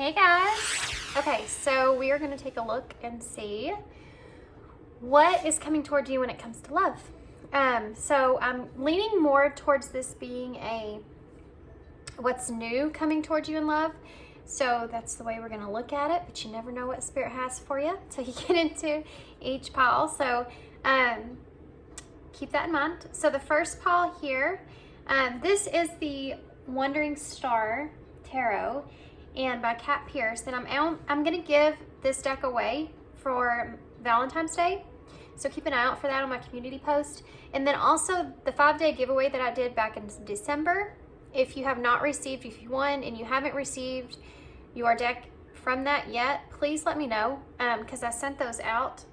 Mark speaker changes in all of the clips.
Speaker 1: Hey guys! Okay, so we are going to take a look and see what is coming toward you when it comes to love. So I'm leaning more towards this being a what's new coming towards you in love. So that's the way we're going to look at it, but you never know what Spirit has for you until you get into each pile. So keep that in mind. So the first pile here, this is the Wandering Star Tarot, and by Kat Pierce. And I'm going to give this deck away for Valentine's Day. So keep an eye out for that on my community post. And then also the 5-day giveaway that I did back in December. If you have not received, if you won and you haven't received your deck from that yet, please let me know, because I sent those out,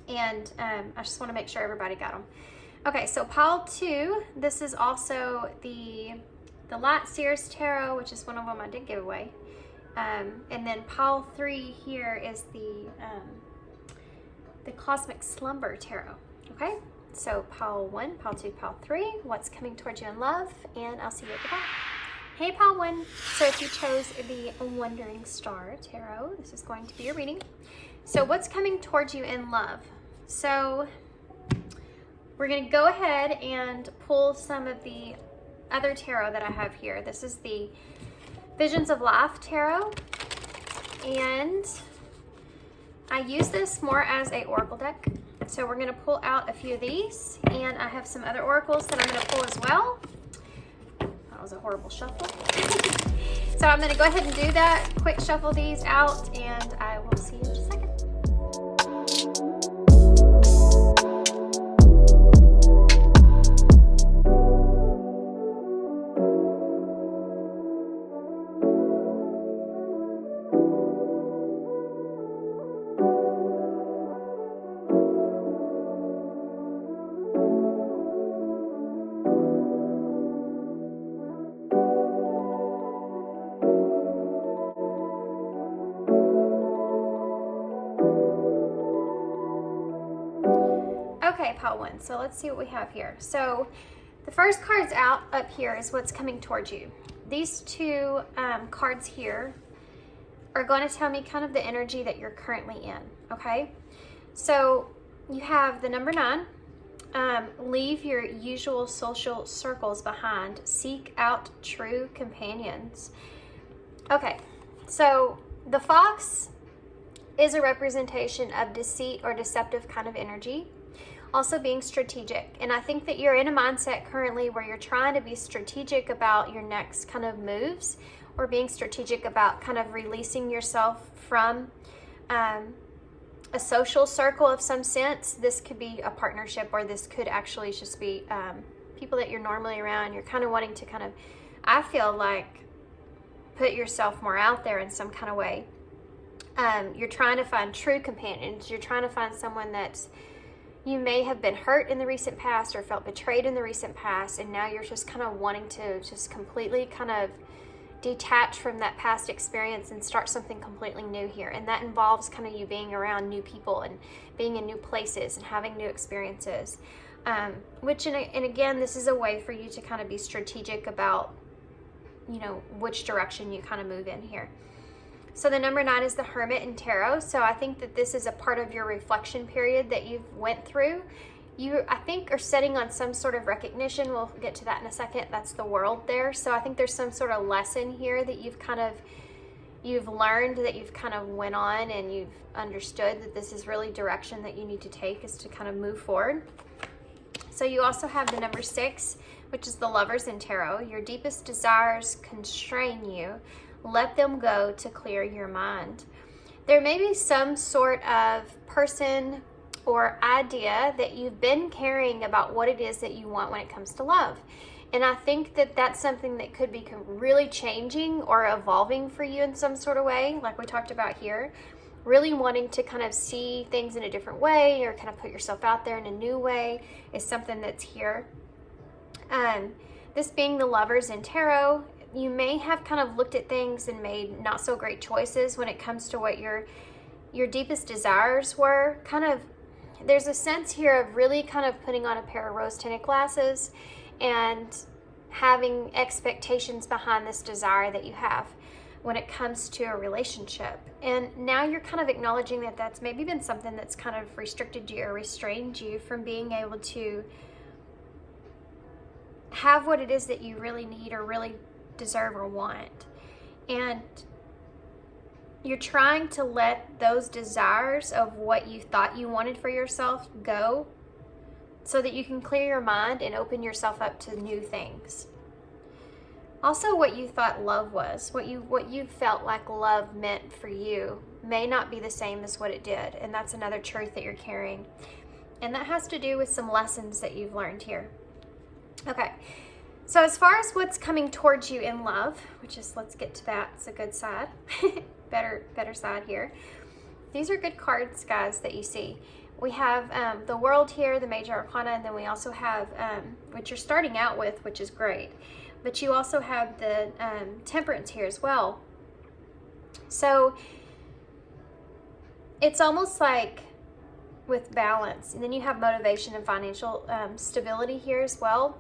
Speaker 1: and I just want to make sure everybody got them. Okay, so pile 2, this is also the Light Seers Tarot, which is one of them I did give away. And then pile 3 here is the Cosmic Slumber Tarot. Okay, so pile 1, pile 2, pile 3, what's coming towards you in love, and I'll see you at the back. Hey pile 1, so if you chose the Wandering Star Tarot, this is going to be your reading. So what's coming towards you in love? So we're going to go ahead and pull some of the other tarot that I have here. This is the Visions of Life Tarot, and I use this more as a oracle deck. So we're going to pull out a few of these, and I have some other oracles that I'm going to pull as well. That was a horrible shuffle. So I'm going to go ahead and do that, quick shuffle these out, and I will see you in just a second. Okay, pile 1, so let's see what we have here. So the first card's out up here is what's coming towards you. These two cards here are going to tell me kind of the energy that you're currently in, okay? So you have the number 9, leave your usual social circles behind, seek out true companions. Okay, so the fox is a representation of deceit or deceptive kind of energy. Also being strategic. And I think that you're in a mindset currently where you're trying to be strategic about your next kind of moves, or being strategic about kind of releasing yourself from a social circle of some sense. This could be a partnership, or this could actually just be people that you're normally around. You're kind of wanting to kind of, I feel like, put yourself more out there in some kind of way. You're trying to find true companions. You're trying to find someone that's, you may have been hurt in the recent past or felt betrayed in the recent past, and now you're just kind of wanting to just completely kind of detach from that past experience and start something completely new here. And that involves kind of you being around new people and being in new places and having new experiences. And again, this is a way for you to kind of be strategic about, you know, which direction you kind of move in here. So the number 9 is the Hermit in Tarot. So I think that this is a part of your reflection period that you've went through. You, I think, are setting on some sort of recognition. We'll get to that in a second. That's the World there. So I think there's some sort of lesson here that you've learned, that you've kind of went on, and you've understood that this is really direction that you need to take, is to kind of move forward. So you also have the number 6, which is the Lovers in Tarot. Your deepest desires constrain you. Let them go to clear your mind. There may be some sort of person or idea that you've been carrying about what it is that you want when it comes to love. And I think that that's something that could be really changing or evolving for you in some sort of way, like we talked about here. Really wanting to kind of see things in a different way, or kind of put yourself out there in a new way, is something that's here. This being the Lovers in Tarot, you may have kind of looked at things and made not so great choices when it comes to what your deepest desires were. Kind of, there's a sense here of really kind of putting on a pair of rose-tinted glasses and having expectations behind this desire that you have. when it comes to a relationship. And now you're kind of acknowledging that that's maybe been something that's kind of restricted you or restrained you from being able to have what it is that you really need or really deserve or want. And you're trying to let those desires of what you thought you wanted for yourself go so that you can clear your mind and open yourself up to new things. Also, what you thought love was, what you felt like love meant for you may not be the same as what it did. And that's another truth that you're carrying. And that has to do with some lessons that you've learned here. Okay, so as far as what's coming towards you in love, which is, let's get to that, it's a good side, better side here. These are good cards, guys, that you see. We have the World here, the Major Arcana, and then we also have, what you're starting out with, which is great, but you also have the Temperance here as well. So it's almost like with balance, and then you have motivation and financial stability here as well.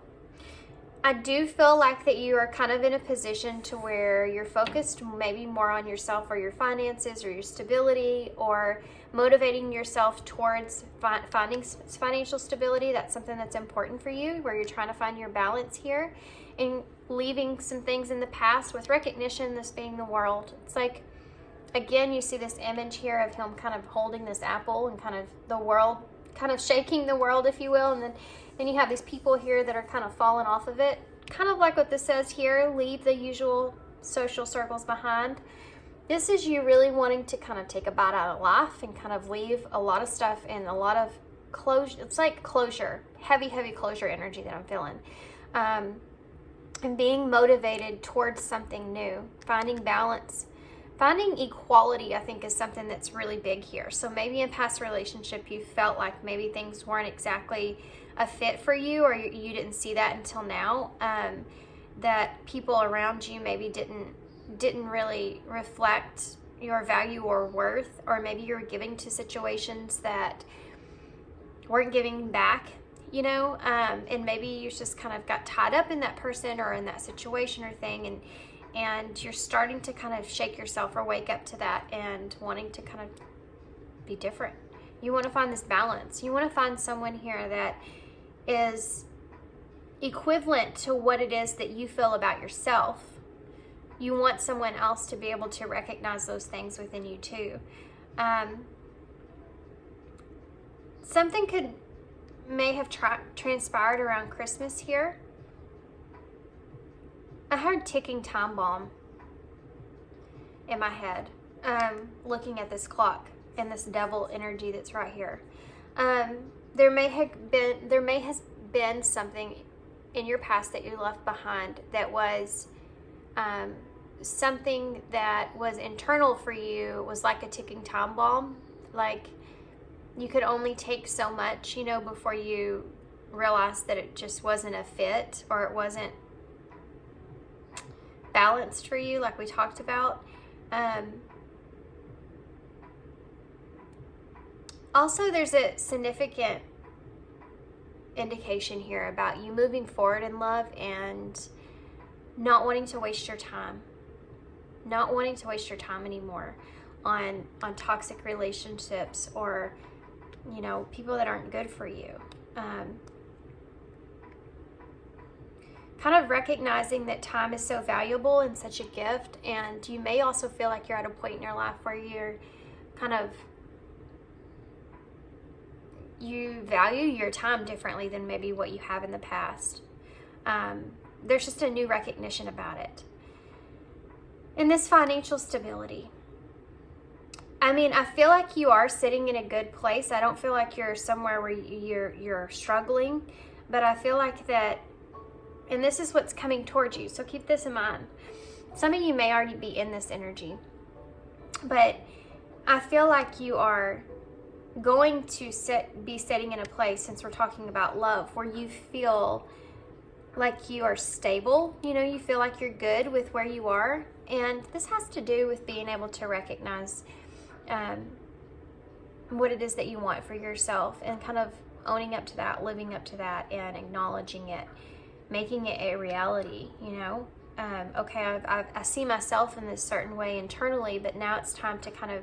Speaker 1: I do feel like that you are kind of in a position to where you're focused maybe more on yourself or your finances or your stability, or motivating yourself towards finding financial stability. That's something that's important for you, where you're trying to find your balance here and leaving some things in the past with recognition, this being the World. It's like, again, you see this image here of him kind of holding this apple and kind of the world, kind of shaking the world, if you will, and then you have these people here that are kind of falling off of it. Kind of like what this says here, leave the usual social circles behind. This is you really wanting to kind of take a bite out of life and kind of leave a lot of stuff and a lot of closure. It's like closure, heavy closure energy that I'm feeling. And being motivated towards something new, finding balance. Finding equality, I think, is something that's really big here. So maybe in past relationship, you felt like maybe things weren't exactly a fit for you, or you didn't see that until now. That people around you maybe didn't really reflect your value or worth, or maybe you were giving to situations that weren't giving back, you know, and maybe you just kind of got tied up in that person or in that situation or thing, and you're starting to kind of shake yourself or wake up to that and wanting to kind of be different. You want to find this balance. You want to find someone here that is equivalent to what it is that you feel about yourself. You want someone else to be able to recognize those things within you too. Something may have transpired around Christmas here. I heard ticking time bomb in my head, looking at this clock and this devil energy that's right here. There may have been something in your past that you left behind that was something that was internal for you, was like a ticking time bomb. Like you could only take so much, you know, before you realized that it just wasn't a fit, or it wasn't balanced for you, like we talked about. Also, there's a significant indication here about you moving forward in love and not wanting to waste your time. Not wanting to waste your time anymore on toxic relationships, or, you know, people that aren't good for you. Kind of recognizing that time is so valuable and such a gift, and you may also feel like you're at a point in your life where you're kind of, you value your time differently than maybe what you have in the past. There's just a new recognition about it. And this financial stability. I mean, I feel like you are sitting in a good place. I don't feel like you're somewhere where you're struggling, but I feel like that, and this is what's coming towards you, so keep this in mind. Some of you may already be in this energy, but I feel like you are going to be sitting in a place, since we're talking about love, where you feel like you are stable. You know, you feel like you're good with where you are, and this has to do with being able to recognize what it is that you want for yourself, and kind of owning up to that, living up to that, and acknowledging it, making it a reality, you know. okay, I see myself in this certain way internally, but now it's time to kind of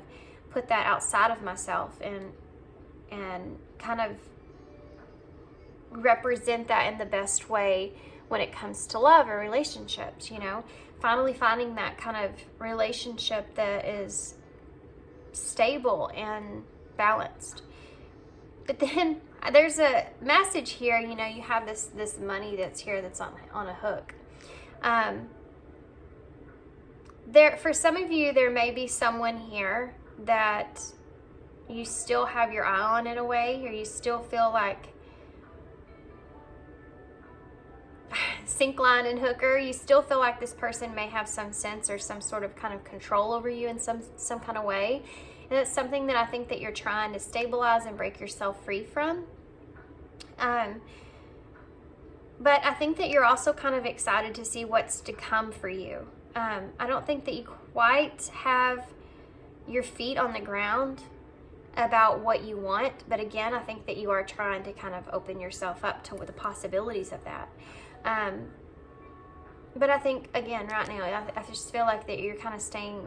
Speaker 1: put that outside of myself and kind of represent that in the best way when it comes to love or relationships, you know, finally finding that kind of relationship that is stable and balanced. But then there's a message here, you know, you have this money that's here that's on a hook. There, for some of you, there may be someone here that you still have your eye on in a way, or you still feel like sink, line, and hooker. You still feel like this person may have some sense or some sort of kind of control over you in some kind of way. And it's something that I think that you're trying to stabilize and break yourself free from. But I think that you're also kind of excited to see what's to come for you. I don't think that you quite have your feet on the ground about what you want. But again, I think that you are trying to kind of open yourself up to the possibilities of that. But I think, again, right now, I just feel like that you're kind of staying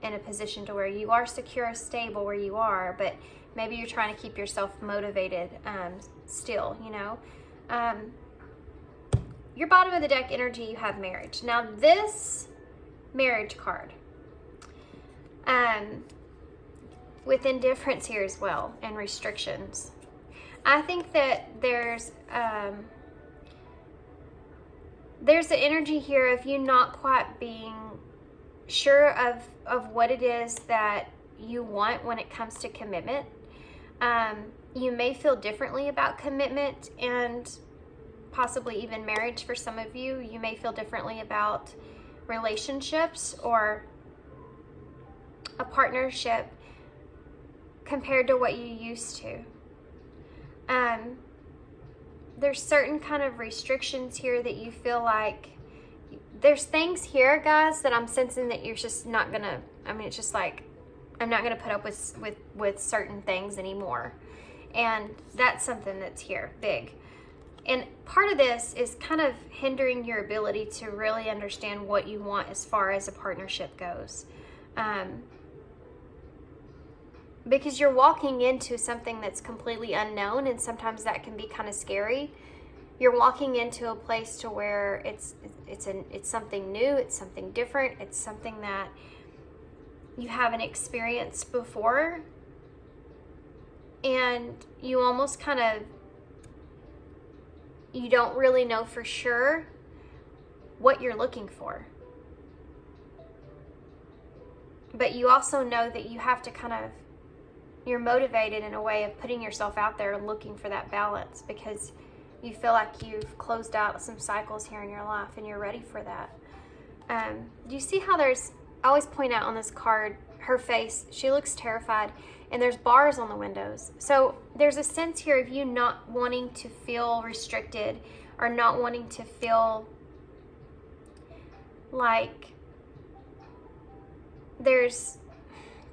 Speaker 1: in a position to where you are secure, stable where you are, but maybe you're trying to keep yourself motivated still, you know. Your bottom of the deck energy, you have marriage. Now this marriage card, with indifference here as well and restrictions. I think that there's the energy here of you not quite being sure of what it is that you want when it comes to commitment. You may feel differently about commitment and possibly even marriage for some of you. You may feel differently about relationships or a partnership compared to what you used to. There's certain kind of restrictions here that you feel like there's things here, guys, that I'm sensing that you're just not gonna, I mean, it's just like, I'm not gonna put up with certain things anymore. And that's something that's here, big. And part of this is kind of hindering your ability to really understand what you want as far as a partnership goes. Because you're walking into something that's completely unknown, and sometimes that can be kind of scary. You're walking into a place to where it's something new, it's something different, it's something that you haven't experienced before, and you almost kind of, you don't really know for sure what you're looking for. But you also know that you have to kind of, you're motivated in a way of putting yourself out there and looking for that balance, because you feel like you've closed out some cycles here in your life and you're ready for that. Do you see how there's, I always point out on this card, her face, she looks terrified, and there's bars on the windows. So there's a sense here of you not wanting to feel restricted or not wanting to feel like there's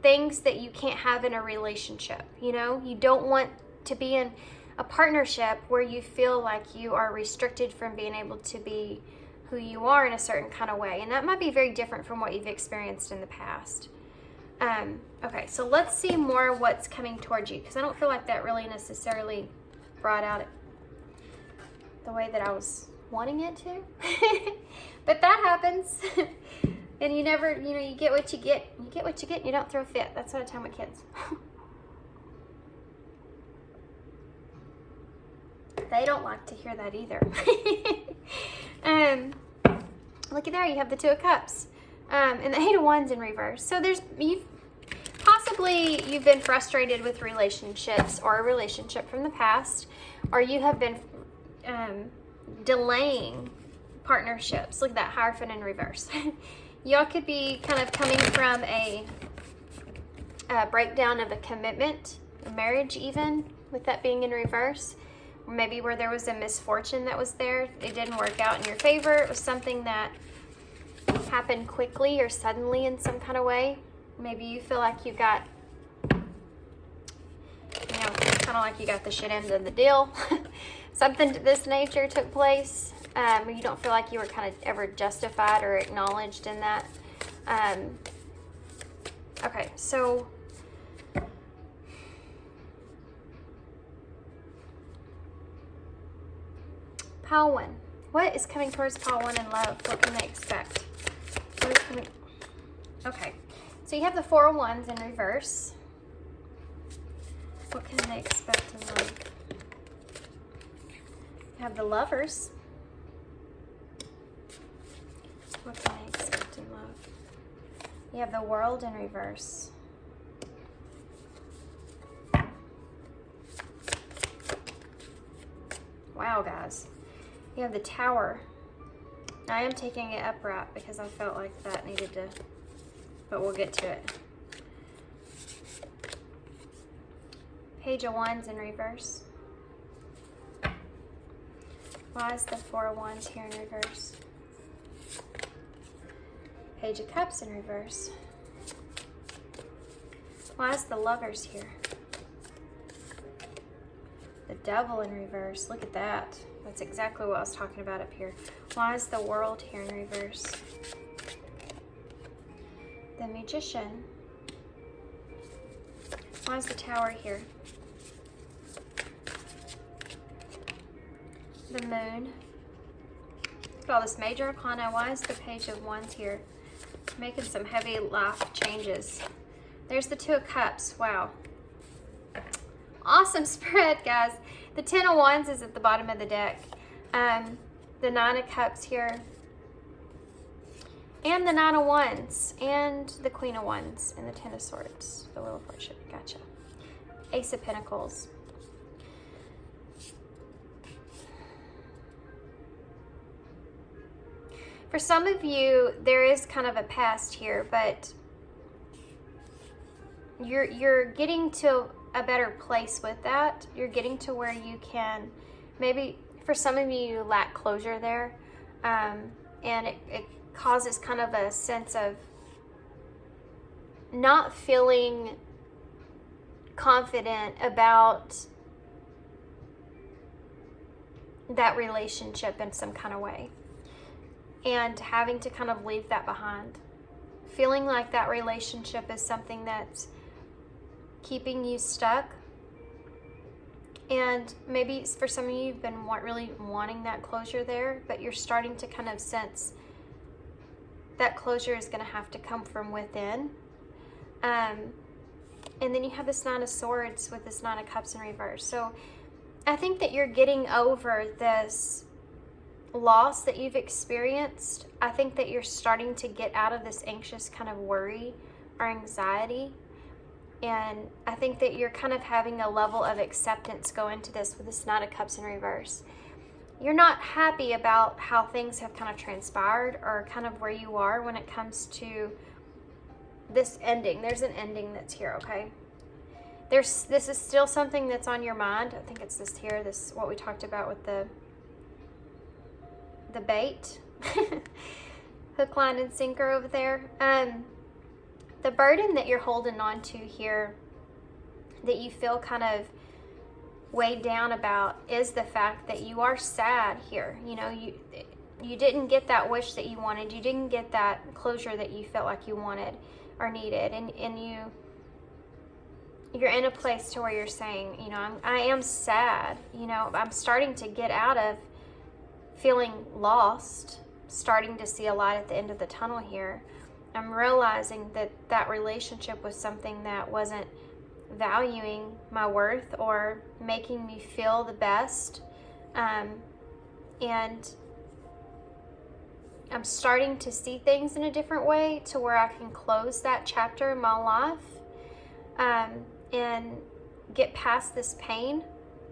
Speaker 1: things that you can't have in a relationship. You know, you don't want to be in a partnership where you feel like you are restricted from being able to be who you are in a certain kind of way. And that might be very different from what you've experienced in the past. Okay, so let's see more what's coming towards you, because I don't feel like that really necessarily brought out the way that I was wanting it to. But that happens. And you never, you know, you get what you get. You get what you get and you don't throw a fit. That's what I tell my kids. They don't like to hear that either. Look at there, you have the Two of Cups. And the Eight of Wands in reverse. So there's, you've been frustrated with relationships or a relationship from the past, or you have been delaying partnerships. Look at that, Hierophant in reverse. Y'all could be kind of coming from a breakdown of a commitment, a marriage even, with that being in reverse. Or maybe where there was a misfortune that was there. It didn't work out in your favor. It was something that happened quickly or suddenly in some kind of way. Maybe you feel like you got, you know, kind of like you got the shit end of the deal. Something to this nature took place. or you don't feel like you were kind of ever justified or acknowledged in that. Okay, so pile 1. What is coming towards pile 1 in love? What can they expect? What is coming? Okay, so you have the 4 of Wands in reverse. What can they expect in love? You have the Lovers. What can they expect in love? You have the World in reverse. Wow, guys. You have the Tower. I am taking it upright because I felt like that needed to, but we'll get to it. Page of Wands in reverse. Why is the 4 of Wands here in reverse? Page of Cups in reverse. Why is the Lovers here? The Devil in reverse. Look at that. That's exactly what I was talking about up here. Why is the World here in reverse? The Magician. Why is the Tower here? The Moon. Look at all this major arcana. Why is the Page of Wands here? Making some heavy life changes. There's the 2 of Cups. Wow. Awesome spread, guys. The 10 of Wands is at the bottom of the deck. The 9 of Cups here. And the 9 of Wands. And the Queen of Wands. And the 10 of Swords. The Wheel of Fortune. Gotcha. Ace of Pentacles. For some of you, there is kind of a past here, but you're getting to a better place with that. You're getting to where you can, maybe for some of you lack closure there, and it causes kind of a sense of not feeling confident about that relationship in some kind of way, and having to kind of leave that behind. Feeling like that relationship is something that's keeping you stuck. And maybe for some of you, you've been really wanting that closure there, but you're starting to kind of sense that closure is going to have to come from within. And then you have this 9 of Swords with this 9 of Cups in reverse. So I think that you're getting over this loss that you've experienced. I think that you're starting to get out of this anxious kind of worry or anxiety. And I think that you're kind of having a level of acceptance go into this with this 9 of Cups in reverse. You're not happy about how things have kind of transpired or kind of where you are when it comes to this ending. There's an ending that's here, okay? This is still something that's on your mind. I think it's this here, this what we talked about with the bait. Hook, line, and sinker over there. The burden that you're holding on to here that you feel kind of weighed down about is the fact that you are sad here. You know, you didn't get that wish that you wanted. You didn't get that closure that you felt like you wanted or needed. And you're in a place to where you're saying, you know, I am sad. You know, I'm starting to get out of feeling lost, starting to see a light at the end of the tunnel here. I'm realizing that that relationship was something that wasn't valuing my worth or making me feel the best. And I'm starting to see things in a different way to where I can close that chapter in my life, and get past this pain,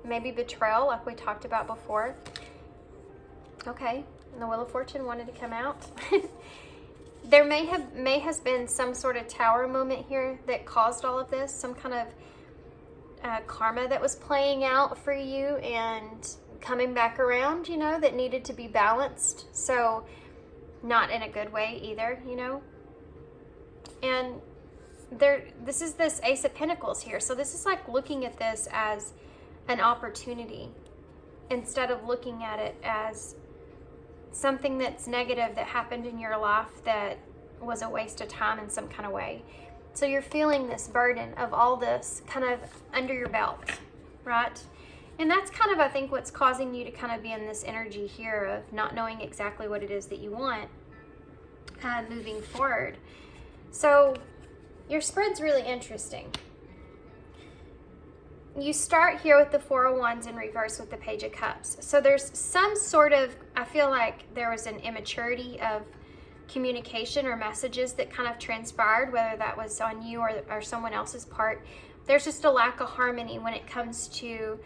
Speaker 1: maybe betrayal like we talked about before. Okay, and the Wheel of Fortune wanted to come out. There may has been some sort of tower moment here that caused all of this, some kind of karma that was playing out for you and coming back around, you know, that needed to be balanced. So not in a good way either, you know. And this is this Ace of Pentacles here. So this is like looking at this as an opportunity instead of looking at it as something that's negative that happened in your life that was a waste of time in some kind of way. So you're feeling this burden of all this kind of under your belt, right? And that's kind of, I think, what's causing you to kind of be in this energy here of not knowing exactly what it is that you want moving forward. So your spread's really interesting. You start here with the Four of Wands in reverse with the Page of Cups. So there's some sort of, I feel like there was an immaturity of communication or messages that kind of transpired, whether that was on you or someone else's part. There's just a lack of harmony when it comes to,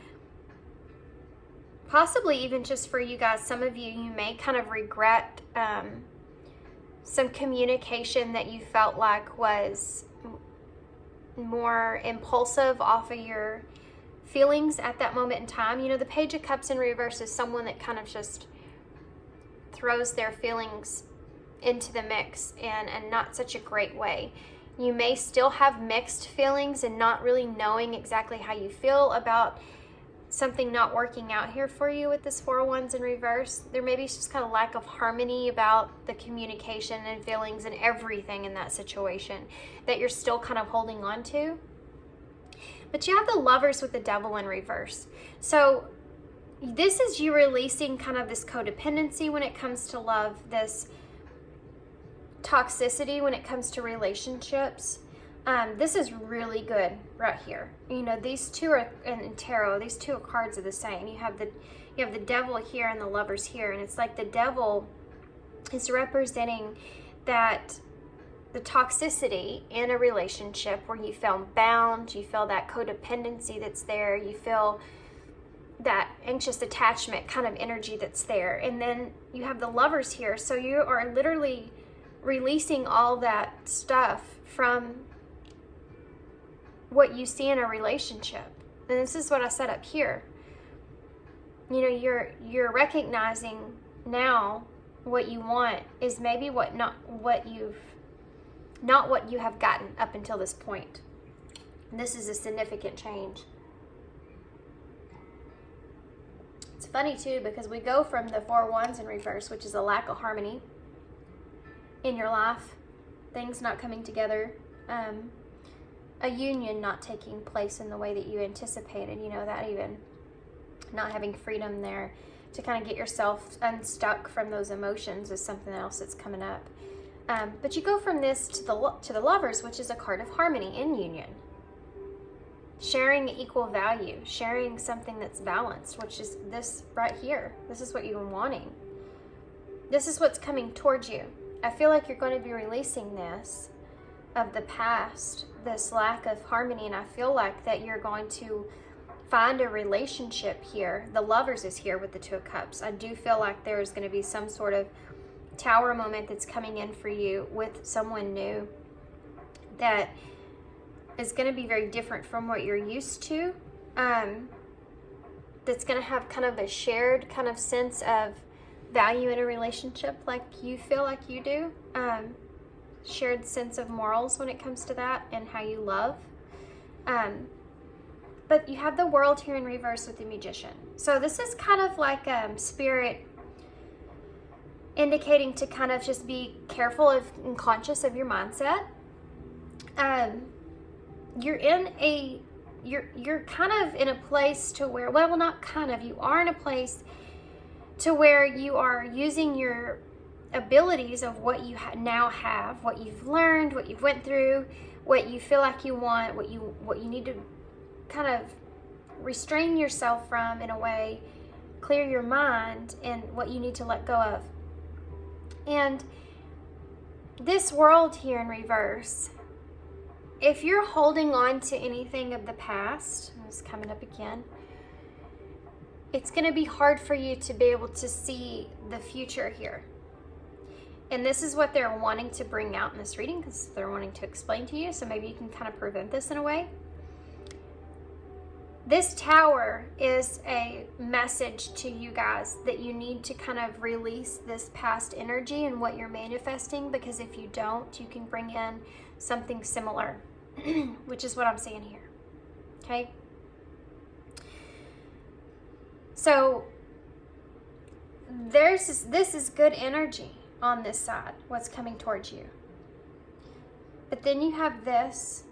Speaker 1: possibly even just for you guys, some of you may kind of regret some communication that you felt like was more impulsive off of your feelings at that moment in time. You know, the Page of Cups in reverse is someone that kind of just throws their feelings into the mix and not such a great way. You may still have mixed feelings and not really knowing exactly how you feel about something not working out here for you with this Four of Wands in reverse. There may be just kind of lack of harmony about the communication and feelings and everything in that situation that you're still kind of holding on to. But you have the Lovers with the Devil in reverse. So this is you releasing kind of this codependency when it comes to love, this toxicity when it comes to relationships. This is really good right here. You know, these two are in tarot, these two cards are the same. You have the Devil here and the Lovers here, and it's like the Devil is representing that the toxicity in a relationship where you feel bound, you feel that codependency that's there, you feel that anxious attachment kind of energy that's there. And then you have the Lovers here, so you are literally releasing all that stuff from what you see in a relationship. And this is what I set up here. You know, you're recognizing now what you want is maybe not what you have gotten up until this point. And this is a significant change. It's funny too, because we go from the Four of Wands in reverse, which is a lack of harmony in your life, things not coming together, a union not taking place in the way that you anticipated, you know, that even not having freedom there to kind of get yourself unstuck from those emotions is something else that's coming up. But you go from this to the Lovers, which is a card of harmony in union. Sharing equal value, sharing something that's balanced, which is this right here. This is what you're wanting. This is what's coming towards you. I feel like you're going to be releasing this of the past, this lack of harmony, and I feel like that you're going to find a relationship here. The Lovers is here with the Two of Cups. I do feel like there's going to be some sort of tower moment that's coming in for you with someone new that is going to be very different from what you're used to. That's going to have kind of a shared kind of sense of value in a relationship like you feel like you do. Shared sense of morals when it comes to that and how you love. But you have the World here in reverse with the Magician. So this is kind of like Spirit indicating to kind of just be careful and conscious of your mindset. You're kind of in a place to where, well, not kind of, you are in a place to where you are using your abilities of what you now have, what you've learned, what you've went through, what you feel like you want, what you need to kind of restrain yourself from in a way, clear your mind, and what you need to let go of. And this World here in reverse, if you're holding on to anything of the past, it's coming up again, it's going to be hard for you to be able to see the future here. And this is what they're wanting to bring out in this reading, because they're wanting to explain to you, so maybe you can kind of prevent this in a way. This Tower is a message to you guys that you need to kind of release this past energy and what you're manifesting, because if you don't, you can bring in something similar, which is what I'm seeing here. Okay? So this is good energy on this side, what's coming towards you. But then you have this,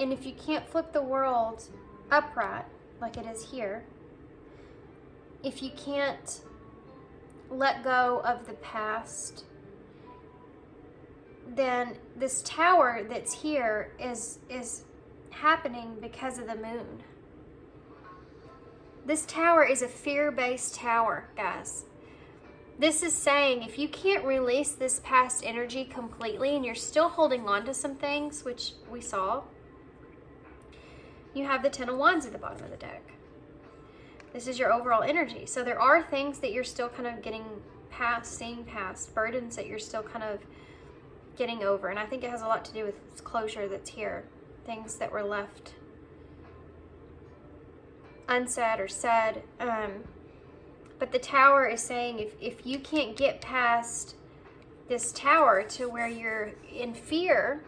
Speaker 1: and if you can't flip the world upright like it is here, if you can't let go of the past, then this tower that's here is happening because of the moon. This tower is a fear-based tower, guys. This is saying if you can't release this past energy completely and you're still holding on to some things, which we saw, you have the Ten of Wands at the bottom of the deck. This is your overall energy. So there are things that you're still kind of getting past, seeing past, burdens that you're still kind of getting over. And I think it has a lot to do with this closure that's here. Things that were left unsaid or said. But the tower is saying if you can't get past this tower to where you're in fear,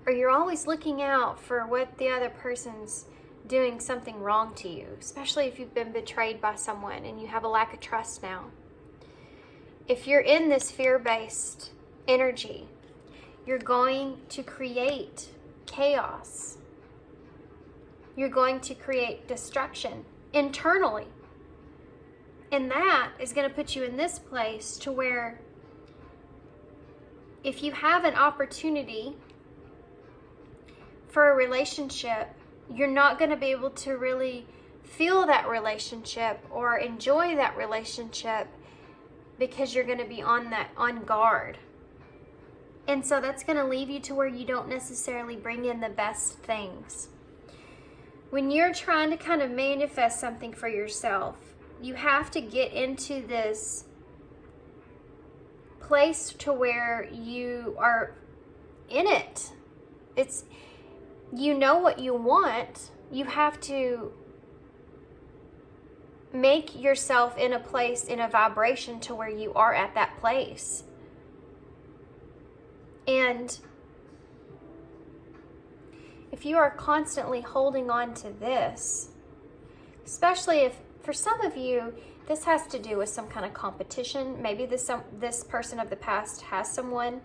Speaker 1: or you're always looking out for what the other person's doing something wrong to you, especially if you've been betrayed by someone and you have a lack of trust now. If you're in this fear-based energy, you're going to create chaos. You're going to create destruction internally. And that is going to put you in this place to where if you have an opportunity for a relationship, you're not going to be able to really feel that relationship or enjoy that relationship because you're going to be on guard. And so that's going to leave you to where you don't necessarily bring in the best things. When you're trying to kind of manifest something for yourself, you have to get into this place to where you are in it. It's, you know what you want. You have to make yourself in a place, in a vibration to where you are at that place. And if you are constantly holding on to this, especially if for some of you, this has to do with some kind of competition. Maybe this person of the past has someone.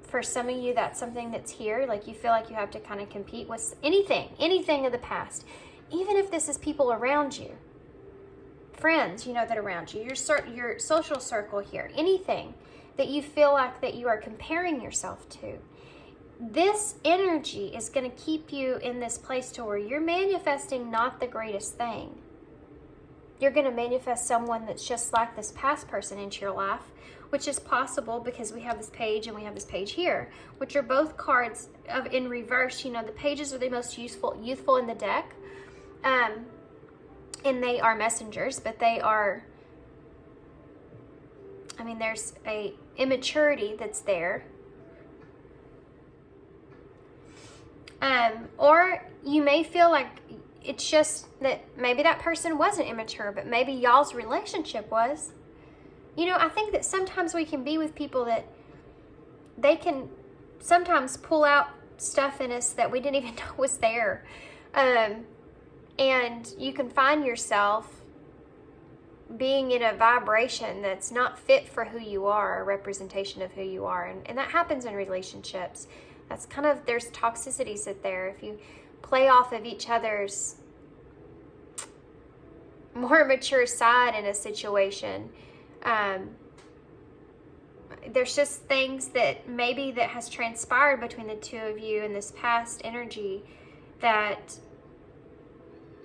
Speaker 1: For some of you, that's something that's here. Like you feel like you have to kind of compete with anything of the past. Even if this is people around you, friends, that are around you, your social circle here, anything that you feel like that you are comparing yourself to. This energy is going to keep you in this place to where you're manifesting not the greatest thing. You're going to manifest someone that's just like this past person into your life, which is possible because we have this page and we have this page here, which are both cards in reverse. The pages are the most youthful in the deck. And they are messengers, but they are, there's a immaturity that's there. Or you may feel like it's just that maybe that person wasn't immature, but maybe y'all's relationship was. I think that sometimes we can be with people that they can sometimes pull out stuff in us that we didn't even know was there. And you can find yourself being in a vibration that's not fit for who you are, a representation of who you are. And that happens in relationships. That's kind of, there's toxicities that there. If you play off of each other's more mature side in a situation, there's just things that maybe that has transpired between the two of you in this past energy that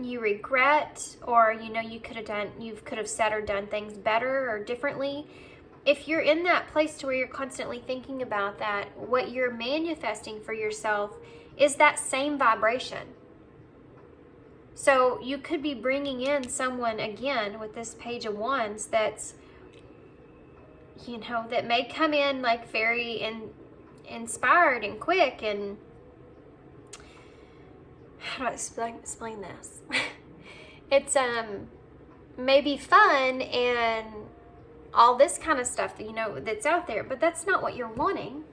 Speaker 1: you regret, or you could have said or done things better or differently. If you're in that place to where you're constantly thinking about that, what you're manifesting for yourself is that same vibration. So you could be bringing in someone again with this Page of Wands that's, that may come in like very inspired and quick, and how do I explain this? It's maybe fun and all this kind of stuff that that's out there, but that's not what you're wanting.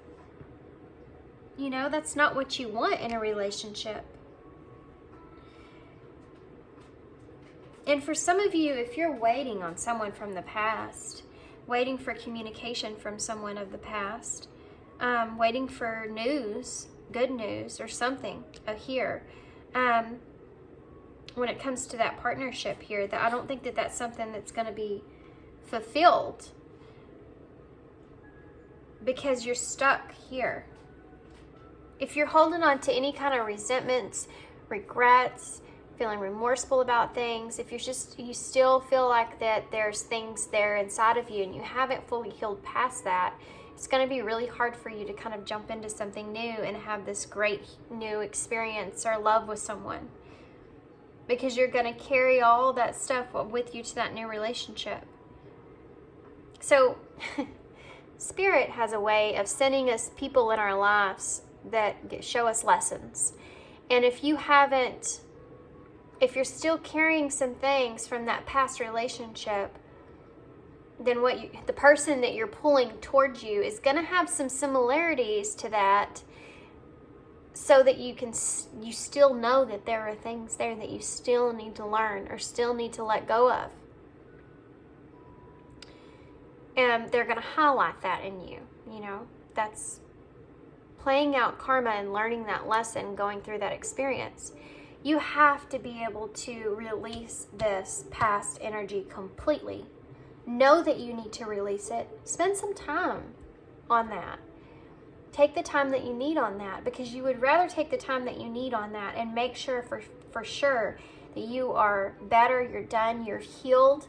Speaker 1: That's not what you want in a relationship. And for some of you, if you're waiting on someone from the past, waiting for communication from someone of the past, waiting for news, good news or something here, when it comes to that partnership here, that I don't think that that's something that's going to be fulfilled because you're stuck here. If you're holding on to any kind of resentments, regrets, feeling remorseful about things, if you still feel like that there's things there inside of you and you haven't fully healed past that, it's going to be really hard for you to kind of jump into something new and have this great new experience or love with someone, because you're going to carry all that stuff with you to that new relationship. So Spirit has a way of sending us people in our lives that show us lessons. And if you're still carrying some things from that past relationship, then the person that you're pulling towards you is going to have some similarities to that, so that you still know that there are things there that you still need to learn or still need to let go of. And they're going to highlight that in you. That's playing out karma and learning that lesson, going through that experience. You have to be able to release this past energy completely. Know that you need to release it. Spend some time on that. Take the time that you need on that, because you would rather take the time that you need on that and make sure for sure that you are better, you're done, you're healed.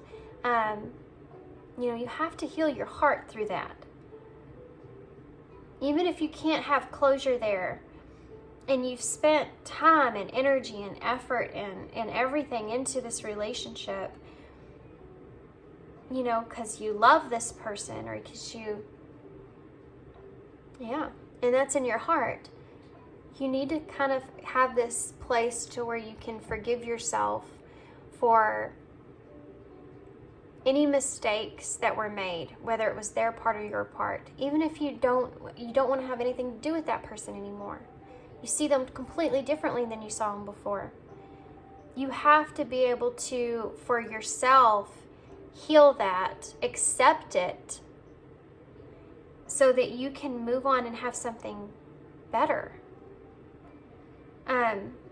Speaker 1: You have to heal your heart through that. Even if you can't have closure there, and you've spent time and energy and effort and everything into this relationship, because you love this person, or because and that's in your heart. You need to kind of have this place to where you can forgive yourself for any mistakes that were made, whether it was their part or your part. Even if you don't want to have anything to do with that person anymore. You see them completely differently than you saw them before. You have to be able to, for yourself, heal that, accept it, so that you can move on and have something better.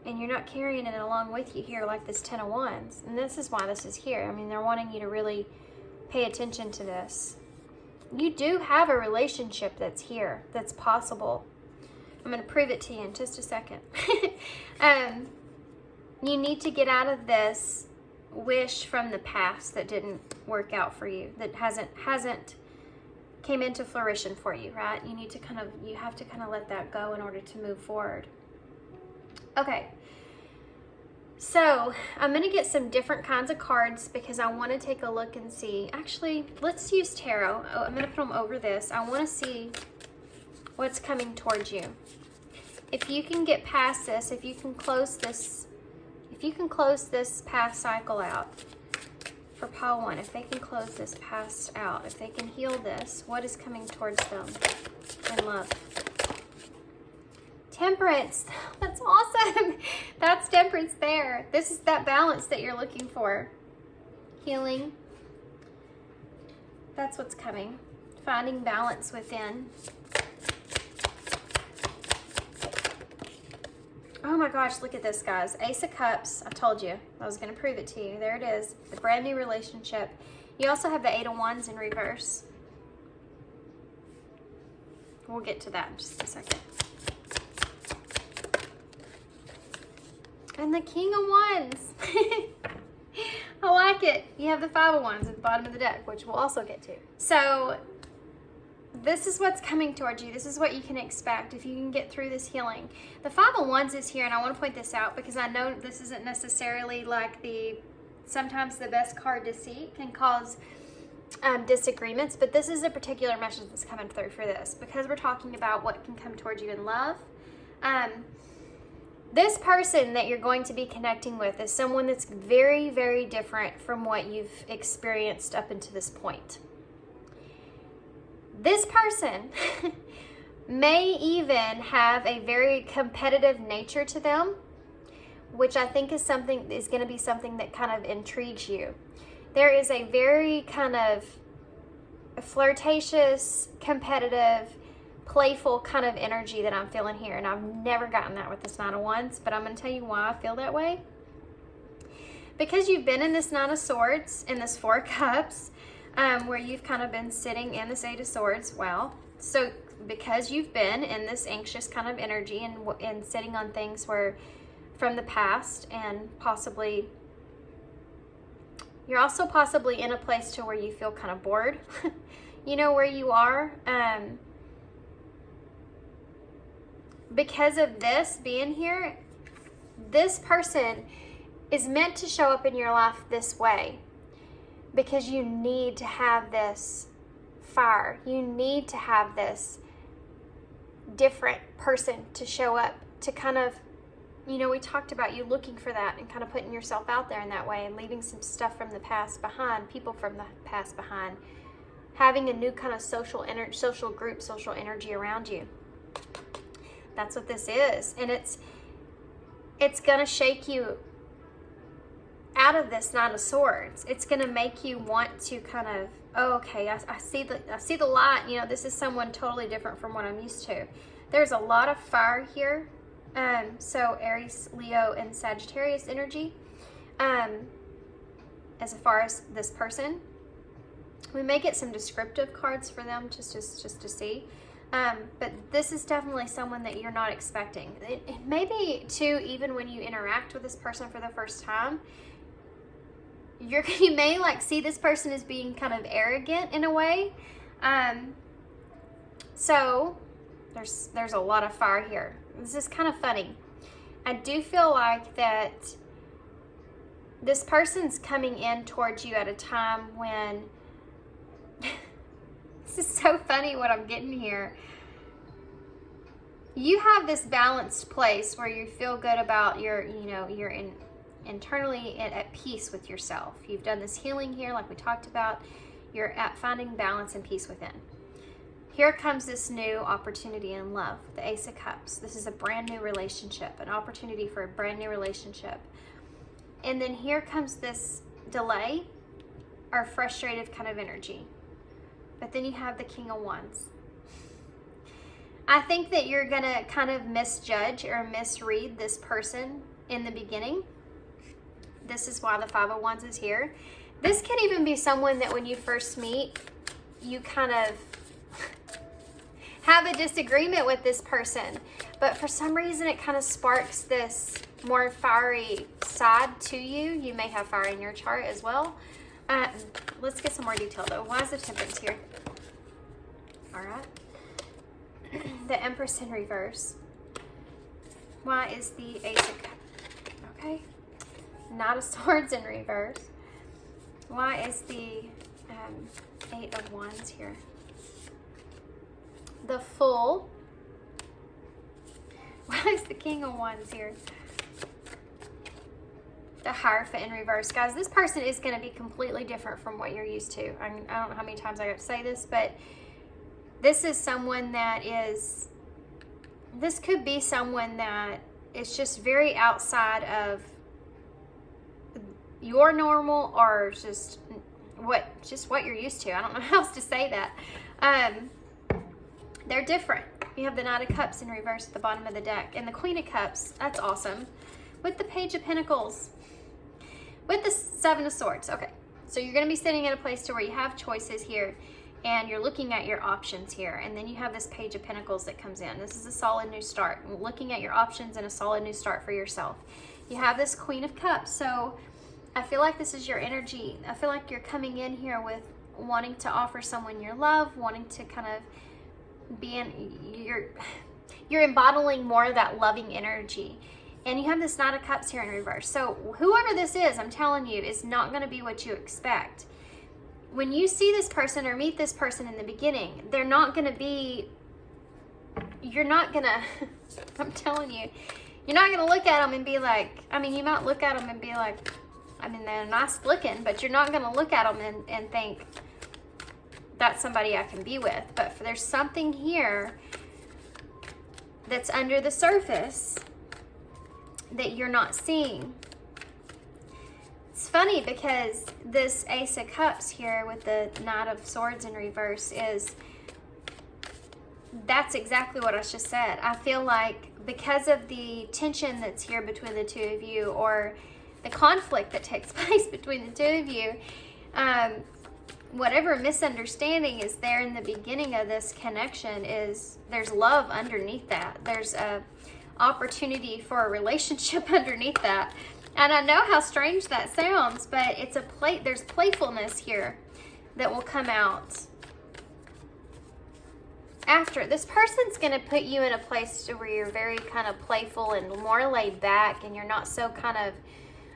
Speaker 1: And you're not carrying it along with you here like this 10 of Wands. And this is why this is here. I mean, they're wanting you to really pay attention to this. You do have a relationship that's here, that's possible. I'm going to prove it to you in just a second. You need to get out of this wish from the past that didn't work out for you, that hasn't came into fruition for you, right? You have to kind of let that go in order to move forward. Okay. So I'm going to get some different kinds of cards because I want to take a look and see. Actually, let's use tarot. I'm going to put them over this. I want to see what's coming towards you. If you can get past this, if you can close this past cycle out for pile 1, if they can close this past out, if they can heal this, what is coming towards them in love? Temperance. That's awesome. That's temperance there. This is that balance that you're looking for. Healing. That's what's coming. Finding balance within. Oh my gosh, look at this, guys. Ace of Cups. I told you. I was going to prove it to you. There it is. A brand new relationship. You also have the Eight of Wands in reverse. We'll get to that in just a second. And the King of Wands. I like it. You have the Five of Wands at the bottom of the deck, which we'll also get to. So this is what's coming towards you. This is what you can expect if you can get through this healing. The Five of Wands is here, and I want to point this out because I know this isn't necessarily like sometimes the best card to see. It can cause disagreements, but this is a particular message that's coming through for this because we're talking about what can come towards you in love. This person that you're going to be connecting with is someone that's very, very different from what you've experienced up until this point. This person may even have a very competitive nature to them, which I think is going to be something that kind of intrigues you. There is a very kind of flirtatious, competitive, playful kind of energy that I'm feeling here, and I've never gotten that with this Nine of Wands, but I'm going to tell you why I feel that way. Because you've been in this Nine of Swords, in this Four of Cups, where you've kind of been sitting in this Eight of Swords. Well, so because you've been in this anxious kind of energy and sitting on things where from the past, and possibly you're also possibly in a place to where you feel kind of bored, you know, where you are, because of this being here, this person is meant to show up in your life this way because you need to have this fire. You need to have this different person to show up to kind of, you know, we talked about you looking for that and kind of putting yourself out there in that way and leaving some stuff from the past behind, people from the past behind, having a new kind of social group, social energy around you. That's what this is. And it's going to shake you out of this Nine of Swords. It's going to make you want to kind of, oh, okay, I see the light. You know, this is someone totally different from what I'm used to. There's a lot of fire here. So Aries, Leo, and Sagittarius energy. As far as this person, we may get some descriptive cards for them just to see. But this is definitely someone that you're not expecting. It may be too, even when you interact with this person for the first time, you may like see this person as being kind of arrogant in a way. So there's a lot of fire here. This is kind of funny. I do feel like that this person's coming in towards you at a time when this is so funny what I'm getting here. You have this balanced place where you feel good about you're internally at peace with yourself. You've done this healing here like we talked about. You're at finding balance and peace within. Here comes this new opportunity in love, the Ace of Cups. This is a brand new relationship, an opportunity for a brand new relationship. And then here comes this delay or frustrated kind of energy. But then you have the King of Wands. I think that you're going to kind of misjudge or misread this person in the beginning. This is why the Five of Wands is here. This could even be someone that when you first meet, you kind of have a disagreement with this person. But for some reason, it kind of sparks this more fiery side to you. You may have fire in your chart as well. Let's get some more detail though. Why is the Temperance here? All right. The Empress in reverse. Why is the Ace of Cups? Okay. Knight of Swords in reverse. Why is the Eight of Wands here? The Fool. Why is the King of Wands here? The Hierophant in reverse. Guys, this person is going to be completely different from what you're used to. I don't know how many times I got to say this, but this is someone that is, this could be someone that is just very outside of your normal or just what you're used to. I don't know how else to say that. They're different. You have the Knight of Cups in reverse at the bottom of the deck. And the Queen of Cups, that's awesome. With the Page of Pentacles. With the Seven of Swords. Okay, so you're going to be sitting in a place to where you have choices here. And you're looking at your options here. And then you have this Page of Pentacles that comes in. This is a solid new start. Looking at your options and a solid new start for yourself. You have this Queen of Cups. So I feel like this is your energy. I feel like you're coming in here with wanting to offer someone your love, wanting to kind of be in, you're embodying more of that loving energy. And you have this Knight of Cups here in reverse. So whoever this is, I'm telling you, is not going to be what you expect. When you see this person or meet this person in the beginning, they're not going to be, you're not going to, I'm telling you, you're not going to look at them and be like, I mean, you might look at them and be like, I mean, they're nice looking, but you're not going to look at them and think, that's somebody I can be with. But there's something here that's under the surface. that you're not seeing. It's funny because this Ace of Cups here with the Knight of Swords in reverse that's exactly what I just said. I feel like because of the tension that's here between the two of you, or the conflict that takes place between the two of you, whatever misunderstanding is there in the beginning of this connection, there's love underneath that. There's a opportunity for a relationship underneath that. And I know how strange that sounds, but there's playfulness here that will come out. After, this person's going to put you in a place where you're very kind of playful and more laid back, and you're not so kind of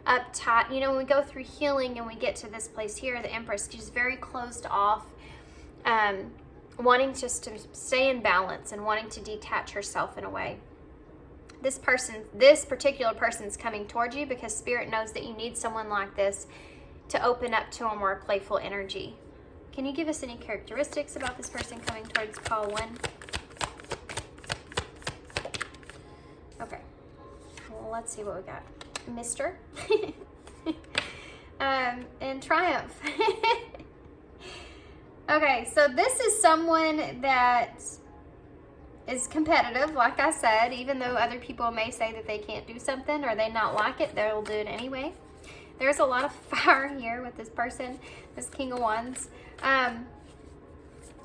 Speaker 1: uptight. You know, when we go through healing and we get to this place here, the Empress, she's very closed off, wanting just to stay in balance and wanting to detach herself in a way. This particular person's coming towards you because Spirit knows that you need someone like this to open up to a more playful energy. Can you give us any characteristics about this person coming towards Pile 1? Okay. Well, let's see what we got. Mister. And Triumph. Okay, so this is someone that is competitive, like I said, even though other people may say that they can't do something or they not like it, they'll do it anyway. There's a lot of fire here with this person, this King of Wands.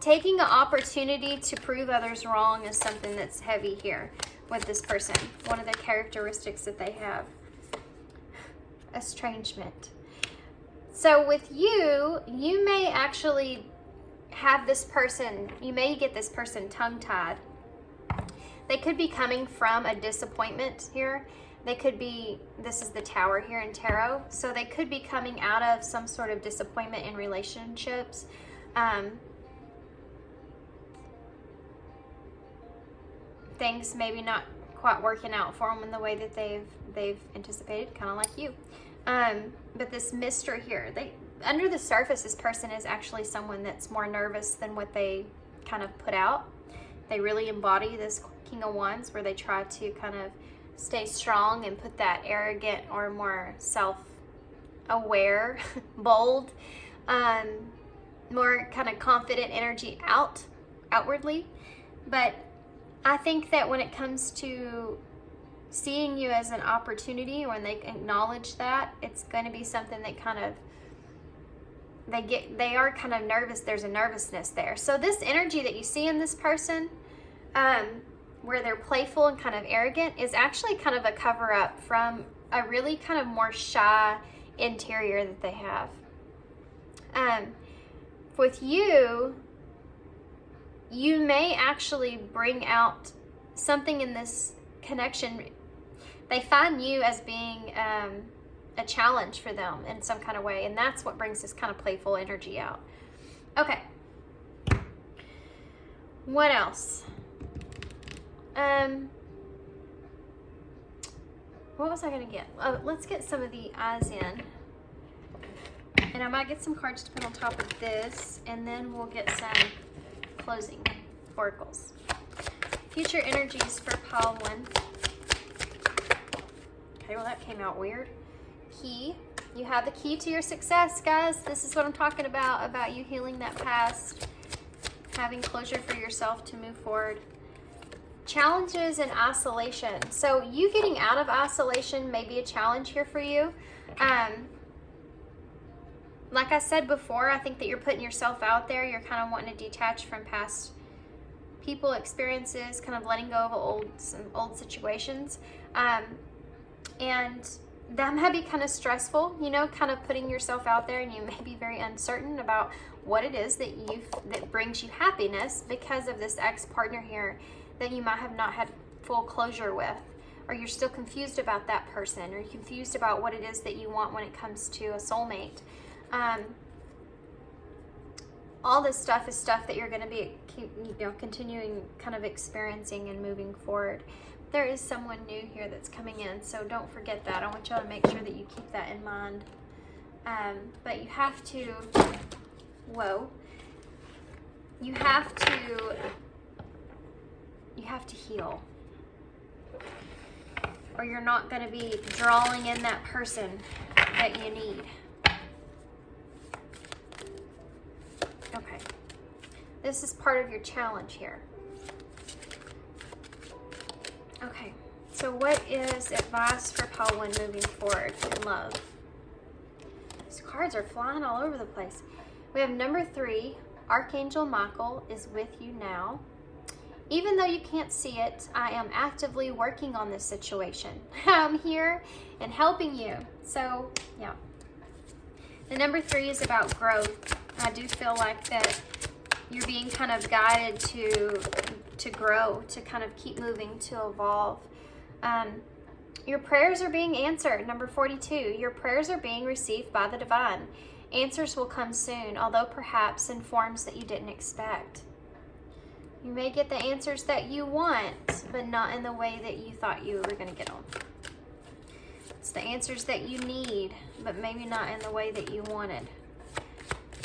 Speaker 1: Taking an opportunity to prove others wrong is something that's heavy here with this person. One of the characteristics that they have. Estrangement. So with you, you may actually have this person, you may get this person tongue-tied. They could be coming from a disappointment here. They could be, this is the Tower here in Tarot, so they could be coming out of some sort of disappointment in relationships. Things maybe not quite working out for them in the way that they've anticipated, kind of like you. But this mystery here, under the surface, this person is actually someone that's more nervous than what they kind of put out. They really embody this King of Wands, where they try to kind of stay strong and put that arrogant or more self-aware, bold, more kind of confident energy outwardly. But I think that when it comes to seeing you as an opportunity, when they acknowledge that, it's going to be something that kind of they are kind of nervous. There's a nervousness there. So this energy that you see in this person, where they're playful and kind of arrogant, is actually kind of a cover-up from a really kind of more shy interior that they have. With you, you may actually bring out something in this connection. They find you as being a challenge for them in some kind of way, and that's what brings this kind of playful energy out. Okay. What else? What was I going to get? Oh, let's get some of the eyes in. And I might get some cards to put on top of this, and then we'll get some closing oracles. Future energies for pile 1. Okay, well that came out weird. Key. You have the key to your success, guys. This is what I'm talking about you healing that past, having closure for yourself to move forward. Challenges and isolation. So you getting out of isolation may be a challenge here for you. Like I said before, I think that you're putting yourself out there. You're kind of wanting to detach from past people, experiences, kind of letting go of some old situations. And that might be kind of stressful, you know, kind of putting yourself out there, and you may be very uncertain about what it is that brings you happiness because of this ex-partner here that you might have not had full closure with, or you're still confused about that person, or you're confused about what it is that you want when it comes to a soulmate. All this stuff is stuff that you're going to be, continuing kind of experiencing and moving forward. There is someone new here that's coming in, so don't forget that. I want y'all to make sure that you keep that in mind. But you have to, you have to heal. or you're not going to be drawing in that person that you need. Okay. This is part of your challenge here. Okay. So what is advice for pile 1 moving forward in love? These cards are flying all over the place. We have number 3. Archangel Michael is with you now. Even though you can't see it, I am actively working on this situation. I'm here and helping you. So, yeah. The number 3 is about growth. I do feel like that you're being kind of guided to grow, to kind of keep moving, to evolve. Your prayers are being answered. Number 42, your prayers are being received by the divine. Answers will come soon, although perhaps in forms that you didn't expect. You may get the answers that you want, but not in the way that you thought you were going to get them. It's the answers that you need, but maybe not in the way that you wanted.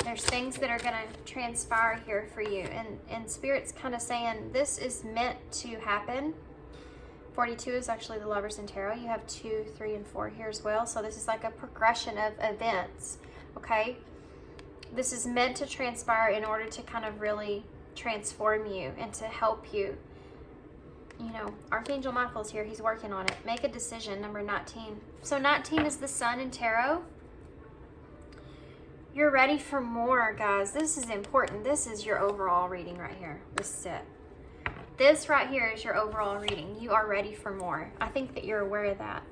Speaker 1: There's things that are going to transpire here for you, and Spirit's kind of saying this is meant to happen. 42 is actually the Lovers in Tarot. You have 2, 3, and 4 here as well, so this is like a progression of events, okay? This is meant to transpire in order to kind of really transform you and to help you. You know, Archangel Michael's here. He's working on it. Make a decision, number 19. So 19 is the Sun in Tarot. You're ready for more, guys. This is important. This is your overall reading right here. This is it. This right here is your overall reading. You are ready for more. I think that you're aware of that.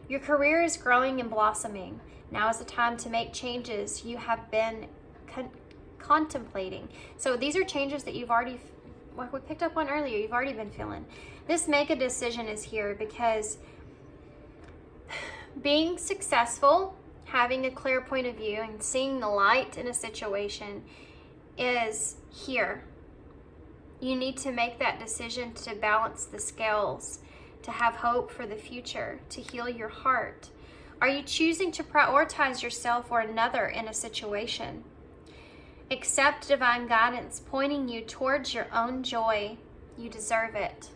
Speaker 1: Your career is growing and blossoming. Now is the time to make changes you have been contemplating. So these are changes that you've already, like we picked up on earlier, you've already been feeling. This make a decision is here because being successful, having a clear point of view, and seeing the light in a situation is here. You need to make that decision to balance the scales, to have hope for the future, to heal your heart. Are you choosing to prioritize yourself or another in a situation? Accept divine guidance pointing you towards your own joy. You deserve it.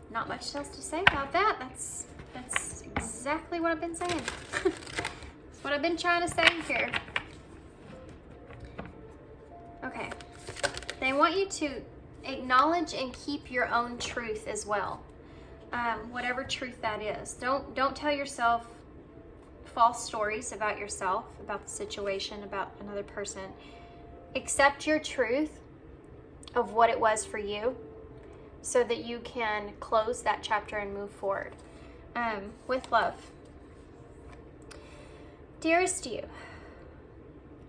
Speaker 1: Not much else to say about that. That's exactly what I've been saying. That's what I've been trying to say here. Okay. They want you to acknowledge and keep your own truth as well. Whatever truth that is. Don't tell yourself false stories about yourself, about the situation, about another person. Accept your truth of what it was for you so that you can close that chapter and move forward with love. Dearest you,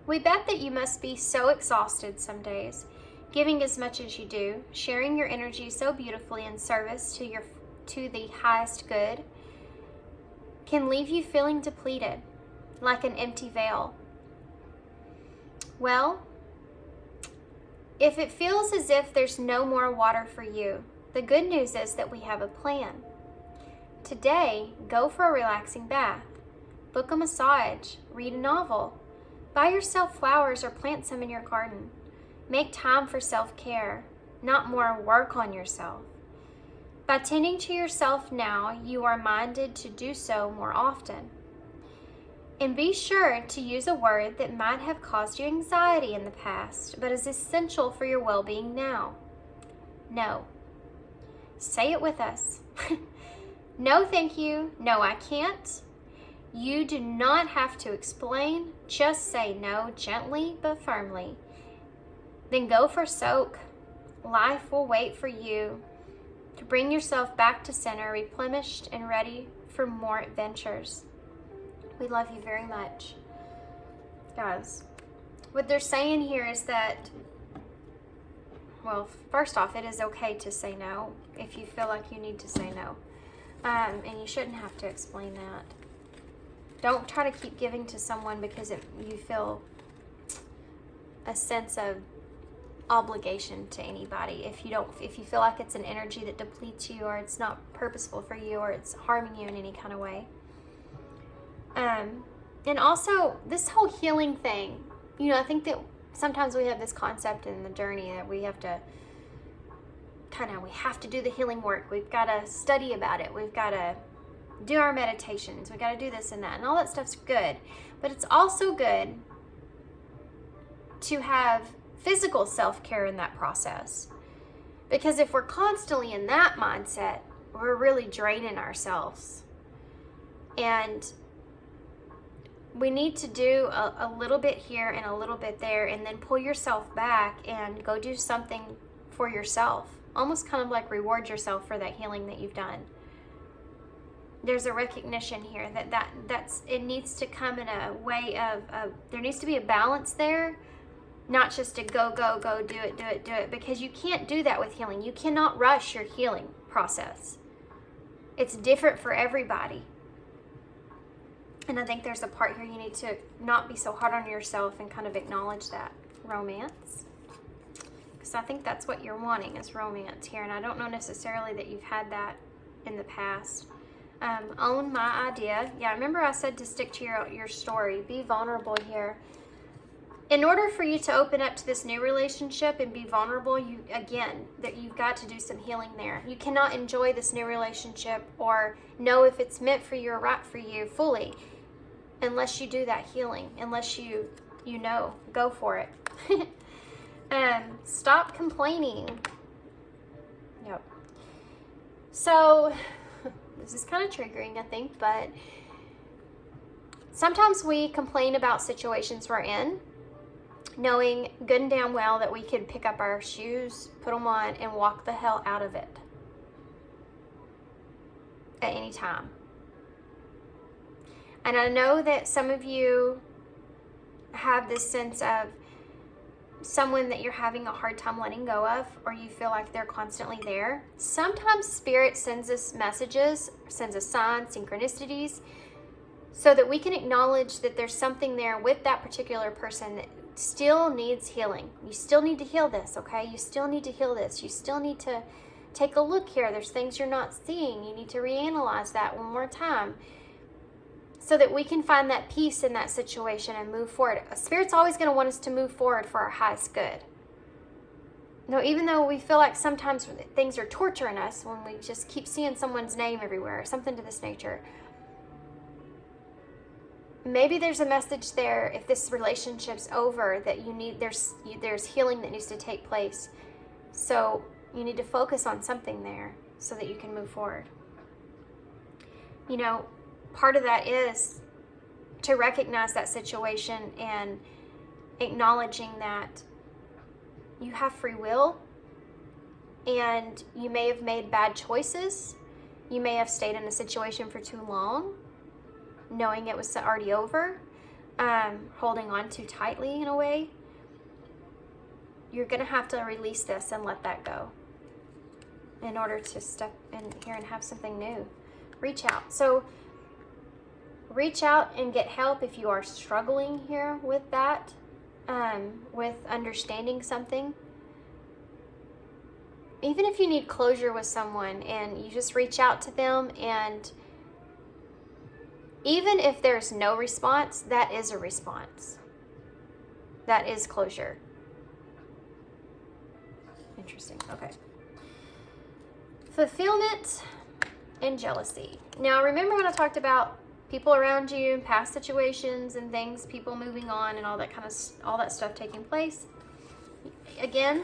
Speaker 1: we bet that you must be so exhausted some days, giving as much as you do, sharing your energy so beautifully in service to the highest good, can leave you feeling depleted, like an empty veil. Well, if it feels as if there's no more water for you, the good news is that we have a plan. Today, go for a relaxing bath, book a massage, read a novel, buy yourself flowers or plant some in your garden. Make time for self-care, not more work on yourself. By tending to yourself now, you are minded to do so more often. And be sure to use a word that might have caused you anxiety in the past, but is essential for your well-being now. No. Say it with us. No, thank you. No, I can't. You do not have to explain. Just say no gently but firmly. Then go for soak. Life will wait for you to bring yourself back to center, replenished and ready for more adventures. We love you very much. Guys, what they're saying here is that, well, first off, it is okay to say no if you feel like you need to say no. And you shouldn't have to explain that. Don't try to keep giving to someone because you feel a sense of obligation to anybody. If you feel like it's an energy that depletes you, or it's not purposeful for you, or it's harming you in any kind of way. And also this whole healing thing, I think that sometimes we have this concept in the journey that we have to we have to do the healing work. We've got to study about it. We've got to do our meditations. We've got to do this and that. And all that stuff's good. But it's also good to have physical self-care in that process. Because if we're constantly in that mindset, we're really draining ourselves. And we need to do a little bit here and a little bit there, and then pull yourself back and go do something for yourself. Almost kind of like reward yourself for that healing that you've done. There's a recognition here that's it needs to come in a way of there needs to be a balance there, not just to go, do it, because you can't do that with healing. You cannot rush your healing process. It's different for everybody. And I think there's a part here you need to not be so hard on yourself and kind of acknowledge that. Romance. Because I think that's what you're wanting is romance here. And I don't know necessarily that you've had that in the past. Own my idea. Yeah, remember I said to stick to your story. Be vulnerable here. In order for you to open up to this new relationship and be vulnerable, you've got to do some healing there. You cannot enjoy this new relationship or know if it's meant for you or right for you fully unless you do that healing, unless you know. Go for it. Stop complaining. Yep. So, this is kind of triggering, I think, but sometimes we complain about situations we're in, knowing good and damn well that we could pick up our shoes, put them on, and walk the hell out of it at any time. And I know that some of you have this sense of someone that you're having a hard time letting go of, or you feel like they're constantly there. Sometimes Spirit sends us messages, sends us signs, synchronicities, so that we can acknowledge that there's something there with that particular person that still needs healing. You still need to heal this, okay? You still need to heal this. You still need to take a look here. There's things you're not seeing. You need to reanalyze that one more time so that we can find that peace in that situation and move forward. Spirit's always going to want us to move forward for our highest good. No, even though we feel like sometimes things are torturing us when we just keep seeing someone's name everywhere or something to this nature, maybe there's a message there if this relationship's over that there's healing that needs to take place. So you need to focus on something there so that you can move forward. You know, part of that is to recognize that situation and acknowledging that you have free will and you may have made bad choices. You may have stayed in a situation for too long, knowing it was already over, holding on too tightly in a way. You're going to have to release this and let that go in order to step in here and have something new. Reach out. So reach out and get help if you are struggling here with that, with understanding something. Even if you need closure with someone and you just reach out to them, and even if there's no response, that is a response. That is closure. Interesting. Okay. Fulfillment and jealousy. Now, remember when I talked about people around you, past situations and things, people moving on and all that stuff taking place? Again,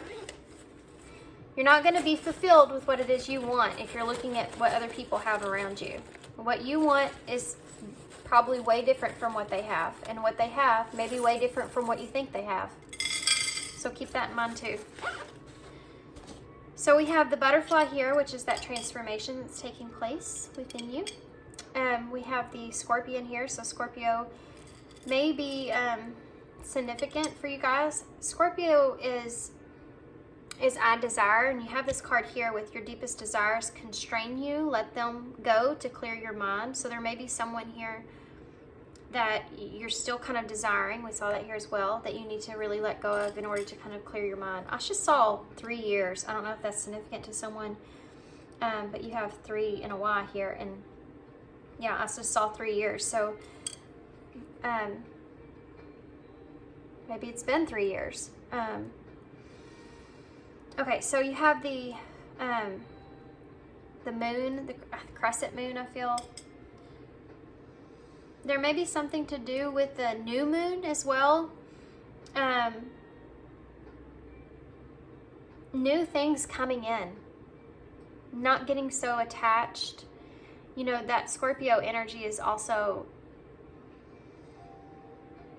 Speaker 1: you're not going to be fulfilled with what it is you want if you're looking at what other people have around you. What you want is probably way different from what they have, and what they have may be way different from what you think they have. So keep that in mind too. So we have the butterfly here, which is that transformation that's taking place within you. We have the scorpion here. So Scorpio may be significant for you guys. Scorpio is I desire, and you have this card here with your deepest desires constrain you. Let them go to clear your mind. So there may be someone here that you're still kind of desiring. We saw that here as well, that you need to really let go of in order to kind of clear your mind. I just saw 3 years. I don't know if that's significant to someone, but you have 3 and a Y here, and yeah, I just saw 3 years. So maybe it's been 3 years. Okay, so you have the The moon, the crescent moon, I feel. There may be something to do with the new moon as well. New things coming in. Not getting so attached. You know, that Scorpio energy is also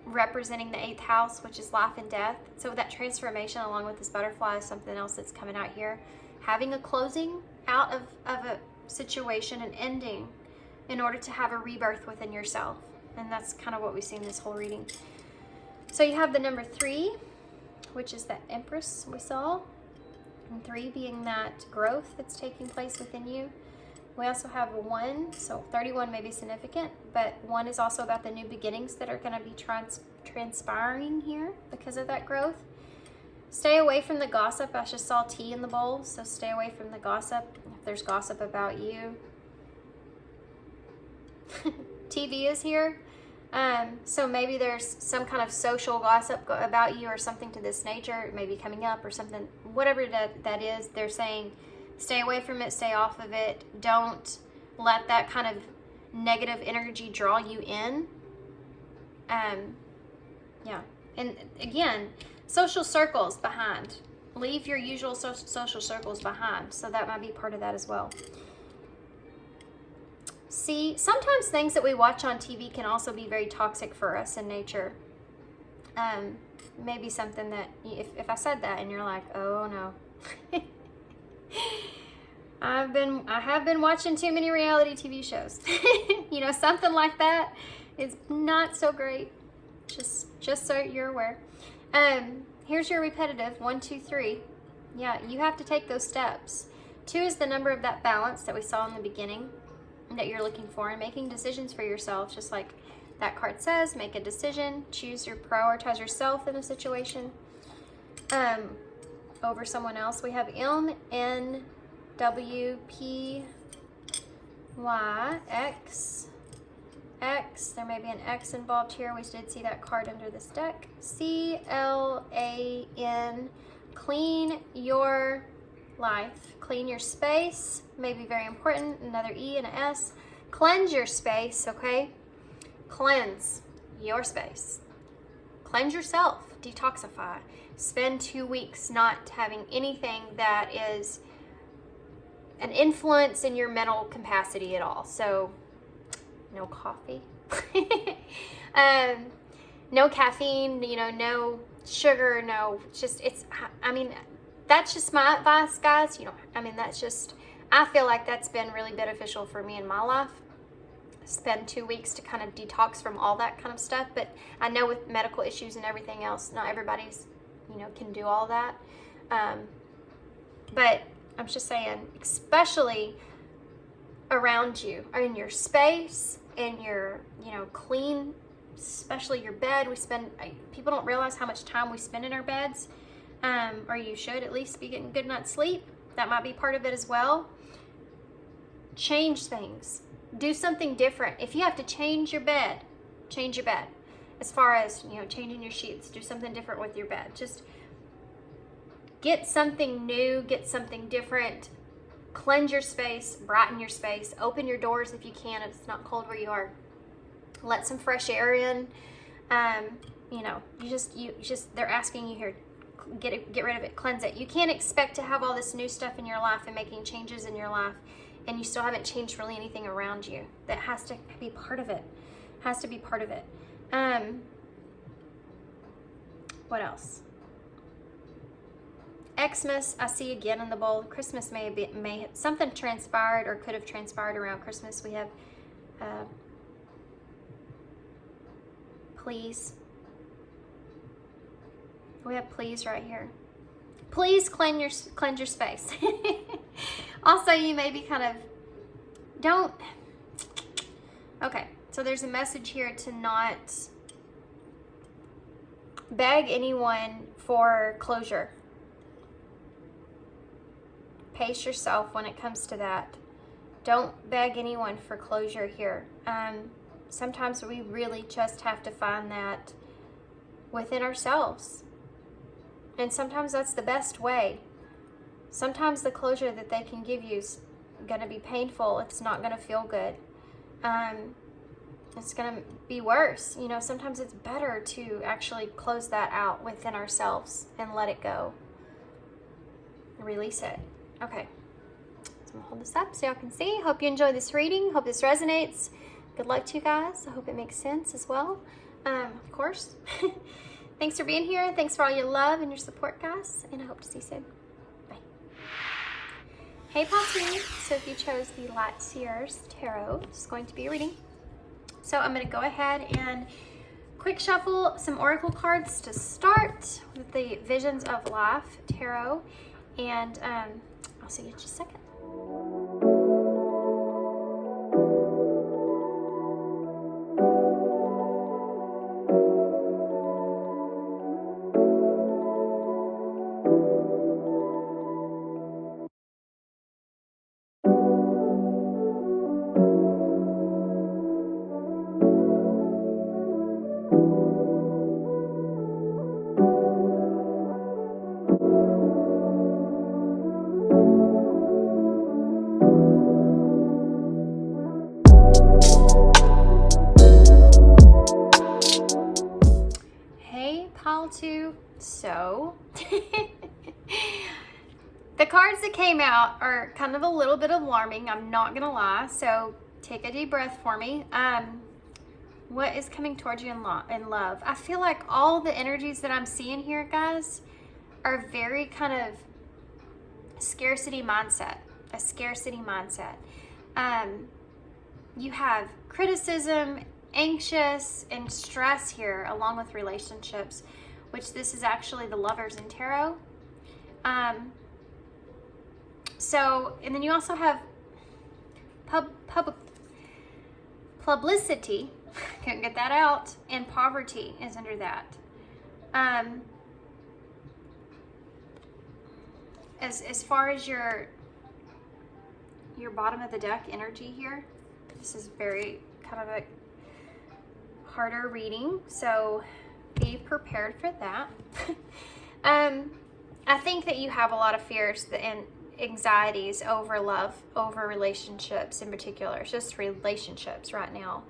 Speaker 1: representing the 8th house, which is life and death. So that transformation along with this butterfly is something else that's coming out here. Having a closing out of a situation, an ending, in order to have a rebirth within yourself. And that's kind of what we see in this whole reading. So you have the number 3, which is that Empress we saw. And 3 being that growth that's taking place within you. We also have 1, so 31 may be significant, but 1 is also about the new beginnings that are going to be transpiring here because of that growth. Stay away from the gossip. I just saw tea in the bowl, so stay away from the gossip. If there's gossip about you. TV is here. So maybe there's some kind of social gossip about you or something to this nature, maybe coming up or something, whatever that is. They're saying stay away from it, stay off of it. Don't let that kind of negative energy draw you in. Yeah. And again, social circles behind. Leave your usual social circles behind. So that might be part of that as well. See, sometimes things that we watch on TV can also be very toxic for us in nature. Maybe something that, if I said that and you're like, oh no. I have been watching too many reality TV shows. You know, something like that is not so great. Just so you're aware. Here's your repetitive 1, 2, 3. Yeah, you have to take those steps. 2 is the number of that balance that we saw in the beginning that you're looking for, and making decisions for yourself, just like that card says. Make a decision, prioritize yourself in a situation over someone else. We have NWPYX. X, there may be an X involved here. We did see that card under this deck. CLAN, clean your life. Clean your space, may be very important. Another E and an S. Cleanse your space, okay? Cleanse your space. Cleanse yourself, detoxify. Spend 2 weeks not having anything that is an influence in your mental capacity at all. So, no coffee, no caffeine, you know, no sugar, no, just, I mean, that's just my advice, guys. You know, I mean, that's just, I feel like that's been really beneficial for me in my life. Spend 2 weeks to kind of detox from all that kind of stuff. But I know with medical issues and everything else, not everybody's, you know, can do all that. But I'm just saying, especially around you, or in your space, in your, you know, clean, especially your bed. People don't realize how much time we spend in our beds. Or you should at least be getting a good night's sleep. That might be part of it as well. Change things. Do something different. If you have to change your bed, change your bed. As far as, you know, changing your sheets, do something different with your bed. Just get something new, get something different. Cleanse your space, brighten your space, open your doors if you can, if it's not cold where you are. Let some fresh air in. You know, you just they're asking you here, get rid of it, cleanse it. You can't expect to have all this new stuff in your life and making changes in your life, and you still haven't changed really anything around you. That has to be part of it. Has to be part of it. What else? Xmas, I see again in the bowl. Christmas may something transpired or could have transpired around Christmas. We have please. We have please right here. Please cleanse your space. Also, you may be kind of don't. Okay, so there's a message here to not beg anyone for closure. Pace yourself when it comes to that. Don't beg anyone for closure here. Sometimes we really just have to find that within ourselves. And sometimes that's the best way. sometimes the closure that they can give you is going to be painful. It's not going to feel good. It's going to be worse. You know, sometimes it's better to actually close that out within ourselves and let it go. Release it. Okay. So I'm going to hold this up so y'all can see. Hope you enjoy this reading. Hope this resonates. Good luck to you guys. I hope it makes sense as well. Of course. Thanks for being here. Thanks for all your love and your support, guys. And I hope to see you soon. Bye. Hey, Poppy. So if you chose the Light Seers Tarot, it's going to be a reading. So I'm going to go ahead and quick shuffle some oracle cards to start with the Visions of Life Tarot. And I'll see you in just a second. So the cards that came out are kind of a little bit alarming, I'm not gonna lie, so take a deep breath for me. What is coming towards you in love? I feel like all the energies that I'm seeing here, guys, are very kind of scarcity mindset, a scarcity mindset. You have criticism, anxious, and stress here, along with relationships, which this is actually the Lovers in Tarot. So, and then you also have publicity, couldn't get that out, and poverty is under that. As far as your bottom of the deck energy here, this is very kind of a harder reading, so be prepared for that. I think that you have a lot of fears and anxieties over love, over relationships in particular. It's just relationships right now.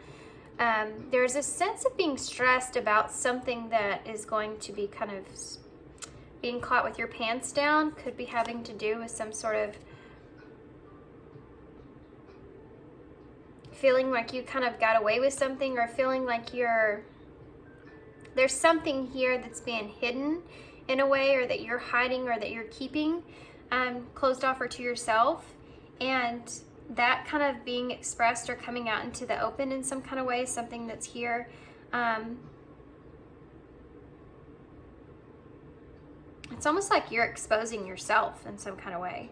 Speaker 1: There's a sense of being stressed about something that is going to be kind of being caught with your pants down. Could be having to do with some sort of feeling like you kind of got away with something, or feeling like there's something here that's being hidden in a way, or that you're hiding, or that you're keeping closed off or to yourself, and that kind of being expressed or coming out into the open in some kind of way, something that's here. It's almost like you're exposing yourself in some kind of way.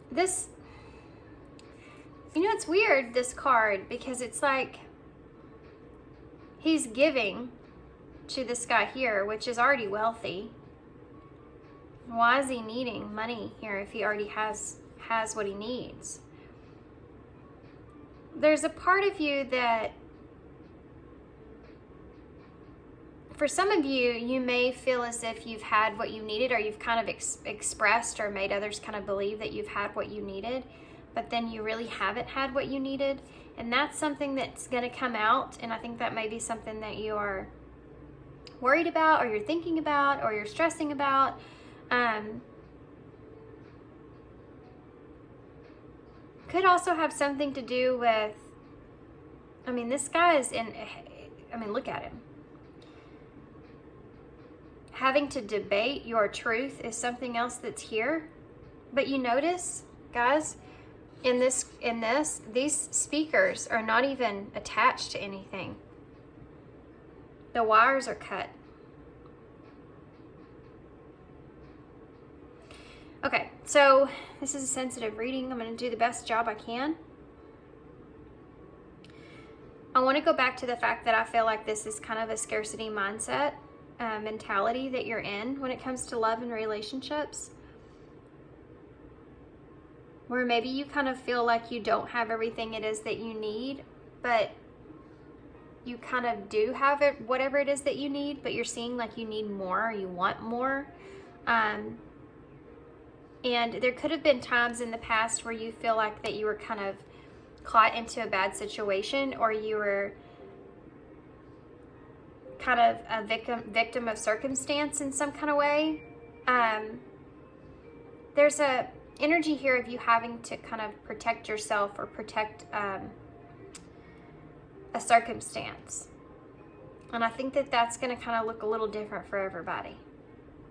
Speaker 1: This, you know, it's weird, this card, because it's like he's giving to this guy here, which is already wealthy. Why is he needing money here if he already has what he needs? There's a part of you that, for some of you, you may feel as if you've had what you needed, or you've kind of expressed or made others kind of believe that you've had what you needed, but then you really haven't had what you needed. And that's something that's going to come out, and I think that may be something that you are worried about, or you're thinking about, or you're stressing about. Could also have something to do with, I mean, this guy is look at him. Having to debate your truth is something else that's here. But you notice, guys, in this, these speakers are not even attached to anything. The wires are cut. Okay, so this is a sensitive reading. I'm going to do the best job I can. I want to go back to the fact that I feel like this is kind of a scarcity mindset mentality that you're in when it comes to love and relationships, where maybe you kind of feel like you don't have everything it is that you need, but you kind of do have it, whatever it is that you need, but you're seeing like you need more, or you want more. And there could have been times in the past where you feel like that you were kind of caught into a bad situation, or you were kind of a victim of circumstance in some kind of way. There's a energy here of you having to kind of protect yourself, or protect a circumstance. And I think that that's going to kind of look a little different for everybody.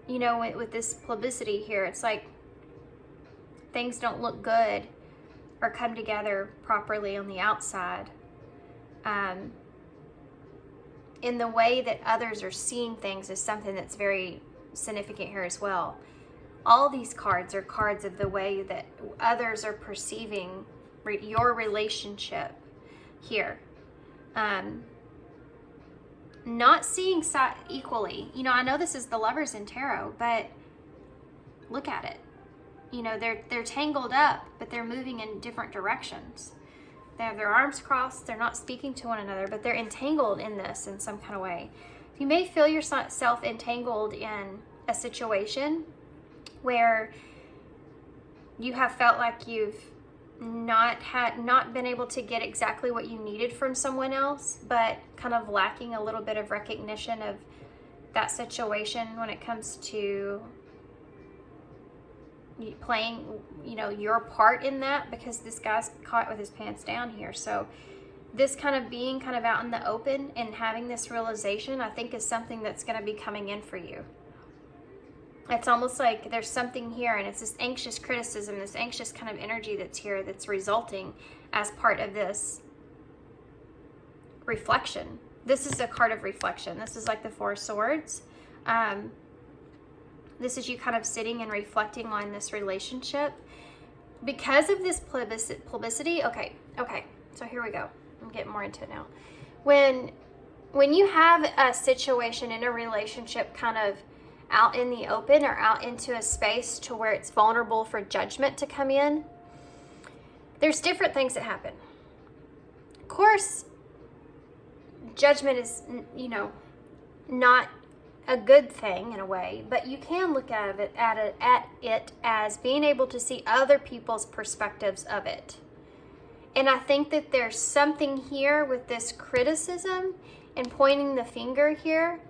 Speaker 1: You know, with this publicity here, it's like things don't look good or come together properly on the outside. In the way that others are seeing things is something that's very significant here as well. All these cards are cards of the way that others are perceiving your relationship here. Not seeing equally. You know, I know this is the Lovers in Tarot, but look at it. You know, they're tangled up, but they're moving in different directions. They have their arms crossed. They're not speaking to one another, but they're entangled in this in some kind of way. You may feel yourself entangled in a situation where you have felt like you've not been able to get exactly what you needed from someone else, but kind of lacking a little bit of recognition of that situation when it comes to playing, you know, your part in that, because this guy's caught with his pants down here. So this kind of being kind of out in the open and having this realization, I think, is something that's going to be coming in for you. It's almost like there's something here, and it's this anxious criticism, this anxious kind of energy that's here that's resulting as part of this reflection. This is a card of reflection. This is like the Four of Swords. This is you kind of sitting and reflecting on this relationship. Because of this publicity, okay, so here we go. I'm getting more into it now. When you have a situation in a relationship kind of out in the open, or out into a space to where it's vulnerable for judgment to come in, there's different things that happen. Of course, judgment is, you know, not a good thing in a way, but you can look at it as being able to see other people's perspectives of it. And I think that there's something here with this criticism and pointing the finger here.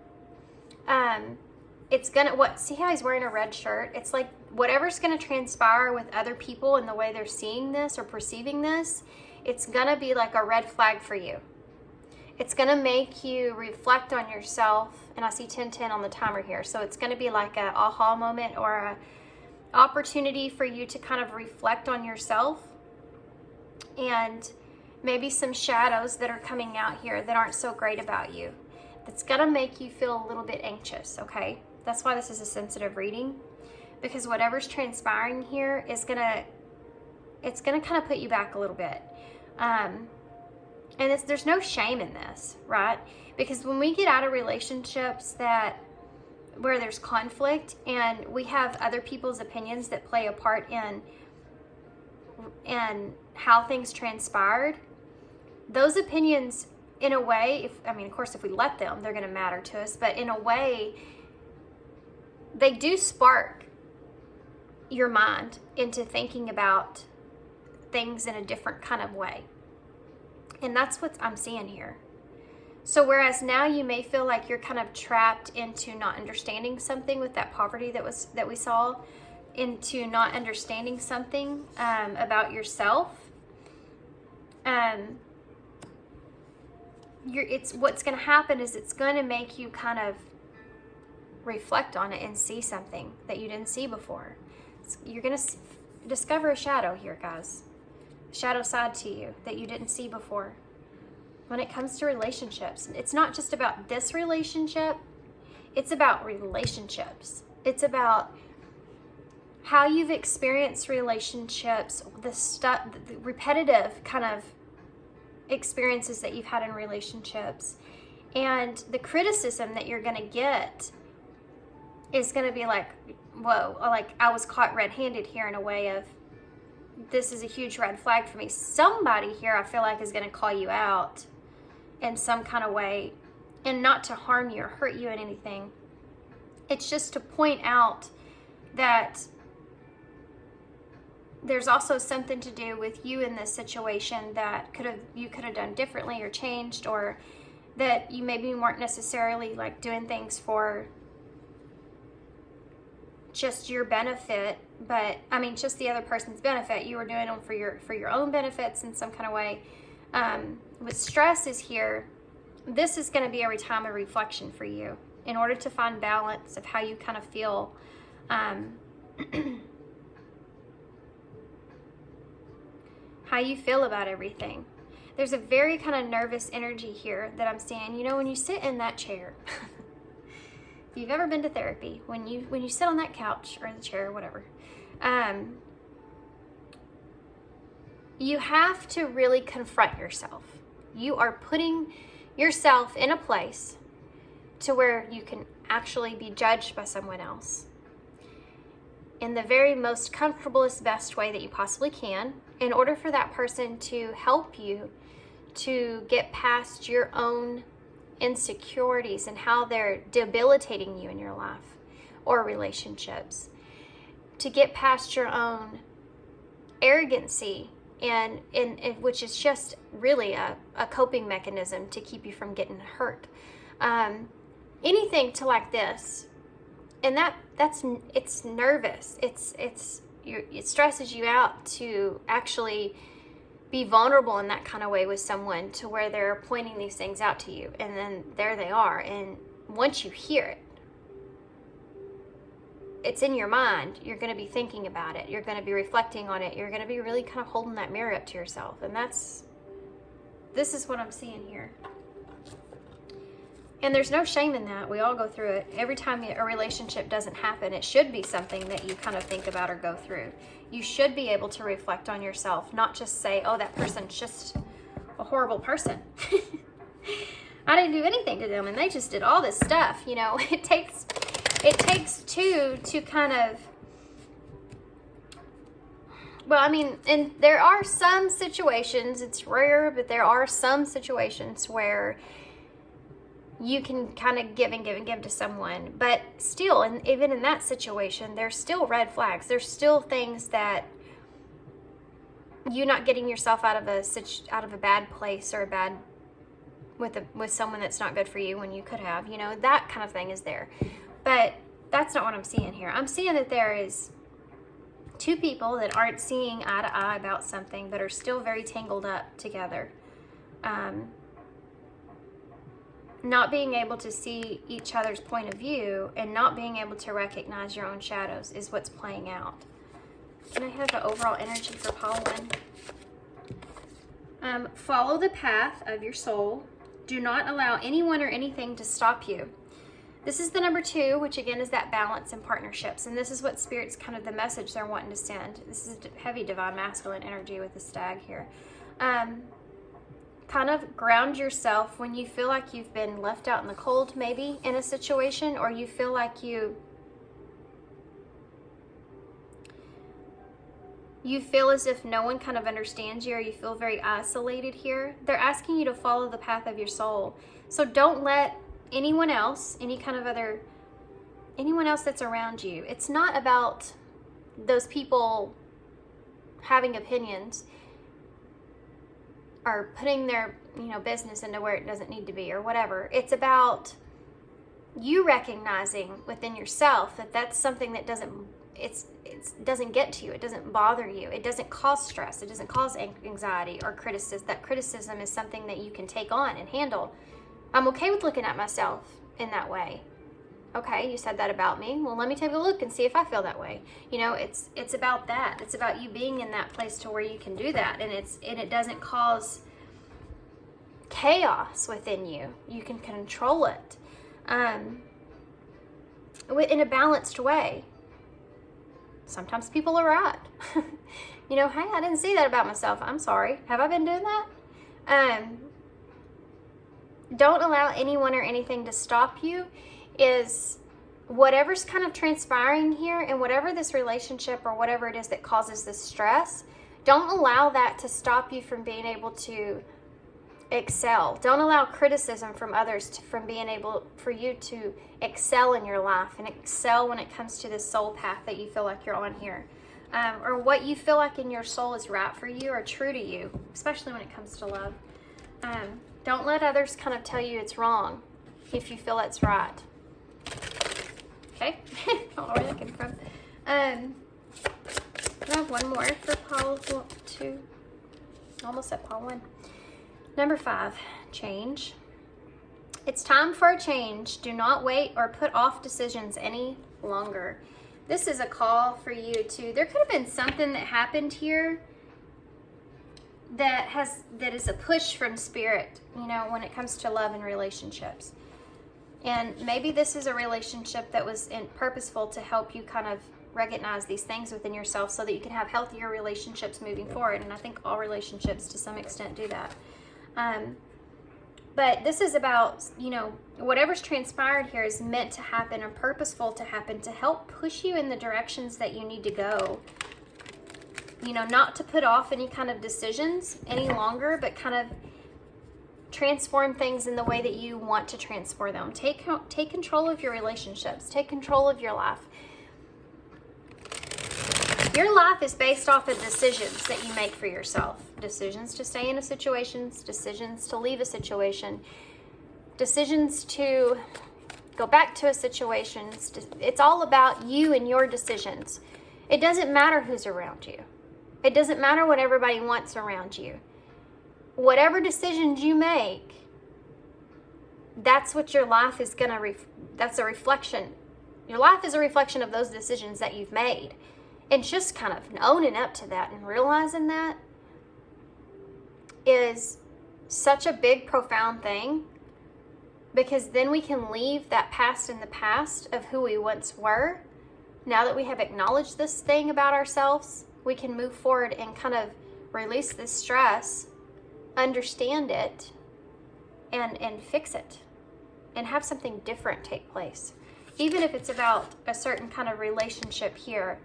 Speaker 1: It's gonna, see how he's wearing a red shirt? It's like whatever's gonna transpire with other people and the way they're seeing this or perceiving this, it's gonna be like a red flag for you. It's gonna make you reflect on yourself. And I see 1010 on the timer here. So it's gonna be like a aha moment, or a opportunity for you to kind of reflect on yourself, and maybe some shadows that are coming out here that aren't so great about you. That's gonna make you feel a little bit anxious, okay? That's why this is a sensitive reading, because whatever's transpiring here is it's gonna kind of put you back a little bit. And there's no shame in this, right? Because when we get out of relationships where there's conflict, and we have other people's opinions that play a part in how things transpired, those opinions, in a way, of course, if we let them, they're going to matter to us, but in a way, they do spark your mind into thinking about things in a different kind of way. And that's what I'm seeing here. So whereas now you may feel like you're kind of trapped into not understanding something with that poverty that we saw, into not understanding something about yourself, what's going to happen is it's going to make you kind of reflect on it and see something that you didn't see before. You're going to discover a shadow here, guys. Shadow side to you that you didn't see before. When it comes to relationships, it's not just about this relationship, it's about relationships. It's about how you've experienced relationships, the repetitive kind of experiences that you've had in relationships, and the criticism that you're going to get is going to be like, whoa, like I was caught red-handed here, in a way of, this is a huge red flag for me. Somebody here I feel like is going to call you out in some kind of way, and not to harm you or hurt you in anything. It's just to point out that there's also something to do with you in this situation that you could have done differently or changed, or that you maybe weren't necessarily like doing things for just your benefit, but I mean just the other person's benefit. You were doing them for your own benefits in some kind of way. With stress is here, this is going to be every time a reflection for you in order to find balance of how you kind of feel. How you feel about everything. There's a very kind of nervous energy here that I'm seeing. You know, when you sit in that chair, if you've ever been to therapy, when you sit on that couch or the chair or whatever, you have to really confront yourself. You are putting yourself in a place to where you can actually be judged by someone else in the very most comfortablest, best way that you possibly can, in order for that person to help you to get past your own insecurities and how they're debilitating you in your life or relationships, to get past your own arrogancy, and which is just really a coping mechanism to keep you from getting hurt. Anything to like this, and it's nervous. It stresses you out to actually be vulnerable in that kind of way with someone, to where they're pointing these things out to you, and then there they are. And once you hear it, it's in your mind. You're going to be thinking about it. You're going to be reflecting on it. You're going to be really kind of holding that mirror up to yourself. And this is what I'm seeing here. And there's no shame in that. We all go through it. Every time a relationship doesn't happen, it should be something that you kind of think about or go through. You should be able to reflect on yourself, not just say, oh, that person's just a horrible person. I didn't do anything to them and they just did all this stuff. You know, it takes two to kind of, well, I mean, and there are some situations, it's rare, but there are some situations where you can kind of give and give and give to someone, but still, and even in that situation, there's still red flags. There's still things that you not getting yourself out of a bad place or with someone that's not good for you when you could have, you know, that kind of thing is there. But that's not what I'm seeing here. I'm seeing that there is two people that aren't seeing eye to eye about something, but are still very tangled up together. Not being able to see each other's point of view and not being able to recognize your own shadows is what's playing out. Can I have the overall energy for pile 1? Follow the path of your soul. Do not allow anyone or anything to stop you. This is the number 2, which again is that balance in partnerships. And this is what Spirit's kind of the message they're wanting to send. This is heavy divine masculine energy with the stag here. Kind of ground yourself when you feel like you've been left out in the cold, maybe in a situation, or you feel like you feel as if no one kind of understands you, or you feel very isolated here. They're asking you to follow the path of your soul. So don't let anyone else, anyone else that's around you. It's not about those people having opinions or putting their, business into where it doesn't need to be or whatever. It's about you recognizing within yourself that that's something that doesn't get to you. It doesn't bother you. It doesn't cause stress. It doesn't cause anxiety or criticism. That criticism is something that you can take on and handle. I'm okay with looking at myself in that way. Okay, you said that about me. Well, let me take a look and see if I feel that way. It's about that. It's about you being in that place to where you can do that, and it doesn't cause chaos within you. You can control it in a balanced way. Sometimes people are right. Hey, I didn't see that about myself. I'm sorry. Have I been doing that? Don't allow anyone or anything to stop you. Is whatever's kind of transpiring here, and whatever this relationship or whatever it is that causes this stress, don't allow that to stop you from being able to excel. Don't allow criticism from others from being able for you to excel in your life and excel when it comes to this soul path that you feel like you're on here. Or what you feel like in your soul is right for you or true to you, especially when it comes to love. Don't let others kind of tell you it's wrong if you feel that's right. Okay? I don't know where that came from. I have one more for Paul 2. Almost at Paul 1. Number 5, change. It's time for a change. Do not wait or put off decisions any longer. This is a call for you to, there could have been something that happened here that is a push from spirit, you know, when it comes to love and relationships. And maybe this is a relationship that was purposeful to help you kind of recognize these things within yourself so that you can have healthier relationships moving forward. And I think all relationships to some extent do that. But this is about, you know, whatever's transpired here is meant to happen or purposeful to happen to help push you in the directions that you need to go. You know, not to put off any kind of decisions any longer, but kind of transform things in the way that you want to transform them. Take control of your relationships. Take control of your life. Your life is based off of decisions that you make for yourself. Decisions to stay in a situation, decisions to leave a situation, decisions to go back to a situation. It's all about you and your decisions. It doesn't matter who's around you. It doesn't matter what everybody wants around you. Whatever decisions you make, that's what your life is going to, that's a reflection. Your life is a reflection of those decisions that you've made. And just kind of owning up to that and realizing that is such a big, profound thing, because then we can leave that past in the past of who we once were. Now that we have acknowledged this thing about ourselves, we can move forward and kind of release this stress, understand it, and fix it, and have something different take place. Even if it's about a certain kind of relationship here,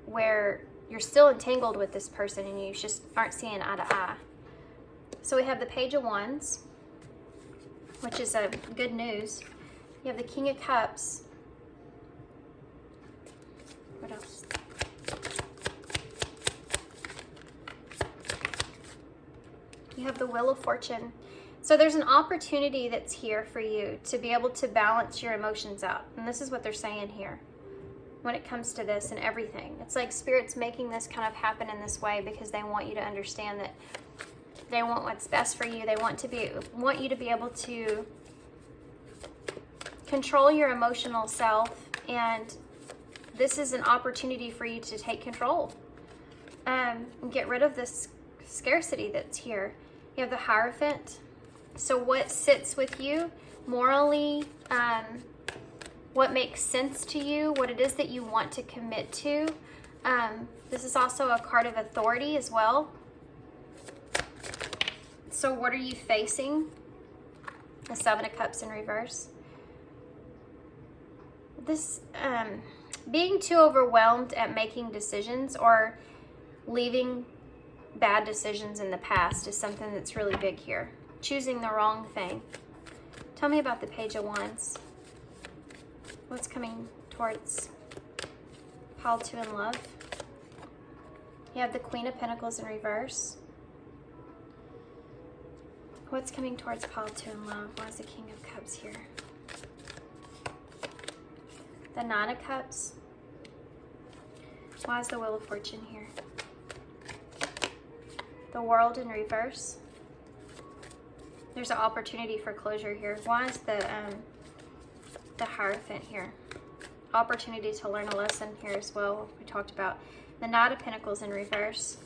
Speaker 1: where you're still entangled with this person and you just aren't seeing eye to eye. So we have the Page of Wands, which is a good news. You have the King of Cups. What else? You have the Wheel of Fortune. So there's an opportunity that's here for you to be able to balance your emotions out. And this is what they're saying here when it comes to this and everything. It's like Spirit's making this kind of happen in this way because they want you to understand that they want what's best for you. They want you to be able to control your emotional self, and this is an opportunity for you to take control and get rid of this scarcity that's here. You have the Hierophant. So what sits with you morally, what makes sense to you, what it is that you want to commit to. This is also a card of authority as well. So what are you facing? The Seven of Cups in reverse. This, being too overwhelmed at making decisions or leaving bad decisions in the past is something that's really big here. Choosing the wrong thing. Tell me about the Page of Wands. What's coming towards Pile 2 in love? You have the Queen of Pentacles in reverse. What's coming towards Pile 2 in love? Why is the King of Cups here? The Nine of Cups. Why is the Wheel of Fortune here? The World in reverse. There's an opportunity for closure here. Why is the Hierophant here? Opportunity to learn a lesson here as well. We talked about the Knight of Pentacles in reverse.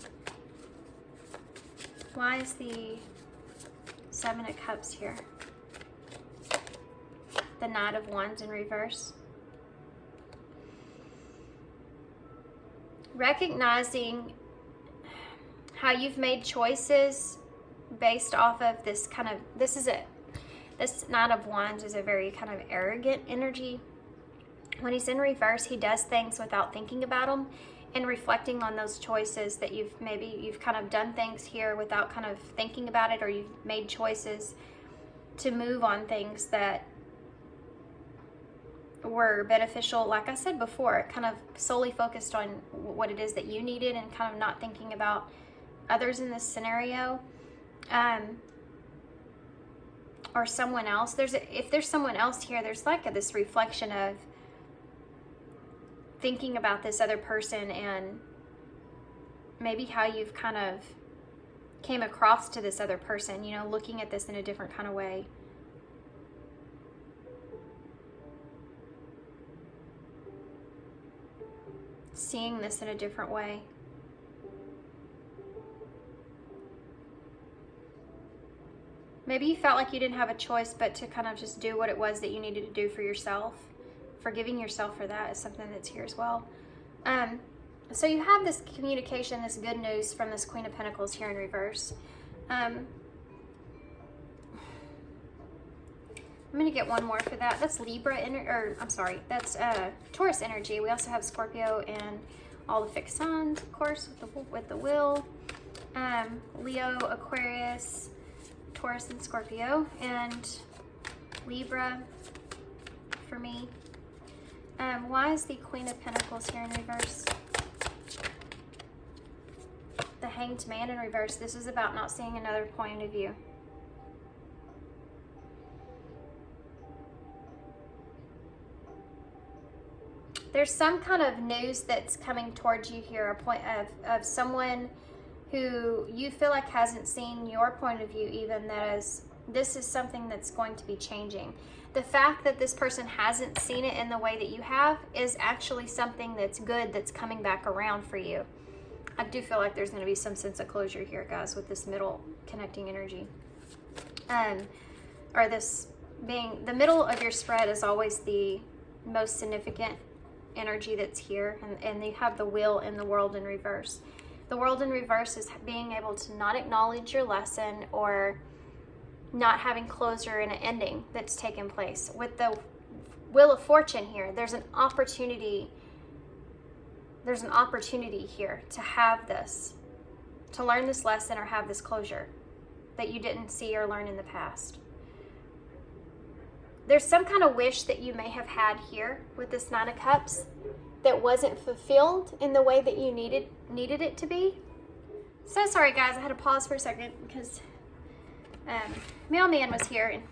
Speaker 1: Why is the Seven of Cups here? The Knight of Wands in reverse. Recognizing how you've made choices based off of this kind of, this Knight of Wands is a very kind of arrogant energy. When he's in reverse, he does things without thinking about them. and reflecting on those choices that you've kind of done things here without kind of thinking about it, or you've made choices to move on things that were beneficial. Like I said before, kind of solely focused on what it is that you needed and kind of not thinking about others in this scenario, or someone else. If there's someone else here, there's like this reflection of thinking about this other person and maybe how you've kind of came across to this other person, you know, looking at this in a different kind of way. Seeing this in a different way. Maybe you felt like you didn't have a choice but to kind of just do what it was that you needed to do for yourself. Forgiving yourself for that is something that's here as well. So you have this communication, this good news from this Queen of Pentacles here in reverse. I'm going to get one more for that. That's Libra, that's Taurus energy. We also have Scorpio and all the fixed signs, of course, with the wheel. Leo, Aquarius, Taurus, and Scorpio, and Libra for me. Why is the Queen of Pentacles here in reverse? The Hanged Man in reverse. This is about not seeing another point of view. There's some kind of news that's coming towards you here, a point of someone who you feel like hasn't seen your point of view even, this is something that's going to be changing. The fact that this person hasn't seen it in the way that you have is actually something that's good, that's coming back around for you. I do feel like there's going to be some sense of closure here, guys, with this middle connecting energy. Or this being, the middle of your spread is always the most significant energy that's here. And you have the Wheel and the World in reverse. The World in reverse is being able to not acknowledge your lesson or not having closure in an ending that's taken place. With the Wheel of Fortune here, there's an opportunity here to have this, to learn this lesson or have this closure that you didn't see or learn in the past. There's some kind of wish that you may have had here with this Nine of Cups that wasn't fulfilled in the way that you needed it to be. So sorry, guys, I had to pause for a second because mailman was here and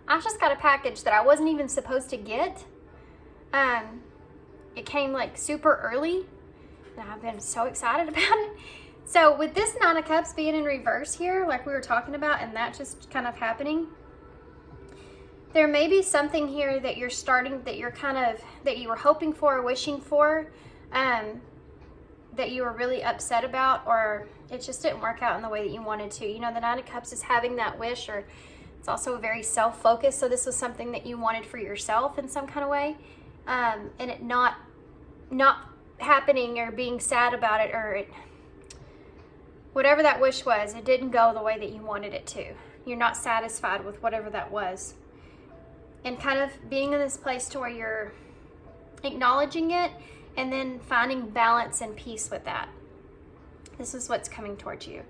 Speaker 1: I just got a package that I wasn't even supposed to get. It came like super early and I've been so excited about it. So with this Nine of Cups being in reverse here, like we were talking about, and that just kind of happening, there may be something here that you're starting, that you were hoping for or wishing for, that you were really upset about, or it just didn't work out in the way that you wanted to. You know, the Nine of Cups is having that wish, or it's also very self-focused. So this was something that you wanted for yourself in some kind of way, and it not happening or being sad about it, or whatever that wish was, it didn't go the way that you wanted it to. You're not satisfied with whatever that was. And kind of being in this place to where you're acknowledging it and then finding balance and peace with that. This is what's coming towards you.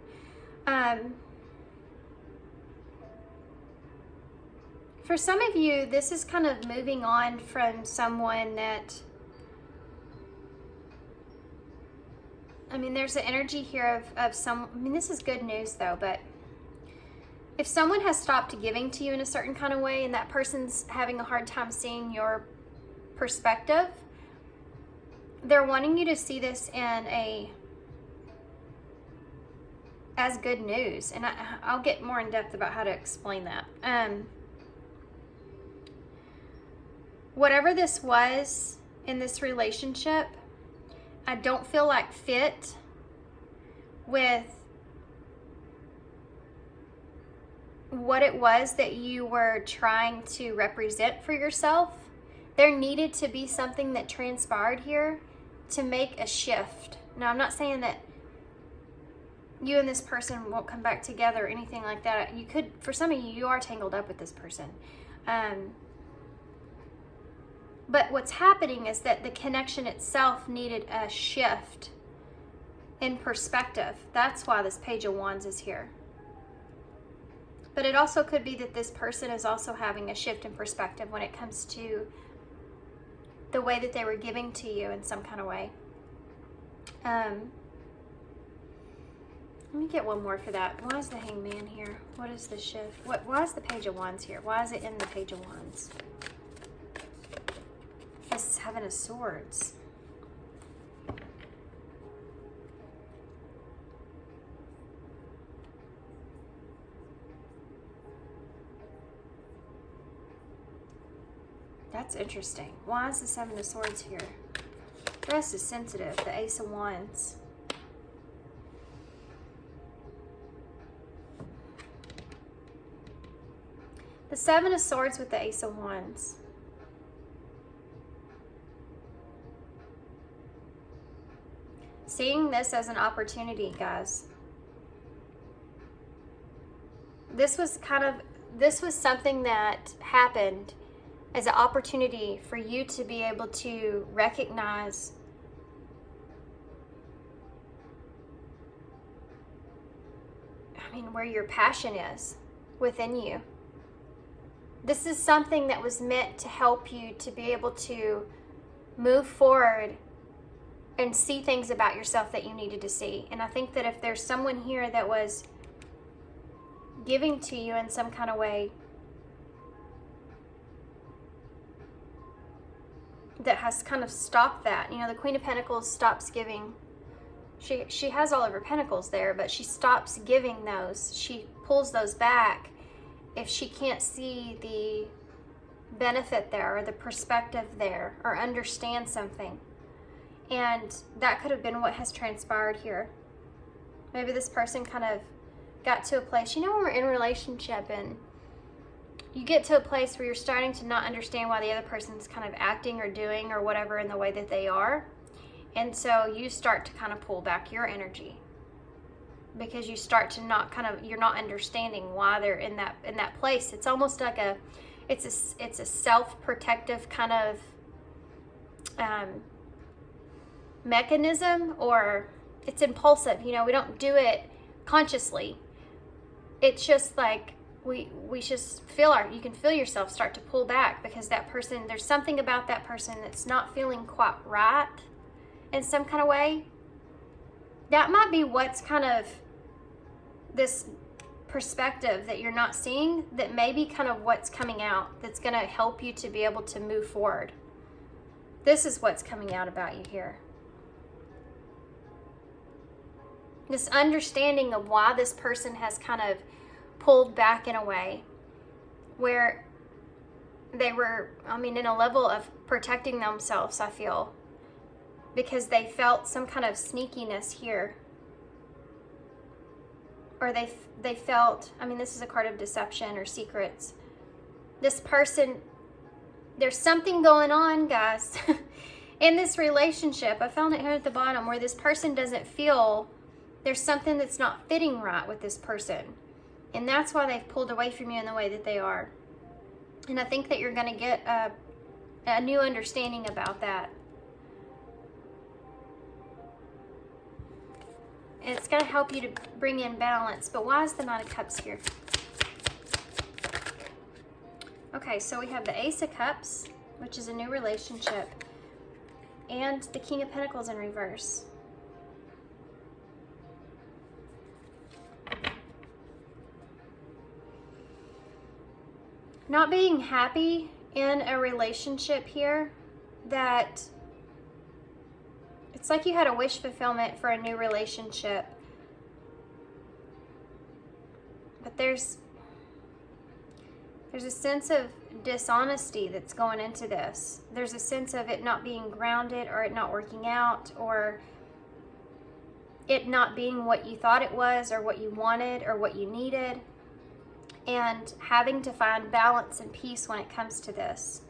Speaker 1: For some of you, this is kind of moving on from someone that, I mean, there's an energy here of some, I mean, this is good news though, but if someone has stopped giving to you in a certain kind of way and that person's having a hard time seeing your perspective, they're wanting you to see this as good news. And I'll get more in depth about how to explain that. Whatever this was in this relationship, I don't feel like fit with what it was that you were trying to represent for yourself. There needed to be something that transpired here to make a shift. Now, I'm not saying that you and this person won't come back together or anything like that. You could, for some of you, you are tangled up with this person. But what's happening is that the connection itself needed a shift in perspective. That's why this Page of Wands is here. But it also could be that this person is also having a shift in perspective when it comes to the way that they were giving to you in some kind of way. Let me get one more for that. Why is the Hangman here? What is the shift? Why is the Page of Wands here? Why is it in the Page of Wands? This is Seven of Swords. That's interesting. Why is the Seven of Swords here? The rest is sensitive. The Ace of Wands. The Seven of Swords with the Ace of Wands. Seeing this as an opportunity, guys. This was something that happened as an opportunity for you to be able to recognize where your passion is within you. This is something that was meant to help you to be able to move forward and see things about yourself that you needed to see. And I think that if there's someone here that was giving to you in some kind of way that has kind of stopped that. You know, the Queen of Pentacles stops giving. She has all of her pentacles there, but she stops giving those. She pulls those back if she can't see the benefit there or the perspective there or understand something. And that could have been what has transpired here. Maybe this person kind of got to a place, you know, when we're in a relationship and you get to a place where you're starting to not understand why the other person's kind of acting or doing or whatever in the way that they are. And so you start to kind of pull back your energy because you start to you're not understanding why they're in that place. It's almost like it's a self-protective kind of mechanism, or it's impulsive. You know, we don't do it consciously. It's just like we just you can feel yourself start to pull back because that person, there's something about that person that's not feeling quite right in some kind of way. That might be what's kind of this perspective that you're not seeing, that may be kind of what's coming out that's going to help you to be able to move forward. This is what's coming out about you here. This understanding of why this person has kind of pulled back in a way where they were, in a level of protecting themselves, I feel, because they felt some kind of sneakiness here. Or they felt, this is a card of deception or secrets. This person, there's something going on, guys, in this relationship. I found it here at the bottom where this person doesn't feel, there's something that's not fitting right with this person. And that's why they've pulled away from you in the way that they are. And I think that you're going to get a new understanding about that. And it's going to help you to bring in balance. But why is the Knight of Cups here? Okay, so we have the Ace of Cups, which is a new relationship, and the King of Pentacles in reverse. Not being happy in a relationship here, that it's like you had a wish fulfillment for a new relationship. But there's a sense of dishonesty that's going into this. There's a sense of it not being grounded, or it not working out, or it not being what you thought it was, or what you wanted, or what you needed. And having to find balance and peace when it comes to this.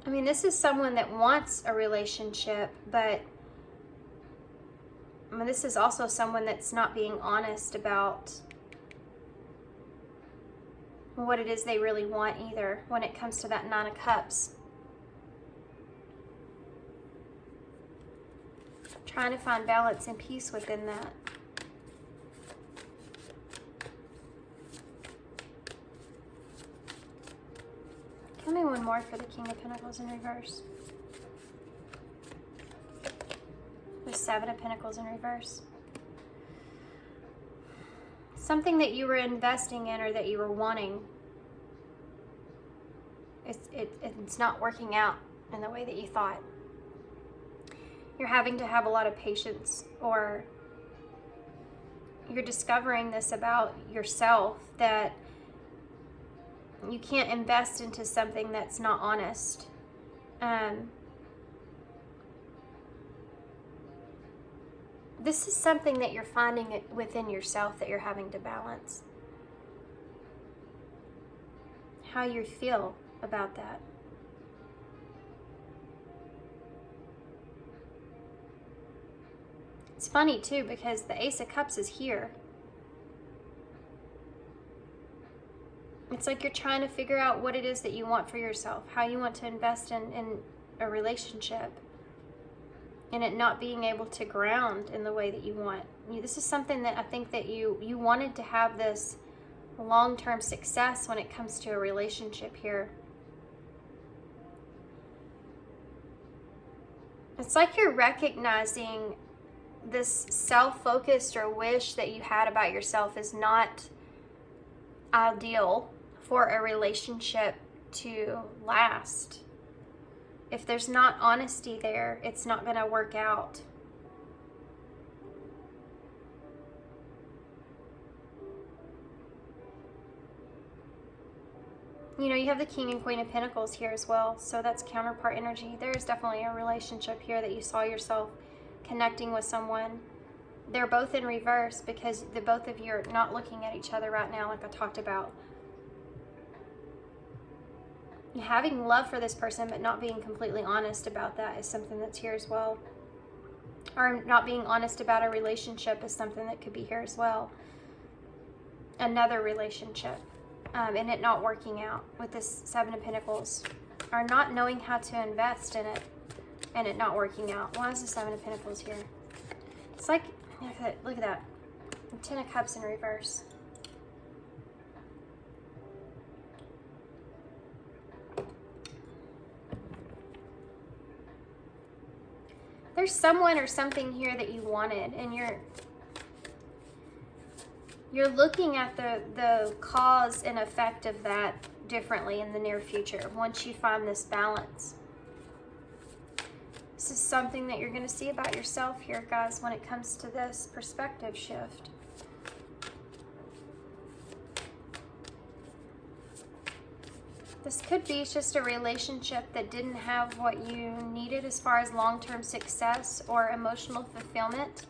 Speaker 1: This is someone that wants a relationship, but this is also someone that's not being honest about what it is they really want either when it comes to that Nine of Cups. Trying to find balance and peace within that. Tell me one more for the King of Pentacles in reverse. The Seven of Pentacles in reverse. Something that you were investing in or that you were wanting, it's not working out in the way that you thought. You're having to have a lot of patience, or you're discovering this about yourself, that you can't invest into something that's not honest. This is something that you're finding within yourself that you're having to balance. How you feel about that. It's funny too, because the Ace of Cups is here. It's like you're trying to figure out what it is that you want for yourself, how you want to invest in a relationship, and it not being able to ground in the way that you want. This is something that I think that you wanted to have this long-term success when it comes to a relationship here. It's like you're recognizing this self-focused or wish that you had about yourself is not ideal for a relationship to last. If there's not honesty there, it's not going to work out. You know, you have the King and Queen of Pentacles here as well, so that's counterpart energy. There's definitely a relationship here that you saw yourself connecting with someone. They're both in reverse because the both of you are not looking at each other right now, like I talked about. Having love for this person but not being completely honest about that is something that's here as well. Or not being honest about a relationship is something that could be here as well. Another relationship, and it not working out with this Seven of Pentacles. Or not knowing how to invest in it and it not working out. Why is the Seven of Pentacles here? It's like, look at that. Ten of Cups in reverse. There's someone or something here that you wanted, and you're looking at the cause and effect of that differently in the near future once you find this balance. This is something that you're going to see about yourself here, guys, when it comes to this perspective shift. This could be just a relationship that didn't have what you needed as far as long-term success or emotional fulfillment.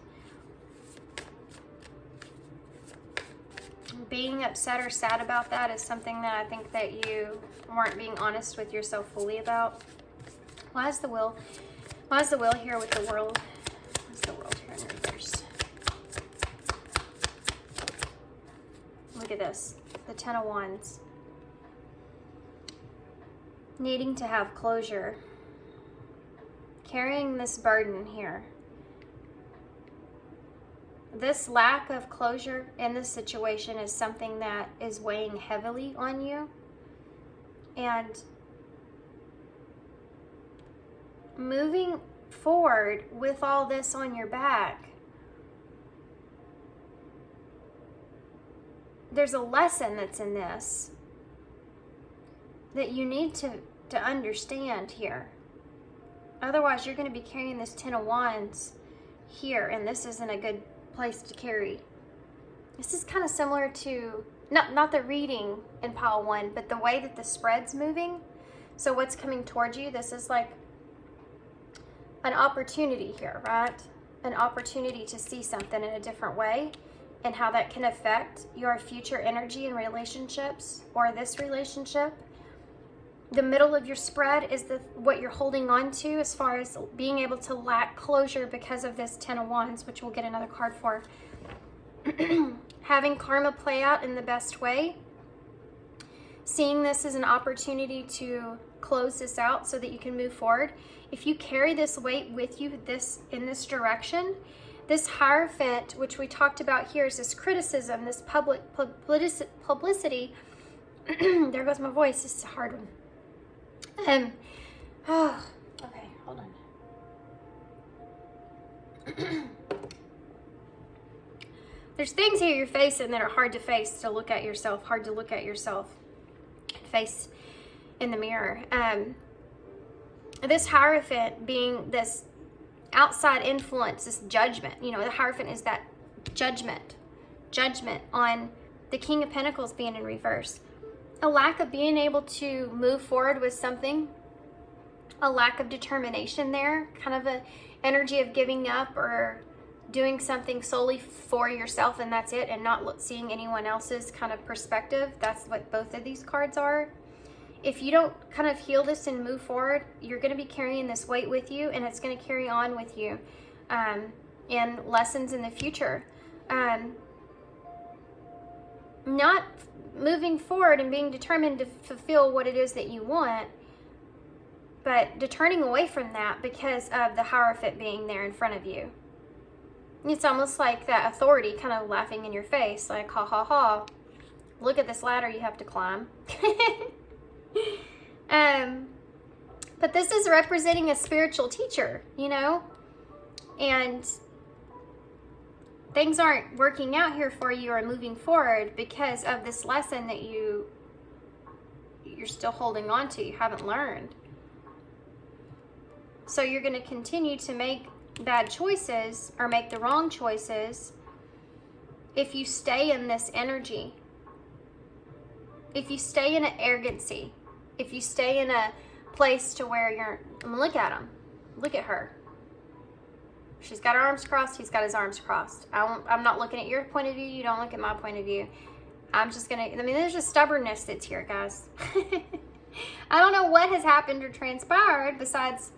Speaker 1: Being upset or sad about that is something that I think that you weren't being honest with yourself fully about. Why is the Wheel? Why is the Wheel here with the World? What's the World here in reverse? Look at this. The Ten of Wands. Needing to have closure. Carrying this burden here. This lack of closure in this situation is something that is weighing heavily on you. And moving forward with all this on your back, there's a lesson that's in this that you need to understand here. Otherwise, you're going to be carrying this Ten of Wands here, and this isn't a good place to carry. This is kind of similar to, not the reading in pile one, but the way that the spread's moving. So what's coming towards you, this is like an opportunity here, right? An opportunity to see something in a different way and how that can affect your future energy and relationships or this relationship. The middle of your spread is what you're holding on to as far as being able to lack closure because of this Ten of Wands, which we'll get another card for. Having karma play out in the best way. seeing this as an opportunity to close this out so that you can move forward. If you carry this weight with you in this direction, this Hierophant, which we talked about here, is this criticism, this public publicity. There goes my voice. This is a hard one. Okay, hold on. There's things here you're facing that are hard to face, to look at yourself, face in the mirror. This Hierophant being this outside influence, this judgment. You know, the Hierophant is that judgment on the King of Pentacles being in reverse. A lack of being able to move forward with something, a lack of determination there, kind of an energy of giving up or doing something solely for yourself and that's it, and not seeing anyone else's kind of perspective. That's what both of these cards are. If you don't kind of heal this and move forward, you're going to be carrying this weight with you, and it's going to carry on with you in lessons in the future. Not moving forward and being determined to fulfill what it is that you want, but turning away from that because of the Hierophant being there in front of you. It's almost like that authority kind of laughing in your face, like, ha ha ha, look at this ladder you have to climb. But this is representing a spiritual teacher, you know, and things aren't working out here for you or moving forward because of this lesson that you're still holding on to, you haven't learned. So you're going to continue to make bad choices or make the wrong choices if you stay in this energy, if you stay in an arrogancy, if you stay in a place to where look at him, look at her. She's got her arms crossed, he's got his arms crossed. I'm not looking at your point of view, you don't look at my point of view. There's just stubbornness that's here, guys. I don't know what has happened or transpired besides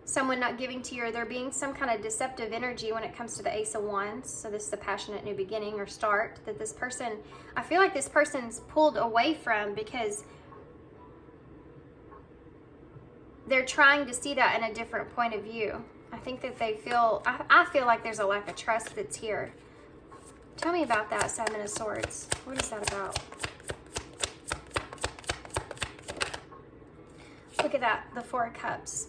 Speaker 1: someone not giving to you, or there being some kind of deceptive energy when it comes to the Ace of Wands. So this is the passionate new beginning or start that this person, I feel like this person's pulled away from because they're trying to see that in a different point of view. I think that they feel, I feel like there's a lack of trust that's here. Tell me about that, Seven of Swords. What is that about? Look at that, the Four of Cups.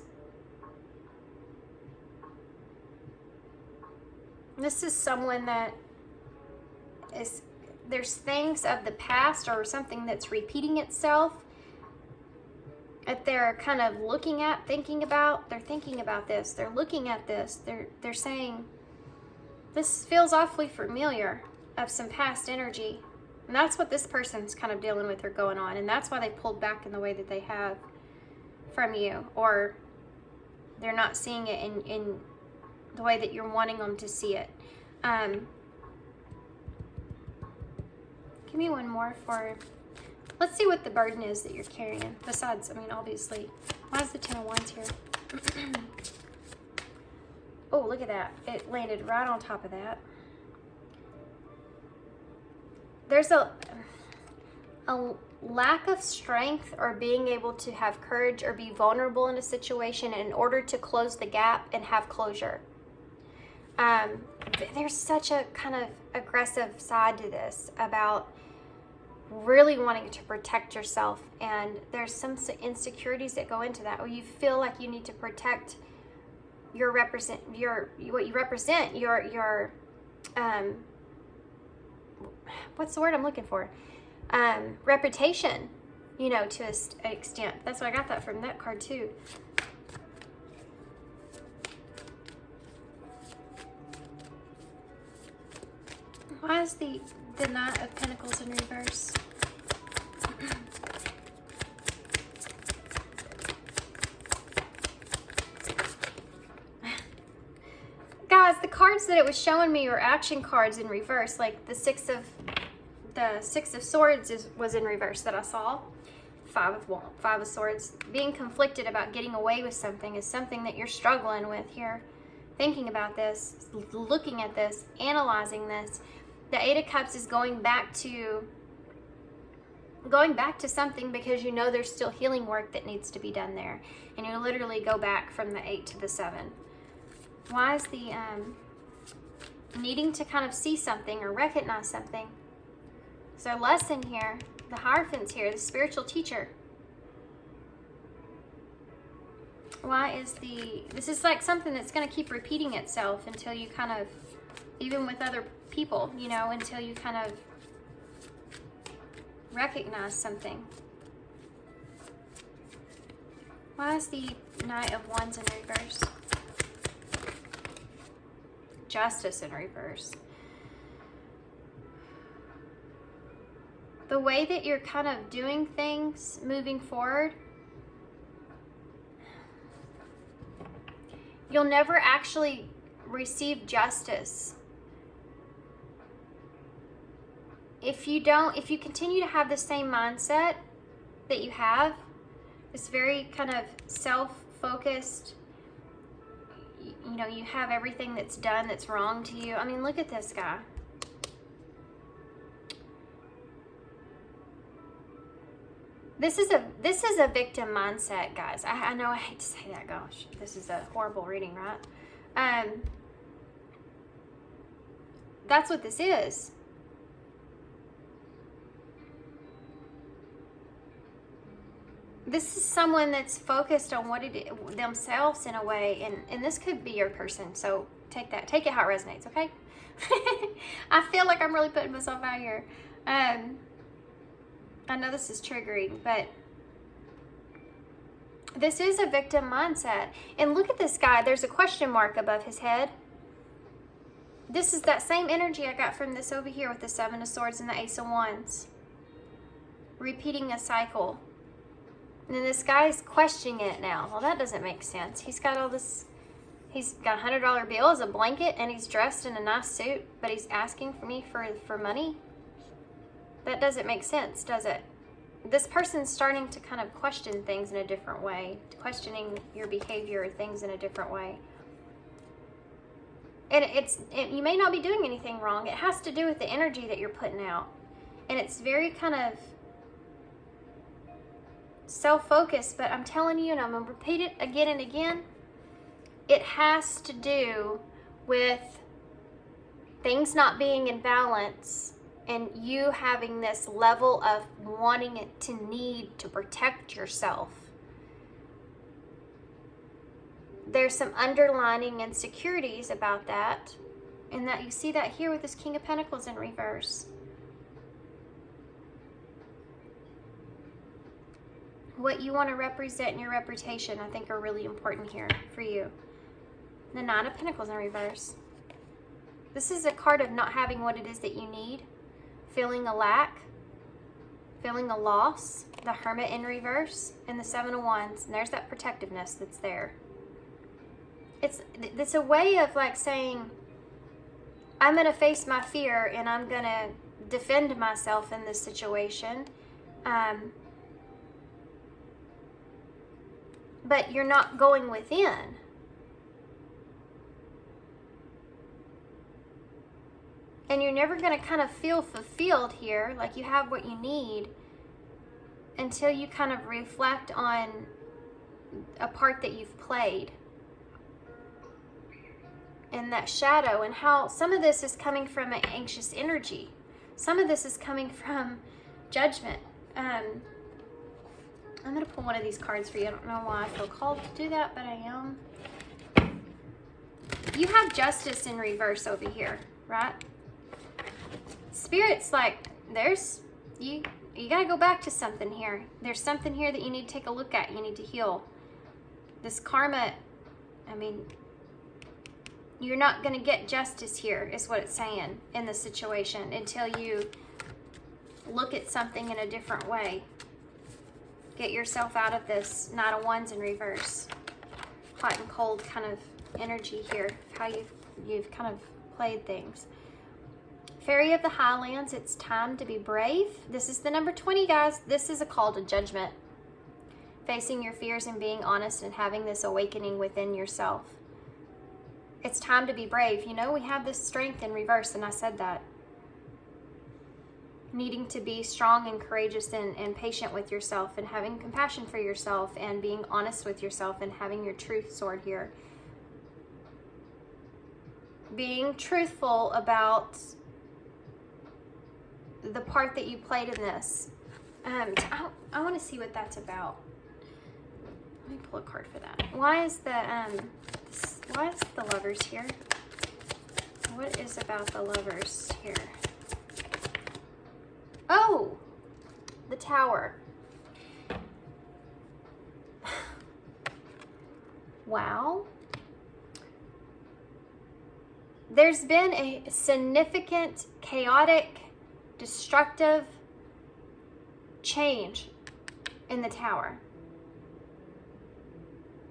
Speaker 1: This is someone that there's things of the past or something that's repeating itself that they're kind of looking at, thinking about. They're thinking about this. They're looking at this. They're saying, this feels awfully familiar, of some past energy. And that's what this person's kind of dealing with or going on. And that's why they pulled back in the way that they have from you. Or they're not seeing it in the way that you're wanting them to see it. Give me one more for, let's see what the burden is that you're carrying. Besides, obviously, why is the Ten of Wands here? Oh, look at that. It landed right on top of that. There's a lack of strength or being able to have courage or be vulnerable in a situation in order to close the gap and have closure. There's such a kind of aggressive side to this about really wanting to protect yourself, and there's some insecurities that go into that, where you feel like you need to protect your what you represent, your what's the word I'm looking for? Reputation, to an extent. That's why I got that from that card too. Why is the Knight of Pentacles in reverse? Guys, the cards that it was showing me were action cards in reverse, like the Six of Swords was in reverse that I saw. Five of Swords. Being conflicted about getting away with something is something that you're struggling with here. Thinking about this, looking at this, analyzing this. The Eight of Cups is going back to going back to something because you know there's still healing work that needs to be done there. And you literally go back from the 8 to the 7. Why is the needing to kind of see something or recognize something? So lesson here, the Hierophant's here, the spiritual teacher. Why is this is like something that's going to keep repeating itself until you kind of, even with other people, you know, until you kind of recognize something. Why is the Knight of Wands in reverse? Justice in reverse. The way that you're kind of doing things moving forward, you'll never actually receive justice. If you continue to have the same mindset that you have, it's very kind of self-focused, you know, you have everything that's done that's wrong to you. I mean, look at this guy. This is a victim mindset, guys. I know I hate to say that, gosh. This is a horrible reading, right? That's what this is. This is someone that's focused on what it is, themselves in a way, and this could be your person. So take it how it resonates, okay? I feel like I'm really putting myself out here. I know this is triggering, but this is a victim mindset. And look at this guy. There's a question mark above his head. This is that same energy I got from this over here with the 7 of Swords and the Ace of Wands. Repeating a cycle. And then this guy's questioning it now. Well, that doesn't make sense. He's got all this, he's got a $100 bill as a blanket and he's dressed in a nice suit, but he's asking for me for money. That doesn't make sense, does it? This person's starting to kind of question things in a different way, questioning your behavior or things in a different way. And you may not be doing anything wrong. It has to do with the energy that you're putting out. And it's very kind of self-focused, but I'm telling you, and I'm going to repeat it again and again, it has to do with things not being in balance and you having this level of wanting it to need to protect yourself. There's some underlining insecurities about that, and that you see that here with this King of Pentacles in reverse. What you want to represent in your reputation, I think, are really important here for you. The 9 of Pentacles in reverse. This is a card of not having what it is that you need, feeling a lack, feeling a loss. The Hermit in reverse, and the 7 of Wands. And there's that protectiveness that's there. It's a way of like saying, I'm going to face my fear and I'm going to defend myself in this situation. But you're not going within. And you're never going to kind of feel fulfilled here, like you have what you need, until you kind of reflect on a part that you've played. And that shadow, and how some of this is coming from an anxious energy. Some of this is coming from judgment. I'm going to pull one of these cards for you. I don't know why I feel called to do that, but I am. You have Justice in reverse over here, right? Spirit's like, you got to go back to something here. There's something here that you need to take a look at. You need to heal. This karma, I mean, you're not going to get justice here, is what it's saying in the situation, until you look at something in a different way. Get yourself out of this Knight of Wands in reverse. Hot and cold kind of energy here. How you've kind of played things. Fairy of the Highlands, it's time to be brave. This is the number 20, guys. This is a call to judgment. Facing your fears and being honest and having this awakening within yourself. It's time to be brave. You know, we have this strength in reverse, and I said that. needing to be strong and courageous and patient with yourself and having compassion for yourself and being honest with yourself and having your truth sword here. Being truthful about the part that you played in this. I want to see what that's about. Let me pull a card for that. Why is the Lovers here? What is about the Lovers here? Oh, the Tower. Wow. There's been a significant, chaotic, destructive change in the Tower.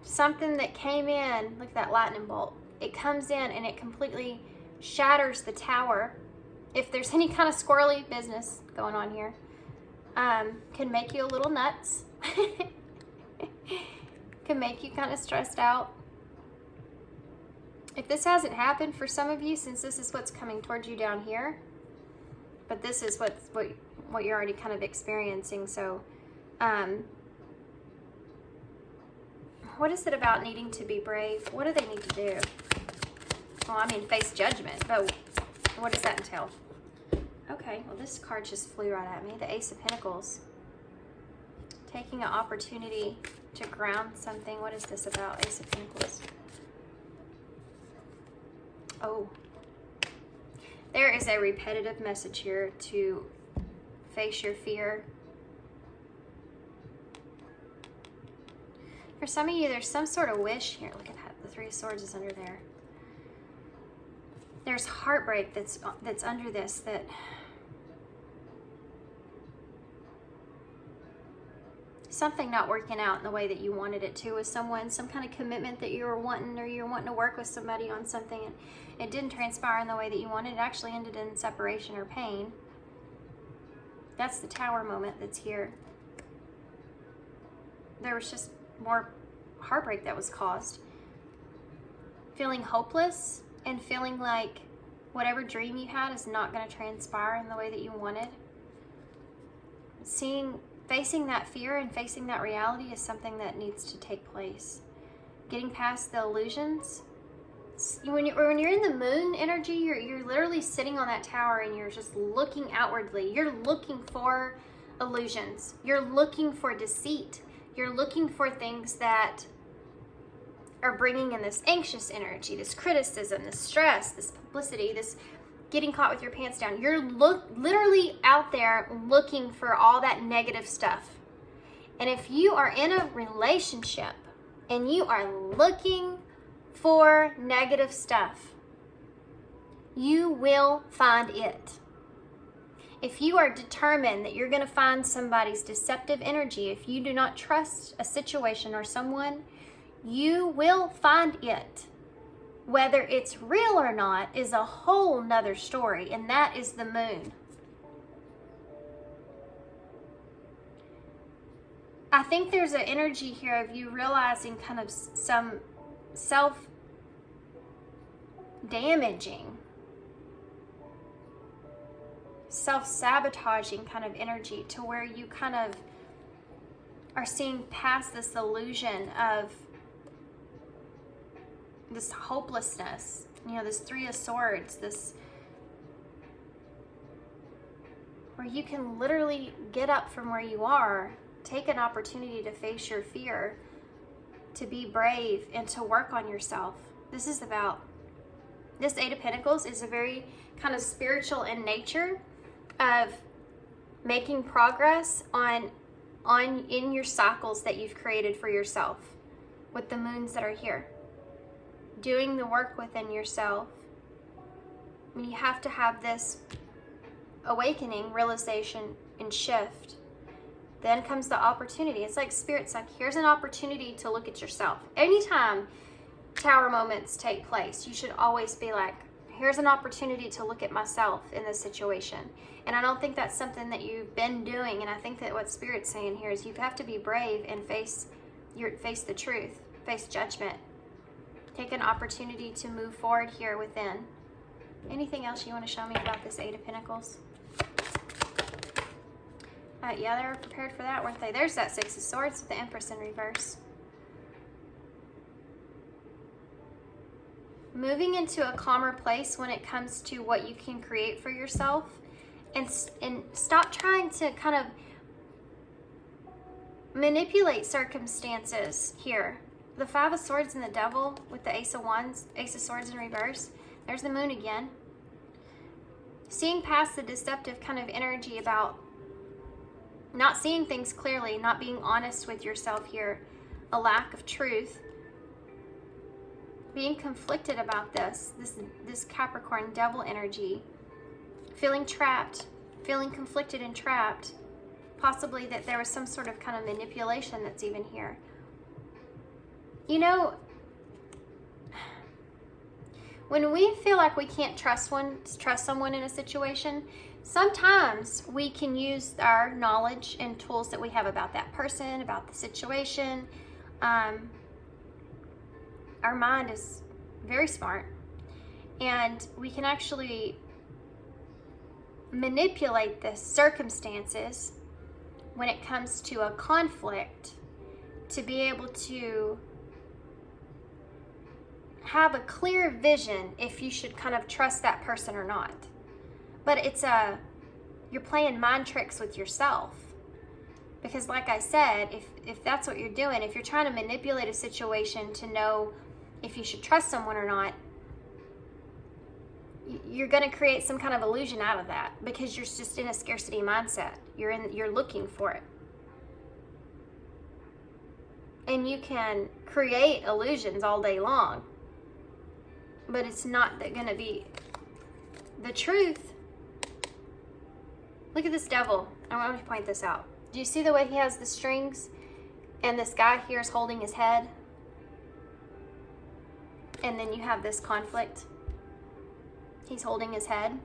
Speaker 1: Something that came in, look at that lightning bolt. It comes in and it completely shatters the Tower. If there's any kind of squirrely business going on here, can make you a little nuts. Can make you kind of stressed out. If this hasn't happened for some of you, since this is what's coming towards you down here, but this is what you're already kind of experiencing. So, what is it about needing to be brave? What do they need to do? Well, I mean, face judgment, but what does that entail? Okay, well, this card just flew right at me. The Ace of Pentacles. Taking an opportunity to ground something. What is this about? Ace of Pentacles. Oh. There is a repetitive message here to face your fear. For some of you, there's some sort of wish here. Look at that. The Three of Swords is under there. There's heartbreak that's under this, that something not working out in the way that you wanted it to with someone, some kind of commitment that you were wanting, or you were wanting to work with somebody on something and it didn't transpire in the way that you wanted. It actually ended in separation or pain. That's the Tower moment that's here. There was just more heartbreak that was caused. Feeling hopeless and feeling like whatever dream you had is not going to transpire in the way that you wanted. Facing that fear and facing that reality is something that needs to take place. Getting past the illusions. When you're in the moon energy, you're literally sitting on that tower and you're just looking outwardly. You're looking for illusions. You're looking for deceit. You're looking for things that are bringing in this anxious energy, this criticism, this stress, this publicity, this getting caught with your pants down. You're literally out there looking for all that negative stuff. And if you are in a relationship and you are looking for negative stuff, you will find it. If you are determined that you're going to find somebody's deceptive energy, if you do not trust a situation or someone, you will find it. Whether it's real or not is a whole nother story, and that is the moon. I think there's an energy here of you realizing kind of some self-damaging, self-sabotaging kind of energy, to where you kind of are seeing past this illusion of this hopelessness, this Three of Swords, this where you can literally get up from where you are, take an opportunity to face your fear, to be brave, and to work on yourself. This Eight of Pentacles is a very kind of spiritual in nature, of making progress in your cycles that you've created for yourself with the moons that are here. Doing the work within yourself. You have to have this awakening, realization, and shift. Then comes the opportunity. It's like Spirit's like, here's an opportunity to look at yourself. Anytime Tower moments take place, you should always be like, here's an opportunity to look at myself in this situation. And I don't think that's something that you've been doing. And I think that what Spirit's saying here is you have to be brave and face the truth, face judgment. Take an opportunity to move forward here within. Anything else you want to show me about this Eight of Pentacles? Yeah, they were prepared for that, weren't they? There's that Six of Swords with the Empress in reverse. Moving into a calmer place when it comes to what you can create for yourself, and stop trying to kind of manipulate circumstances here. The Five of Swords and the Devil with the Ace of Wands, Ace of Swords in reverse. There's the Moon again. Seeing past the deceptive kind of energy about not seeing things clearly, not being honest with yourself here, a lack of truth, being conflicted about this Capricorn Devil energy, feeling trapped, feeling conflicted and trapped, possibly that there was some sort of kind of manipulation that's even here. You know, when we feel like we can't trust someone in a situation, sometimes we can use our knowledge and tools that we have about that person, about the situation. Our mind is very smart, and we can actually manipulate the circumstances when it comes to a conflict to be able to have a clear vision if you should kind of trust that person or not. But you're playing mind tricks with yourself. Because like I said, if that's what you're doing, if you're trying to manipulate a situation to know if you should trust someone or not, you're going to create some kind of illusion out of that, because you're just in a scarcity mindset. You're looking for it. And you can create illusions all day long, but it's not going to be the truth. Look at this Devil. I want to point this out. Do you see the way he has the strings, and this guy here is holding his head? And then you have this conflict. He's holding his head.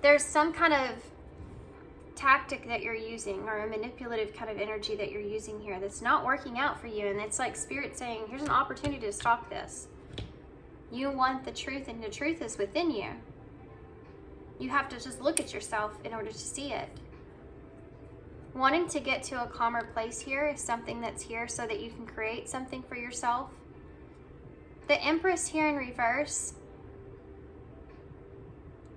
Speaker 1: There's some kind of tactic that you're using, or a manipulative kind of energy that you're using here that's not working out for you. And it's like Spirit saying, here's an opportunity to stop this. You want the truth, and the truth is within you. You have to just look at yourself in order to see it. Wanting to get to a calmer place here is something that's here so that you can create something for yourself. The Empress here in reverse,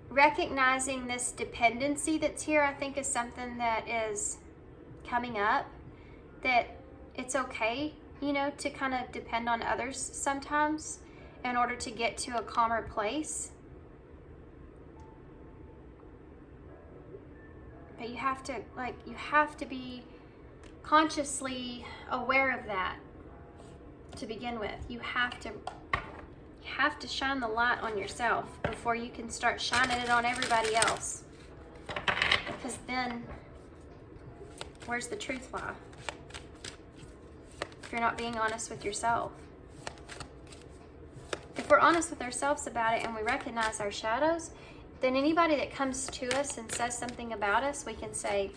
Speaker 1: recognizing this dependency that's here, I think is something that is coming up, that it's okay, you know, to kind of depend on others sometimes in order to get to a calmer place. But you have to be consciously aware of that to begin with. You have to shine the light on yourself before you can start shining it on everybody else. Because then, where's the truth lie? If you're not being honest with yourself. If we're honest with ourselves about it and we recognize our shadows, then anybody that comes to us and says something about us, we can say,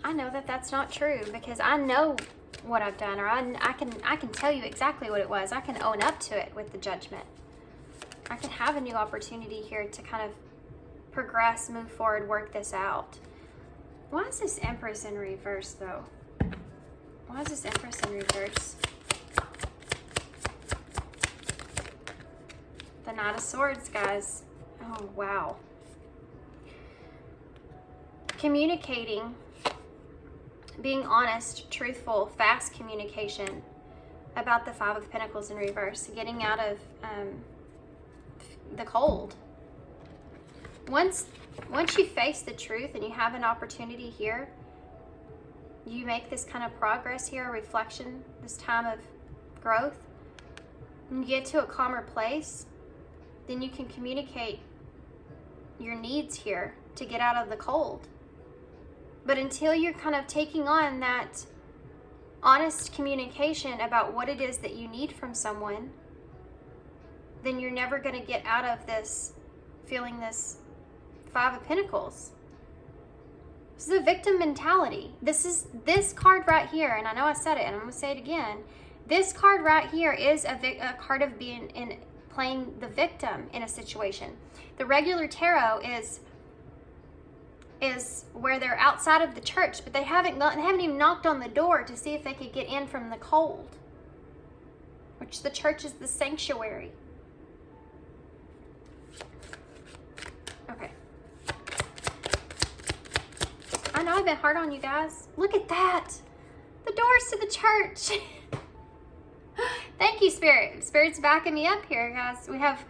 Speaker 1: I know that that's not true, because I know what I've done, or I can tell you exactly what it was. I can own up to it with the judgment. I can have a new opportunity here to kind of progress, move forward, work this out. Why is this Empress in reverse though? Why is this Empress in reverse? The Knight of Swords, guys. Oh, wow. Communicating, being honest, truthful, fast communication about the Five of Pentacles in reverse, getting out of the cold. Once you face the truth and you have an opportunity here, you make this kind of progress here, reflection, this time of growth, and you get to a calmer place, then you can communicate your needs here to get out of the cold. But until you're kind of taking on that honest communication about what it is that you need from someone, then you're never going to get out of this feeling this Five of Pentacles. This is a victim mentality. This card right here, and I know I said it and I'm going to say it again, this card right here is a card of playing the victim in a situation. The regular tarot is is where they're outside of the church, but they haven't even knocked on the door to see if they could get in from the cold, which the church is the sanctuary. Okay. I know I've been hard on you guys. Look at that. The doors to the church. Thank you, Spirit. Spirit's backing me up here, guys. We have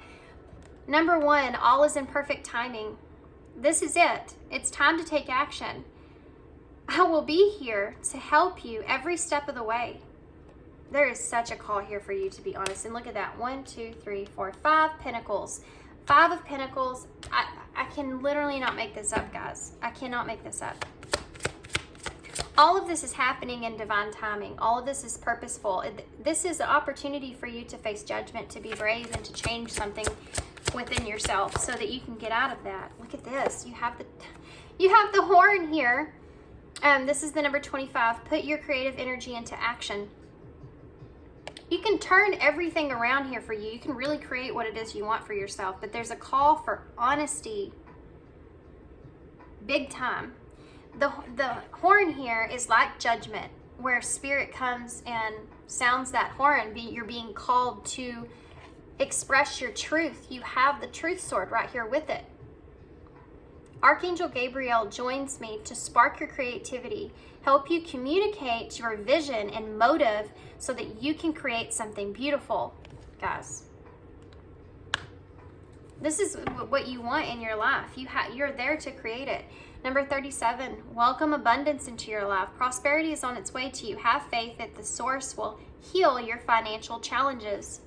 Speaker 1: number 1, all is in perfect timing. This is it. It's time to take action. I will be here to help you every step of the way. There is such a call here for you, to be honest. And look at that. 1, 2, 3, 4, 5 pentacles. 5 of pentacles. I can literally not make this up, guys. I cannot make this up. All of this is happening in divine timing. All of this is purposeful. This is an opportunity for you to face judgment, to be brave, and to change something within yourself so that you can get out of that. Look at this. You have the horn here. This is the number 25. Put your creative energy into action. You can turn everything around here for you. You can really create what it is you want for yourself, but there's a call for honesty. Big time. The horn here is like judgment, where Spirit comes and sounds that horn. You're being called to express your truth. You have the truth sword right here with it. Archangel Gabriel joins me to spark your creativity, help you communicate your vision and motive so that you can create something beautiful, guys. This is what you want in your life. You're there to create it. Number 37, welcome abundance into your life. Prosperity is on its way to you. Have faith that the source will heal your financial challenges.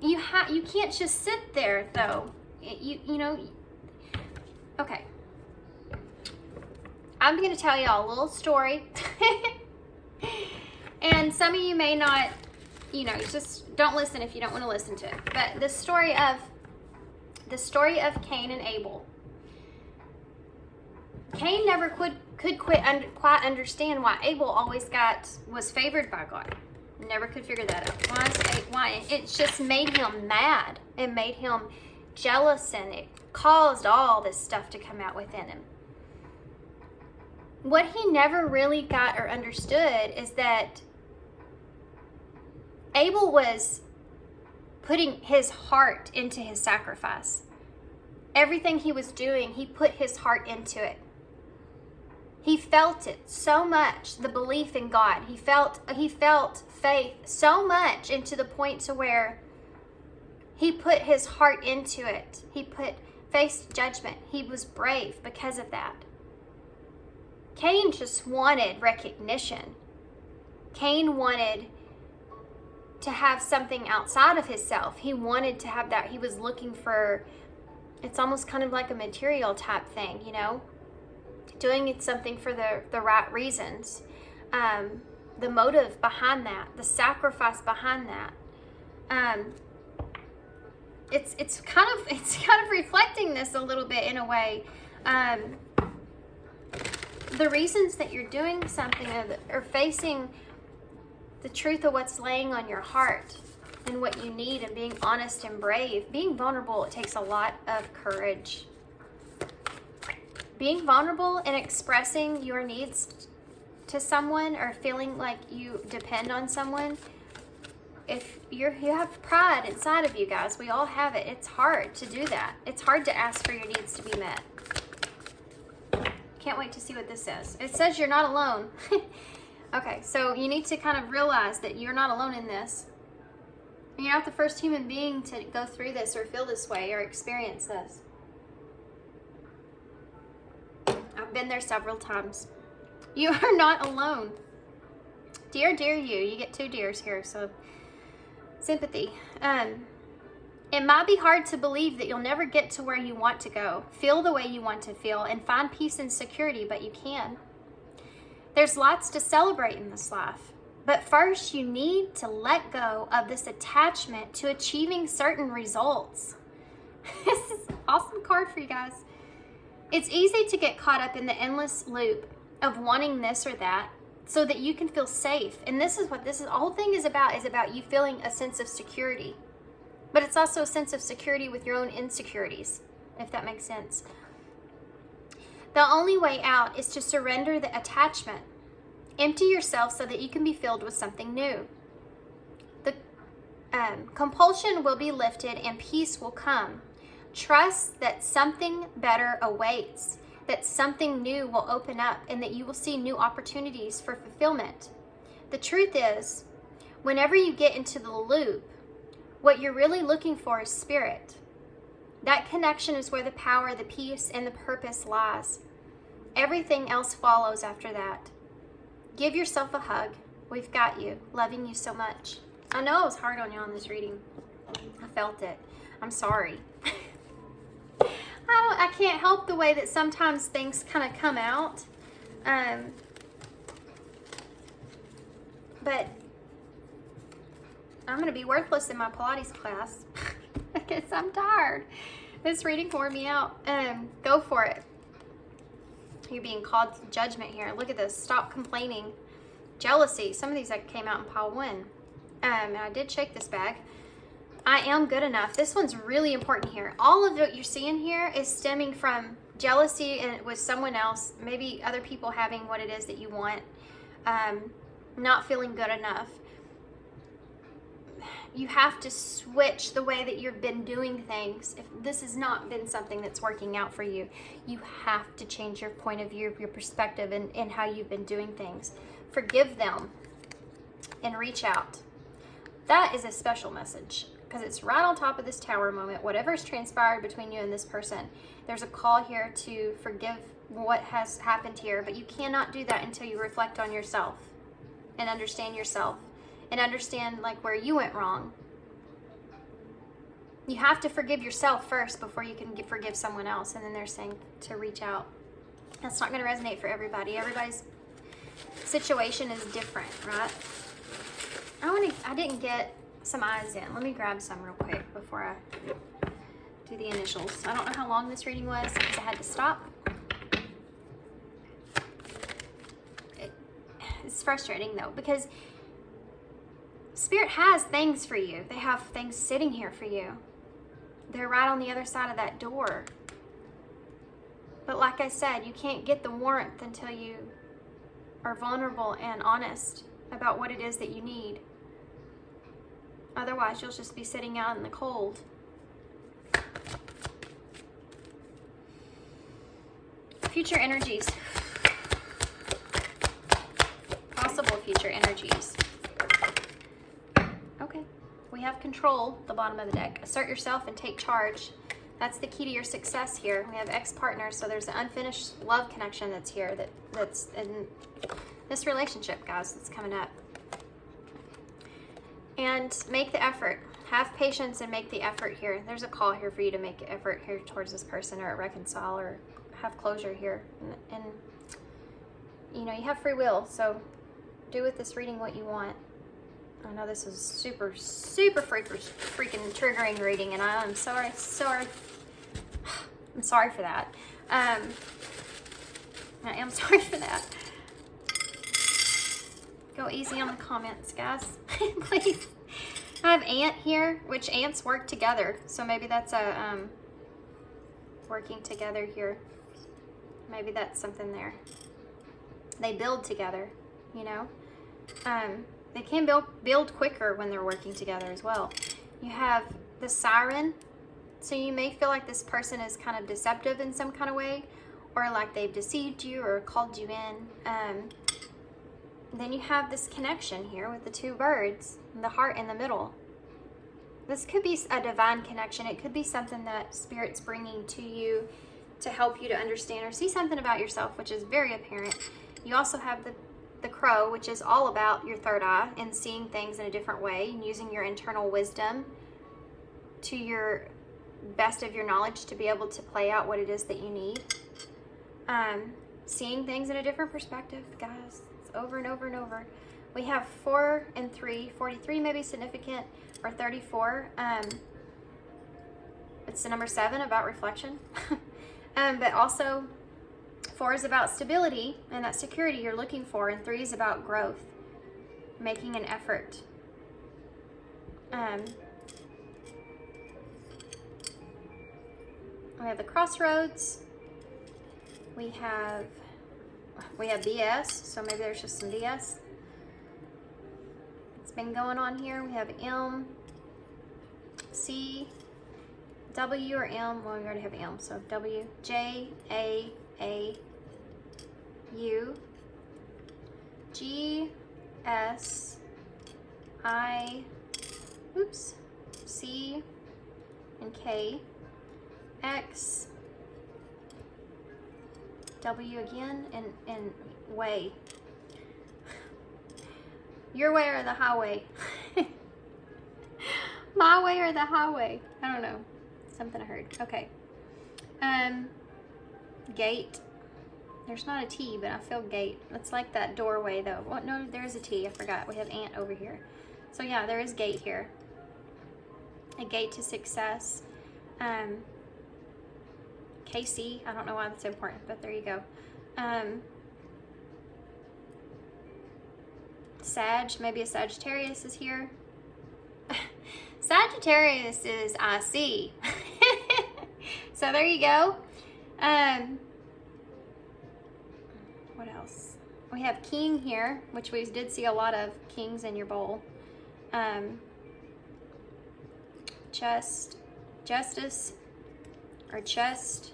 Speaker 1: You can't just sit there, though. You know. Okay. I'm going to tell y'all a little story. And some of you may not, just don't listen if you don't want to listen to it. But the story of Cain and Abel. Cain never could quite understand why Abel always was favored by God. Never could figure that out. Why? It just made him mad. It made him jealous, and it caused all this stuff to come out within him. What he never really got or understood is that Abel was putting his heart into his sacrifice. Everything he was doing, he put his heart into it. He felt it so much, the belief in God. He felt faith so much, into the point to where he put his heart into it. He faced judgment. He was brave because of that. Cain just wanted recognition. Cain wanted to have something outside of himself. He wanted to have that. He was looking for, it's almost kind of like a material type thing, doing it something for the right reasons. The motive behind that, the sacrifice behind that. It's kind of reflecting this a little bit in a way. The reasons that you're doing something are facing the truth of what's laying on your heart and what you need, and being honest and brave. Being vulnerable, it takes a lot of courage. Being vulnerable and expressing your needs to someone, or feeling like you depend on someone, if you have pride inside of you, guys, we all have it. It's hard to do that. It's hard to ask for your needs to be met. Can't wait to see what this says. It says you're not alone. Okay, so you need to kind of realize that you're not alone in this. You're not the first human being to go through this or feel this way or experience this. I've been there several times. You are not alone. Dear you. You get 2 dears here, so sympathy. It might be hard to believe that you'll never get to where you want to go, feel the way you want to feel, and find peace and security, but you can. There's lots to celebrate in this life. But first, you need to let go of this attachment to achieving certain results. This is an awesome card for you guys. It's easy to get caught up in the endless loop of wanting this or that so that you can feel safe. And this is what the whole thing is about you feeling a sense of security. But it's also a sense of security with your own insecurities, if that makes sense. The only way out is to surrender the attachment. Empty yourself so that you can be filled with something new. The compulsion will be lifted and peace will come. Trust that something better awaits, that something new will open up, and that you will see new opportunities for fulfillment. The truth is, whenever you get into the loop, what you're really looking for is spirit. That connection is where the power, the peace, and the purpose lies. Everything else follows after that. Give yourself a hug. We've got you. Loving you so much. I know I was hard on you on this reading. I felt it. I'm sorry. I can't help the way that sometimes things kind of come out. But I'm going to be worthless in my Pilates class because I'm tired. This reading wore me out. Go for it. You're being called to judgment here. Look at this. Stop complaining. Jealousy. Some of these came out in pile 1. And I did shake this bag. I am good enough. This one's really important here. All of what you're seeing here is stemming from jealousy and with someone else, maybe other people having what it is that you want, not feeling good enough. You have to switch the way that you've been doing things. If this has not been something that's working out for you, you have to change your point of view, your perspective, and how you've been doing things. Forgive them and reach out. That is a special message because it's right on top of this tower moment. Whatever's transpired between you and this person, there's a call here to forgive what has happened here, but you cannot do that until you reflect on yourself and understand yourself and understand like where you went wrong. You have to forgive yourself first before you can forgive someone else. And then they're saying to reach out. That's not going to resonate for everybody. Everybody's situation is different, right? I didn't get some eyes in. Let me grab some real quick before I do the initials. I don't know how long this reading was because I had to stop. It's frustrating though because Spirit has things for you. They have things sitting here for you. They're right on the other side of that door. But like I said, you can't get the warmth until you are vulnerable and honest about what it is that you need. Otherwise, you'll just be sitting out in the cold. Future energies. Possible future energies. Okay. We have control, the bottom of the deck. Assert yourself and take charge. That's the key to your success here. We have ex-partners, so there's an unfinished love connection that's here, that's in this relationship, guys, that's coming up. And make the effort. Have patience and make the effort here. There's a call here for you to make an effort here towards this person or reconcile or have closure here. And you know, you have free will, so do with this reading what you want. I know this is super, super freaking triggering reading, and I'm sorry. I'm sorry for that. I am sorry for that. Go easy on the comments, guys. Please. I have ant here, which ants work together. So maybe that's a working together here. Maybe that's something there. They build together, you know. They can build quicker when they're working together as well. You have the siren. So you may feel like this person is kind of deceptive in some kind of way, or like they've deceived you or called you in. Then you have this connection here with the two birds, the heart in the middle. This could be a divine connection. It could be something that Spirit's bringing to you to help you to understand or see something about yourself, which is very apparent. You also have the crow, which is all about your third eye and seeing things in a different way and using your internal wisdom to your best of your knowledge to be able to play out what it is that you need. Seeing things in a different perspective, guys. Over and over and over. We have 4 and 3. 43 may be significant, or 34. It's the number 7 about reflection. But also 4 is about stability and that security you're looking for, and 3 is about growth, making an effort. We have the crossroads. We have BS, so maybe there's just some BS that's been going on here. We have M, C, W or M. Well, we already have M, so W, J, A, U, G, S, I, oops, C, and K, X, W again, and way. Your way or the highway? My way or the highway? I don't know. Something I heard. Okay. Gate. There's not a T, but I feel gate. It's like that doorway though. What? No, there's a T. I forgot. We have ant over here. So yeah, there is gate here. A gate to success. KC. I don't know why that's important, but there you go. Sag. Maybe a Sagittarius is here. Sagittarius is IC. So there you go. What else? We have king here, which we did see a lot of kings in your bowl. Justice, or chest.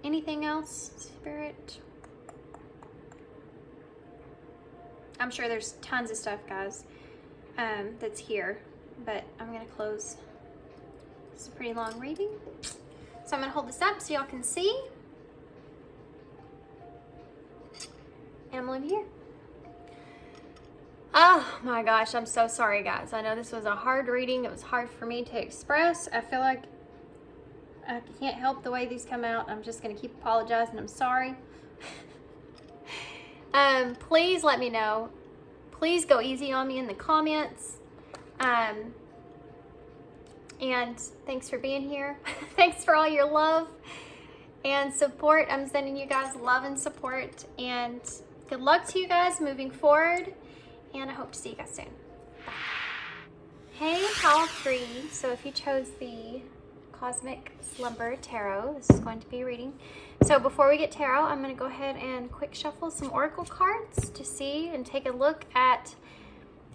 Speaker 1: Anything else, Spirit? I'm sure there's tons of stuff, guys, that's here, but I'm going to close. It's a pretty long reading. So I'm going to hold this up so y'all can see. And I'm going to leave here. Oh my gosh, I'm so sorry, guys. I know this was a hard reading. It was hard for me to express. I feel like I can't help the way these come out. I'm just going to keep apologizing. I'm sorry. Please let me know. Please go easy on me in the comments. And thanks for being here. Thanks for all your love and support. I'm sending you guys love and support. And good luck to you guys moving forward. And I hope to see you guys soon. Bye. Hey, Pile 3. So if you chose the Cosmic Slumber Tarot, this is going to be a reading. So before we get tarot, I'm going to go ahead and quick shuffle some oracle cards to see and take a look at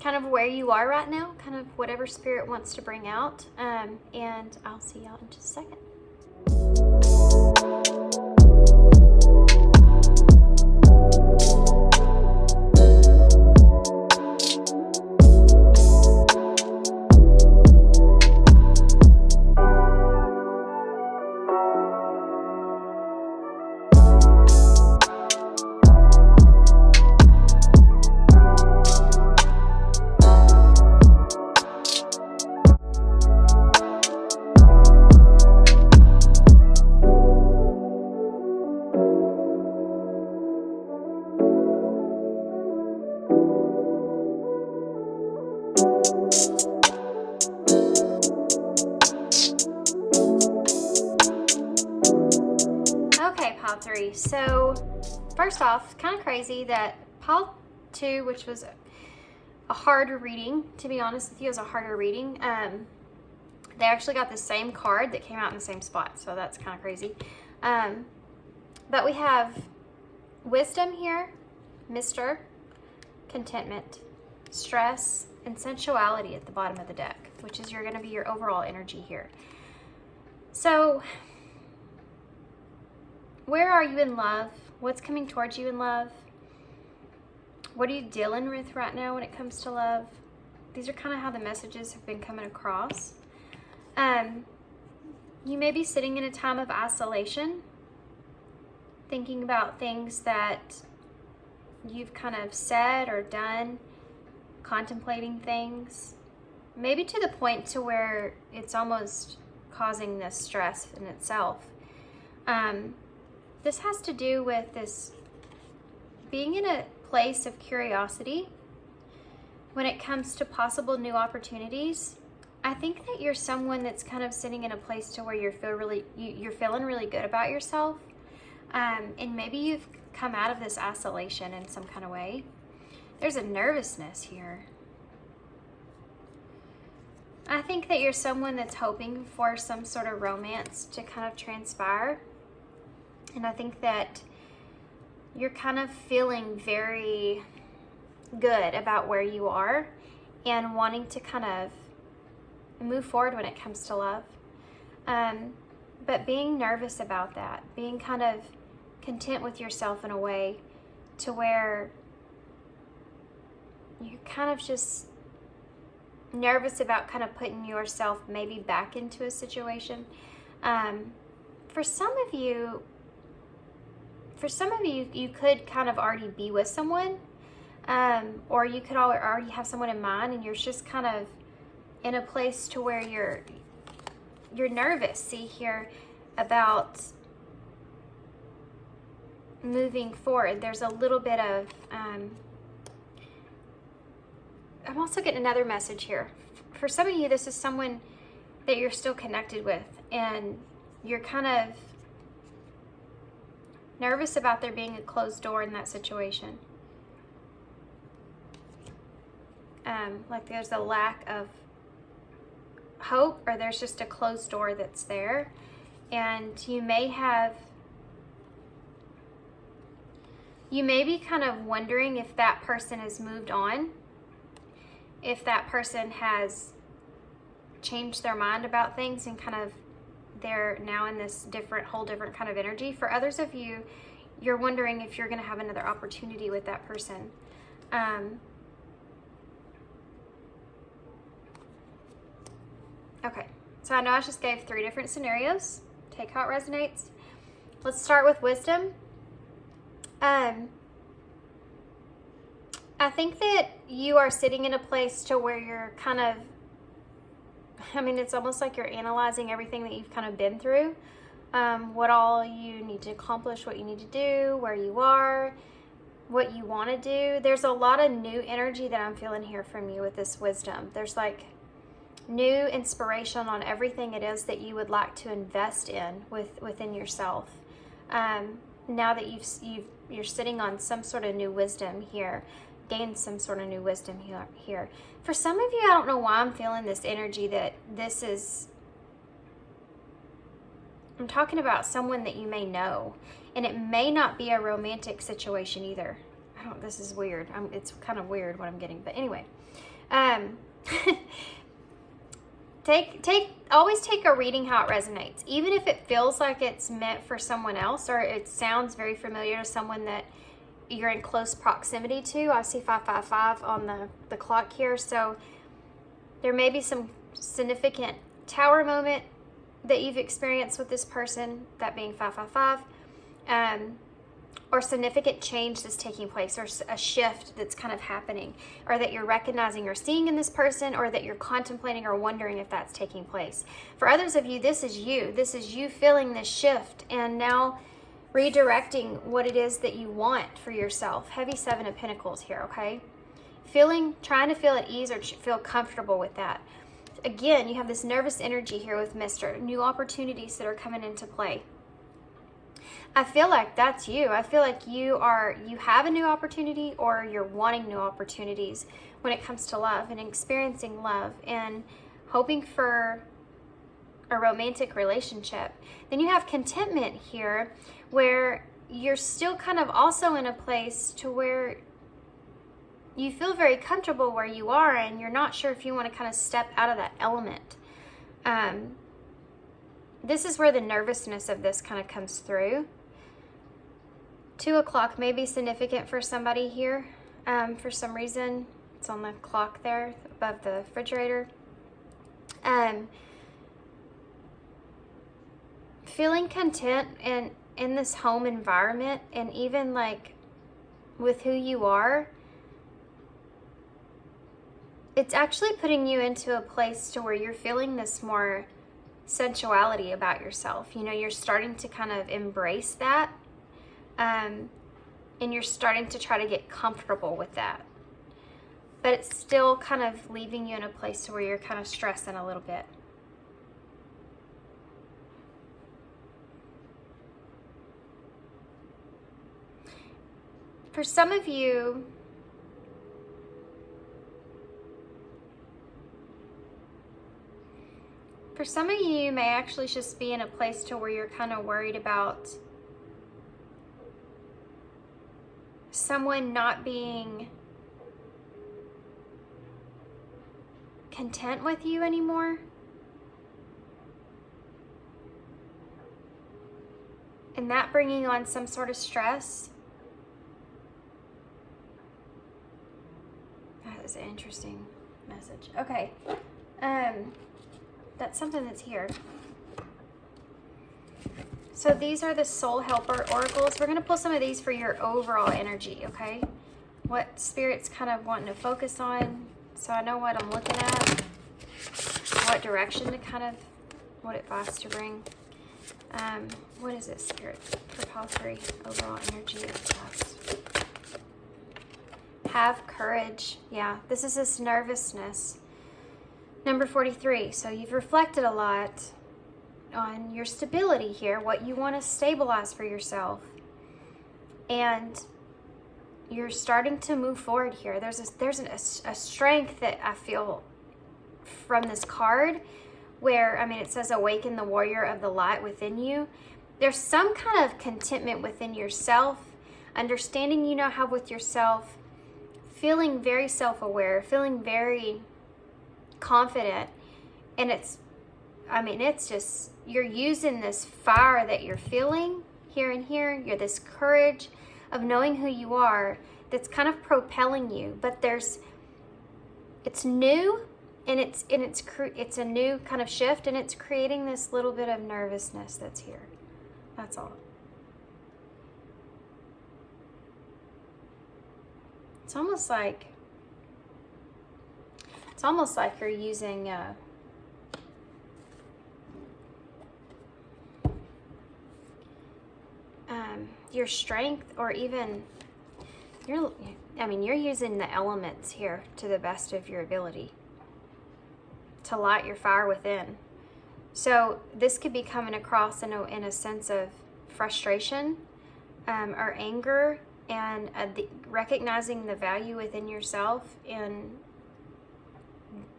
Speaker 1: kind of where you are right now, kind of whatever spirit wants to bring out. And I'll see y'all in just a second. Pile 3. So first off, kind of crazy that Pile 2, which was a harder reading, to be honest with you, is a harder reading. They actually got the same card that came out in the same spot, so that's kind of crazy. But we have wisdom here, Mr. Contentment, stress, and sensuality at the bottom of the deck, which is going to be your overall energy here. So where are you in love? What's coming towards you in love? What are you dealing with right now when it comes to love? These are kind of how the messages have been coming across. You may be sitting in a time of isolation, thinking about things that you've kind of said or done, contemplating things, maybe to the point to where it's almost causing this stress in itself. This has to do with this being in a place of curiosity when it comes to possible new opportunities. I think that you're someone that's kind of sitting in a place to where you're feeling really good about yourself, and maybe you've come out of this isolation in some kind of way. There's a nervousness here. I think that you're someone that's hoping for some sort of romance to kind of transpire. And I think that you're kind of feeling very good about where you are and wanting to kind of move forward when it comes to love. But being nervous about that, being kind of content with yourself in a way to where you're kind of just nervous about kind of putting yourself maybe back into a situation. For some of you, you could kind of already be with someone, or you could already have someone in mind, and you're just kind of in a place to where you're nervous. See here about moving forward. There's a little bit of I'm also getting another message here. For some of you, this is someone that you're still connected with, and you're kind of nervous about there being a closed door in that situation. Like there's a lack of hope, or there's just a closed door that's there. And you may be kind of wondering if that person has moved on, if that person has changed their mind about things and kind of they're now in this whole different kind of energy. For others of you, you're wondering if you're going to have another opportunity with that person. Okay, so I know I just gave 3 different scenarios. Take how it resonates. Let's start with wisdom. I think that you are sitting in a place to where you're kind of, it's almost like you're analyzing everything that you've kind of been through, what all you need to accomplish, what you need to do, where you are, what you want to do. There's a lot of new energy that I'm feeling here from you with this wisdom. There's like new inspiration on everything it is that you would like to invest in within yourself. Now that you're sitting on some sort of new wisdom here, gain some sort of new wisdom here. For some of you, I don't know why I'm feeling this energy that I'm talking about someone that you may know, and it may not be a romantic situation either. This is weird. It's kind of weird what I'm getting, but anyway. Always take a reading how it resonates. Even if it feels like it's meant for someone else, or it sounds very familiar to someone that you're in close proximity to. I see 555 on the clock here. So there may be some significant tower moment that you've experienced with this person, that being 555, or significant change that's taking place, or a shift that's kind of happening, or that you're recognizing or seeing in this person, or that you're contemplating or wondering if that's taking place. For others of you, this is you feeling this shift and now redirecting what it is that you want for yourself. Heavy 7 of Pentacles here, okay? Trying to feel at ease or feel comfortable with that. Again, you have this nervous energy here with Mr. New opportunities that are coming into play. I feel like that's you. I feel like you have a new opportunity, or you're wanting new opportunities when it comes to love and experiencing love and hoping for a romantic relationship. Then you have contentment here, where you're still kind of also in a place to where you feel very comfortable where you are, and you're not sure if you want to kind of step out of that element. This is where the nervousness of this kind of comes through. 2 o'clock may be significant for somebody here. For some reason, it's on the clock there above the refrigerator. Feeling content in this home environment, and even like with who you are, it's actually putting you into a place to where you're feeling this more sensuality about yourself. You're starting to kind of embrace that, and you're starting to try to get comfortable with that. But it's still kind of leaving you in a place where you're kind of stressing a little bit. For some of you, For some of you, you may actually just be in a place to where you're kind of worried about someone not being content with you anymore. And that bringing on some sort of stress. That is an interesting message. Okay. That's something that's here. So these are the Soul Helper Oracles. We're going to pull some of these for your overall energy, okay? What Spirit's kind of wanting to focus on, so I know what I'm looking at, what direction to kind of, what advice to bring. What is it, Spirit? For pile 3, overall energy advice. Have courage. Yeah, this is this nervousness. Number 43. So you've reflected a lot on your stability here, what you want to stabilize for yourself. And you're starting to move forward here. There's a strength that I feel from this card where, I mean, it says awaken the warrior of the light within you. There's some kind of contentment within yourself, understanding you know how with yourself, feeling very self-aware, feeling very confident. And it's just, you're using this fire that you're feeling here and here. You're this courage of knowing who you are that's kind of propelling you. But it's new, and it's a new kind of shift, and it's creating this little bit of nervousness that's here. That's all. It's almost like you're using your strength, or even you're using the elements here to the best of your ability to light your fire within. So this could be coming across in a sense of frustration or anger, and recognizing the value within yourself, and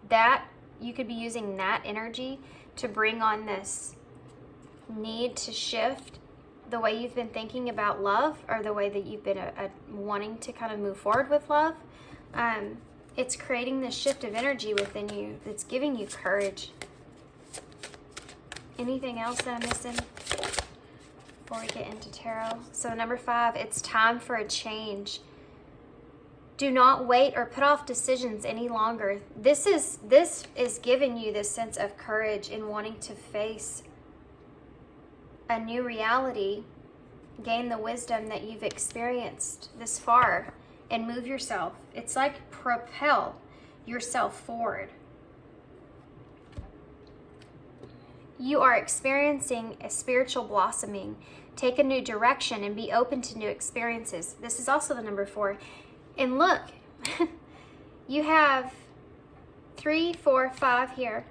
Speaker 1: that you could be using that energy to bring on this need to shift the way you've been thinking about love, or the way that you've been wanting to kind of move forward with love. It's creating this shift of energy within you that's giving you courage. Anything else that I'm missing before we get into tarot? So number 5, it's time for a change. Do not wait or put off decisions any longer. This is giving you this sense of courage in wanting to face a new reality, gain the wisdom that you've experienced this far, and move yourself. It's like propel yourself forward. You are experiencing a spiritual blossoming. Take a new direction and be open to new experiences. This is also the number 4. And look, you have 3, 4, 5 here.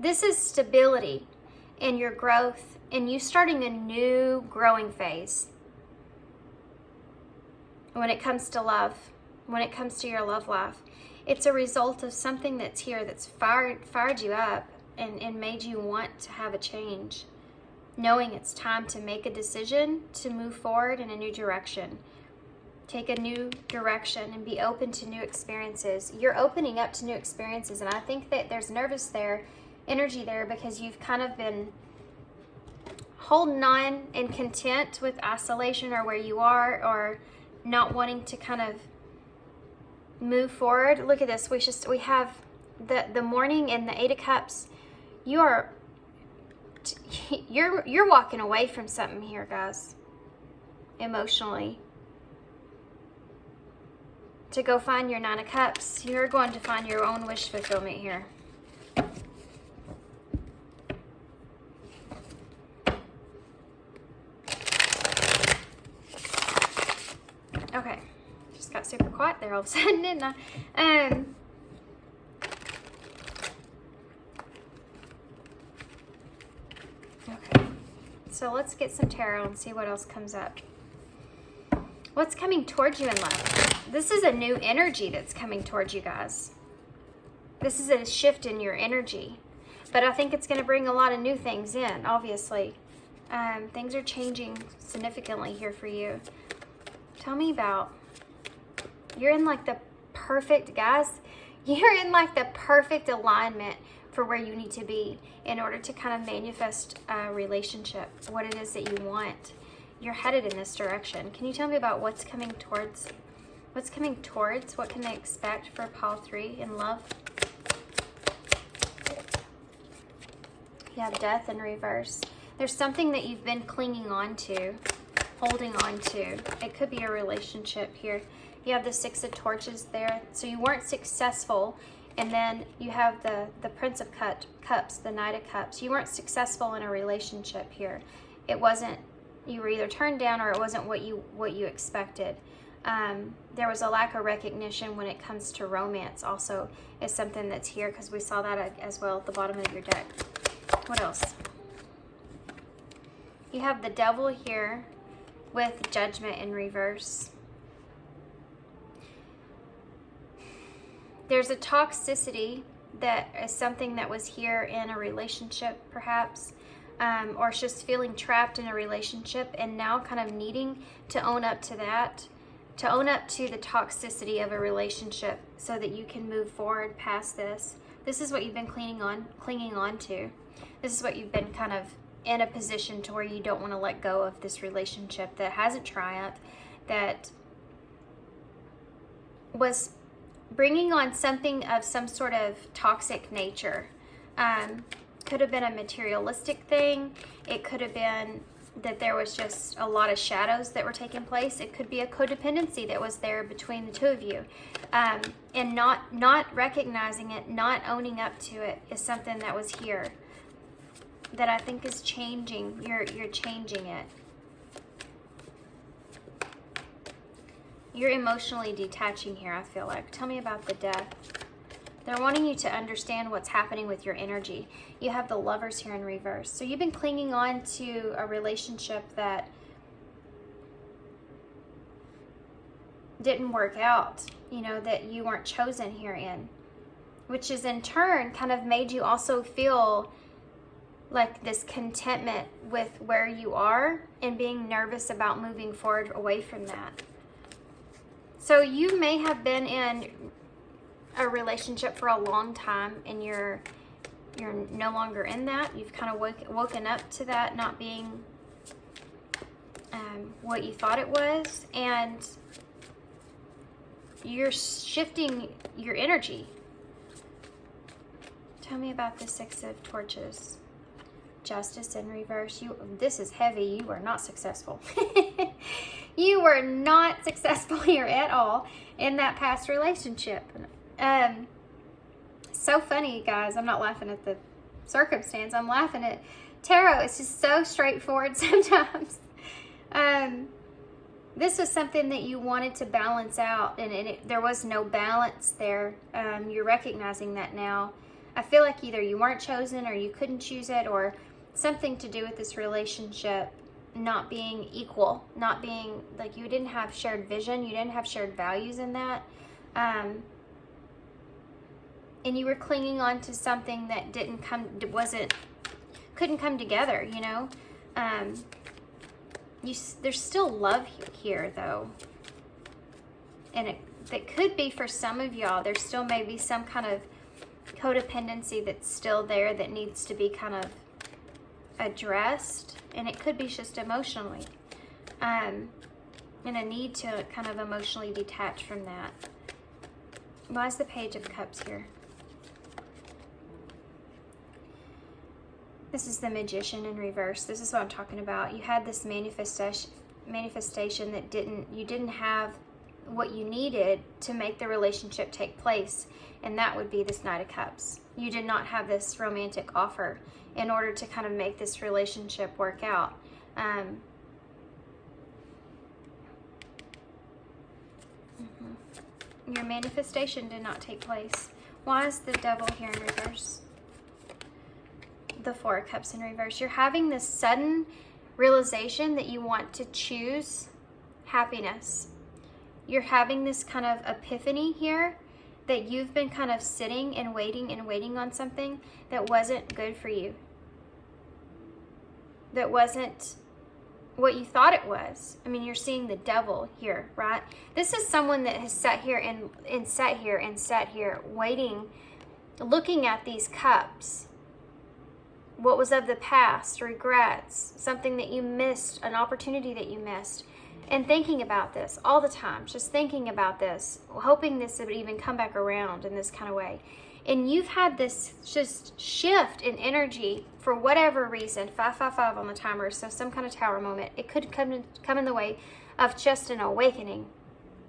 Speaker 1: This is stability in your growth, and you starting a new growing phase when it comes to love, when it comes to your love life. It's a result of something that's here that's fired you up and made you want to have a change, knowing it's time to make a decision to move forward in a new direction. Take a new direction and be open to new experiences. You're opening up to new experiences, and I think that there's energy there, because you've kind of been holding on and content with isolation, or where you are, or not wanting to kind of move forward. Look at this. We have the morning and the 8 of Cups. You're walking away from something here, guys, emotionally, to go find your 9 of Cups. You're going to find your own wish fulfillment here. Okay, just got super quiet there all of a sudden, didn't I? Okay, so let's get some tarot and see what else comes up. What's coming towards you in love? This is a new energy that's coming towards you guys. This is a shift in your energy. But I think it's going to bring a lot of new things in, obviously. Things are changing significantly here for you. Tell me about, you're in like the perfect, guys, you're in like the perfect alignment for where you need to be in order to kind of manifest a relationship, what it is that you want. You're headed in this direction. Can you tell me about what's coming towards? What's coming towards? What can they expect for pile 3 in love? You have death in reverse. There's something that you've been clinging on to, holding on to. It could be a relationship here. You have the 6 of torches there. So you weren't successful. And then you have the Prince of Cups, the Knight of Cups. You weren't successful in a relationship here. It wasn't, you were either turned down or it wasn't what you expected. There was a lack of recognition when it comes to romance also is something that's here, because we saw that as well at the bottom of your deck. What else? You have the Devil here with Judgment in reverse. There's a toxicity that is something that was here in a relationship perhaps, or it's just feeling trapped in a relationship and now kind of needing to own up to that, to own up to the toxicity of a relationship so that you can move forward past this. This is what you've been clinging on to. This is what you've been kind of in a position to where you don't want to let go of this relationship that hasn't triumphed, that was bringing on something of some sort of toxic nature. Could have been a materialistic thing. It could have been that there was just a lot of shadows that were taking place. It could be a codependency that was there between the two of you. And not recognizing it, not owning up to it is something that was here that I think is changing. You're changing it. You're emotionally detaching here, I feel like. Tell me about the Death. They're wanting you to understand what's happening with your energy. You have the Lovers here in reverse. So you've been clinging on to a relationship that didn't work out, you know, that you weren't chosen here in, which is in turn kind of made you also feel like this contentment with where you are and being nervous about moving forward away from that. So you may have been in a relationship for a long time and you're no longer in that. You've kind of woken up to that not being what you thought it was, and you're shifting your energy. Tell me about the Six of Torches. Justice in reverse. This is heavy. You were not successful. You were not successful here at all in that past relationship. So funny, guys. I'm not laughing at the circumstance. I'm laughing at tarot. It's just so straightforward sometimes. This was something that you wanted to balance out, and there was no balance there. You're recognizing that now. I feel like either you weren't chosen or you couldn't choose it, or something to do with this relationship not being equal, not being like you didn't have shared vision, you didn't have shared values in that. And you were clinging on to something that couldn't come together, you know. There's still love here though, and that could be for some of y'all. There still may be some kind of codependency that's still there that needs to be kind of addressed, and it could be just emotionally, and a need to kind of emotionally detach from that. Why is the Page of Cups here? This is the Magician in reverse. This is what I'm talking about. You had this manifestation that you didn't have what you needed to make the relationship take place, and that would be this Knight of Cups. You did not have this romantic offer in order to kind of make this relationship work out. Your manifestation did not take place. Why is the Devil here in reverse? The Four of Cups in reverse. You're having this sudden realization that you want to choose happiness. You're having this kind of epiphany here that you've been kind of sitting and waiting on something that wasn't good for you. That wasn't what you thought it was. I mean, you're seeing the devil here, right? This is someone that has sat here and sat here and sat here waiting, looking at these cups. What was of the past, regrets, something that you missed, an opportunity that you missed, and thinking about this all the time, just thinking about this, hoping this would even come back around in this kind of way. And you've had this just shift in energy for whatever reason, 555 on the timer, so some kind of tower moment. It could come in the way of just an awakening,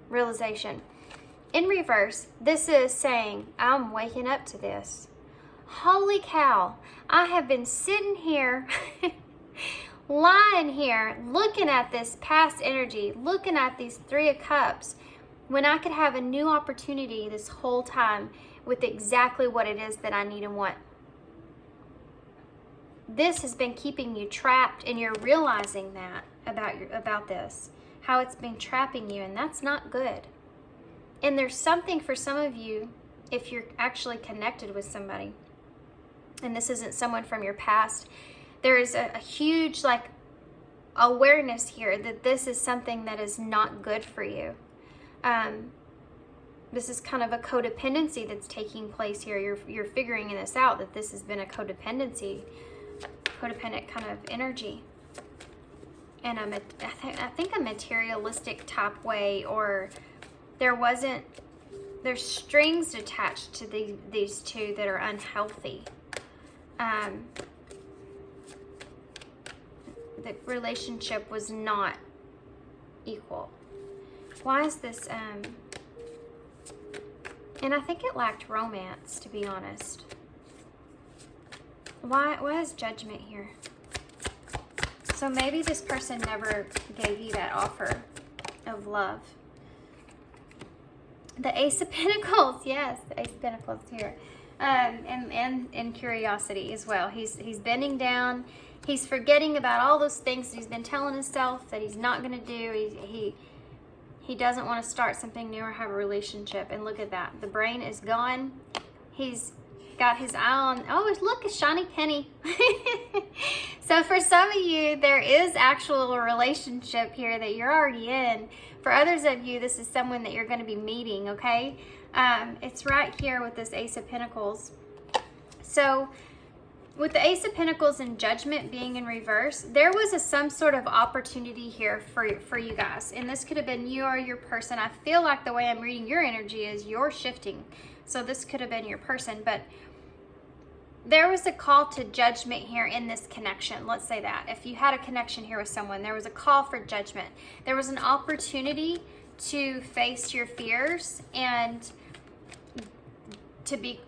Speaker 1: realization. In reverse, this is saying, I'm waking up to this. Holy cow, I have been sitting here, lying here, looking at this past energy, looking at these 3 of Cups, when I could have a new opportunity this whole time with exactly what it is that I need and want. This has been keeping you trapped, and you're realizing that about this, how it's been trapping you, and that's not good. And there's something for some of you, if you're actually connected with somebody, and this isn't someone from your past, there is a huge awareness here that this is something that is not good for you. This is kind of a codependency that's taking place here. You're figuring this out, that this has been a codependent kind of energy. And I think a materialistic type way, or there's strings attached to these 2 that are unhealthy. The relationship was not equal. Why is this, and I think it lacked romance, to be honest. Why is judgment here? So maybe this person never gave you that offer of love. The Ace of Pentacles, yes, the Ace of Pentacles here. And curiosity as well. He's bending down. He's forgetting about all those things that he's been telling himself that he's not going to do. He doesn't want to start something new or have a relationship. And look at that. The brain is gone. He's got his eye on, oh, look, a shiny penny. So for some of you, there is actual relationship here that you're already in. For others of you, this is someone that you're going to be meeting, okay? It's right here with this Ace of Pentacles. So with the Ace of Pentacles and Judgment being in reverse, there was some sort of opportunity here for you guys. And this could have been you or your person. I feel like the way I'm reading your energy is you're shifting. So this could have been your person. But there was a call to judgment here in this connection. Let's say that. If you had a connection here with someone, there was a call for judgment. There was an opportunity to face your fears and to be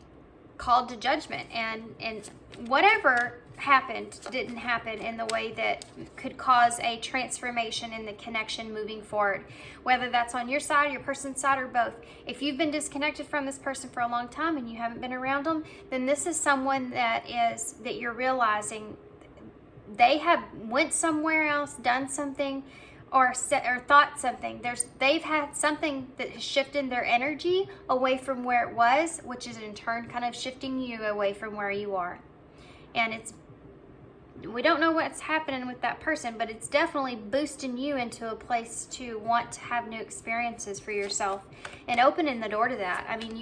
Speaker 1: called to judgment, and whatever happened didn't happen in the way that could cause a transformation in the connection moving forward, whether that's on your side, your person's side, or both. If you've been disconnected from this person for a long time and you haven't been around them, then this is someone that you're realizing they have went somewhere else, done something, or thought something. They've had something that has shifted their energy away from where it was, which is in turn kind of shifting you away from where you are. And we don't know what's happening with that person, but it's definitely boosting you into a place to want to have new experiences for yourself and opening the door to that. I mean,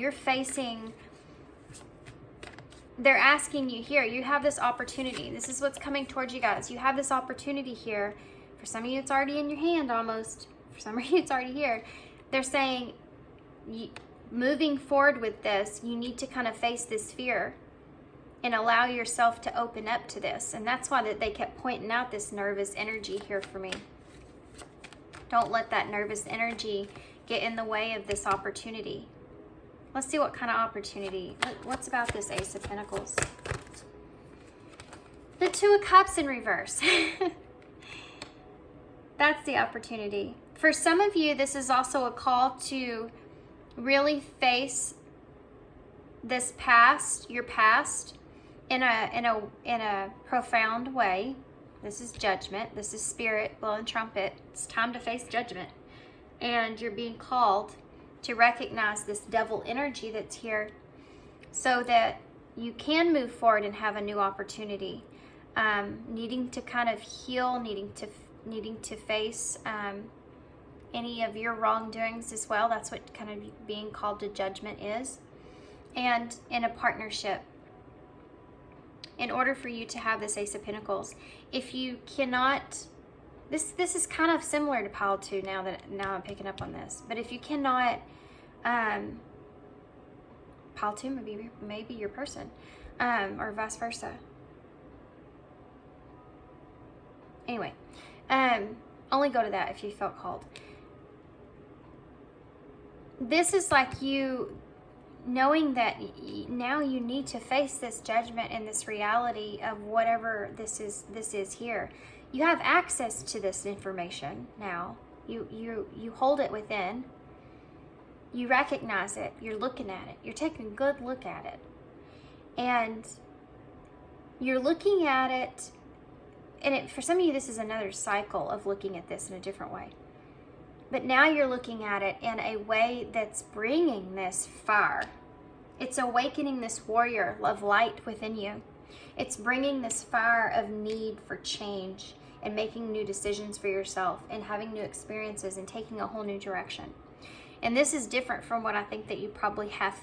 Speaker 1: they're asking you here, you have this opportunity. This is what's coming towards you guys. You have this opportunity here. For some of you, it's already in your hand almost. For some of you, it's already here. They're saying, moving forward with this, you need to kind of face this fear and allow yourself to open up to this. And that's why they kept pointing out this nervous energy here for me. Don't let that nervous energy get in the way of this opportunity. Let's see what kind of opportunity. What's about this Ace of Pentacles? The Two of Cups in reverse. That's the opportunity. For some of you, this is also a call to really face this past, your past, in a profound way. This is judgment. This is spirit blowing trumpet. It's time to face judgment. And you're being called to recognize this devil energy that's here so that you can move forward and have a new opportunity. Needing to kind of heal, needing to face any of your wrongdoings as well. That's what kind of being called to judgment is. And in a partnership, in order for you to have this Ace of Pentacles, if you cannot, this is kind of similar to pile 2 now I'm picking up on this, but if you cannot, pile 2 maybe your person, or vice versa. Anyway, only go to that if you felt called. This is like you knowing that now you need to face this judgment and this reality of whatever this is here. You have access to this information now. You hold it within. You recognize it. You're looking at it. You're taking a good look at it. And you're looking at it, and for some of you, this is another cycle of looking at this in a different way. But now you're looking at it in a way that's bringing this fire. It's awakening this warrior of light within you. It's bringing this fire of need for change and making new decisions for yourself and having new experiences and taking a whole new direction. And this is different from what I think that you probably have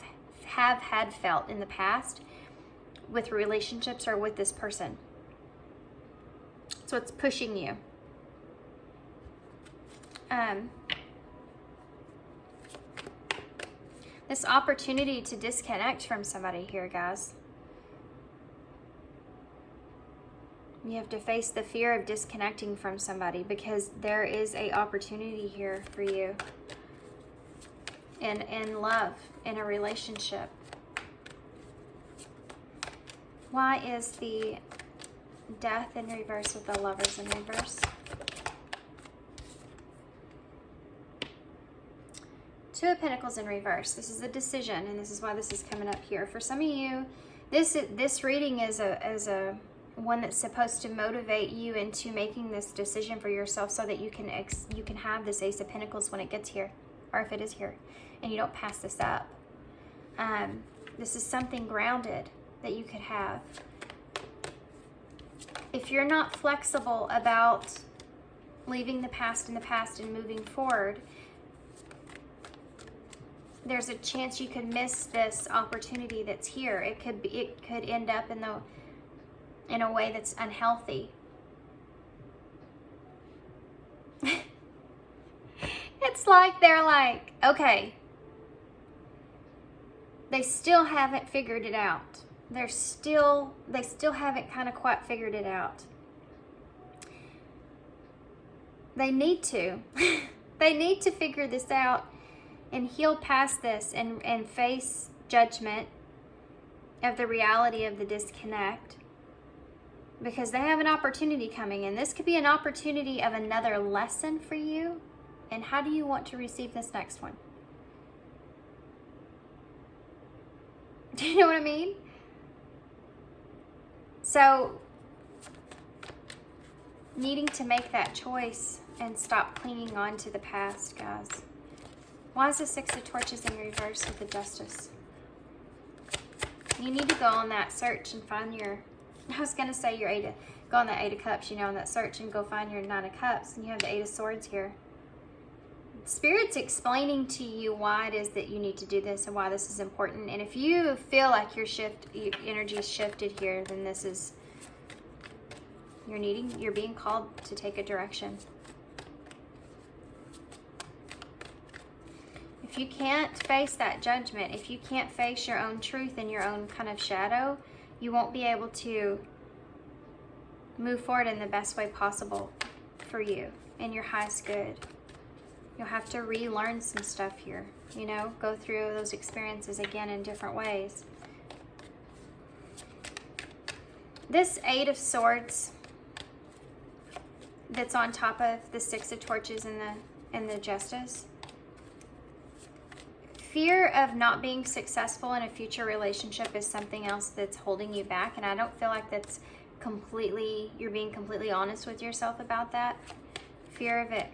Speaker 1: had felt in the past with relationships or with this person. So it's pushing you. This opportunity to disconnect from somebody here, guys. You have to face the fear of disconnecting from somebody because there is an opportunity here for you in love, in a relationship. Why is the Death in reverse with the Lovers in reverse? Two of Pentacles in reverse. This is a decision, and this is why this is coming up here. For some of you, this reading is a one that's supposed to motivate you into making this decision for yourself, so that you can have this Ace of Pentacles when it gets here, or if it is here, and you don't pass this up. This is something grounded that you could have. If you're not flexible about leaving the past in the past and moving forward, there's a chance you could miss this opportunity that's here. It could end up in a way that's unhealthy. It's like they're like, okay, they still haven't figured it out. They still haven't kind of quite figured it out. They need to. They need to figure this out and heal past this and face judgment of the reality of the disconnect, because they have an opportunity coming, and this could be an opportunity of another lesson for you. And how do you want to receive this next one? Do you know what I mean? So, needing to make that choice and stop clinging on to the past, guys. Why is the Six of Torches in reverse with the Justice? You need to go on that search and find your, I was going to say your go on that Eight of Cups, on that search, and go find your Nine of Cups. And you have the Eight of Swords here. Spirit's explaining to you why it is that you need to do this and why this is important. And if you feel like your energy is shifted here, then this is, you're being called to take a direction. If you can't face that judgment, if you can't face your own truth and your own kind of shadow, you won't be able to move forward in the best way possible for you and your highest good. You'll have to relearn some stuff here, go through those experiences again in different ways. This Eight of Swords that's on top of the Six of Torches and the Justice. Fear of not being successful in a future relationship is something else that's holding you back, and I don't feel like that's you're being completely honest with yourself about that. Fear of it.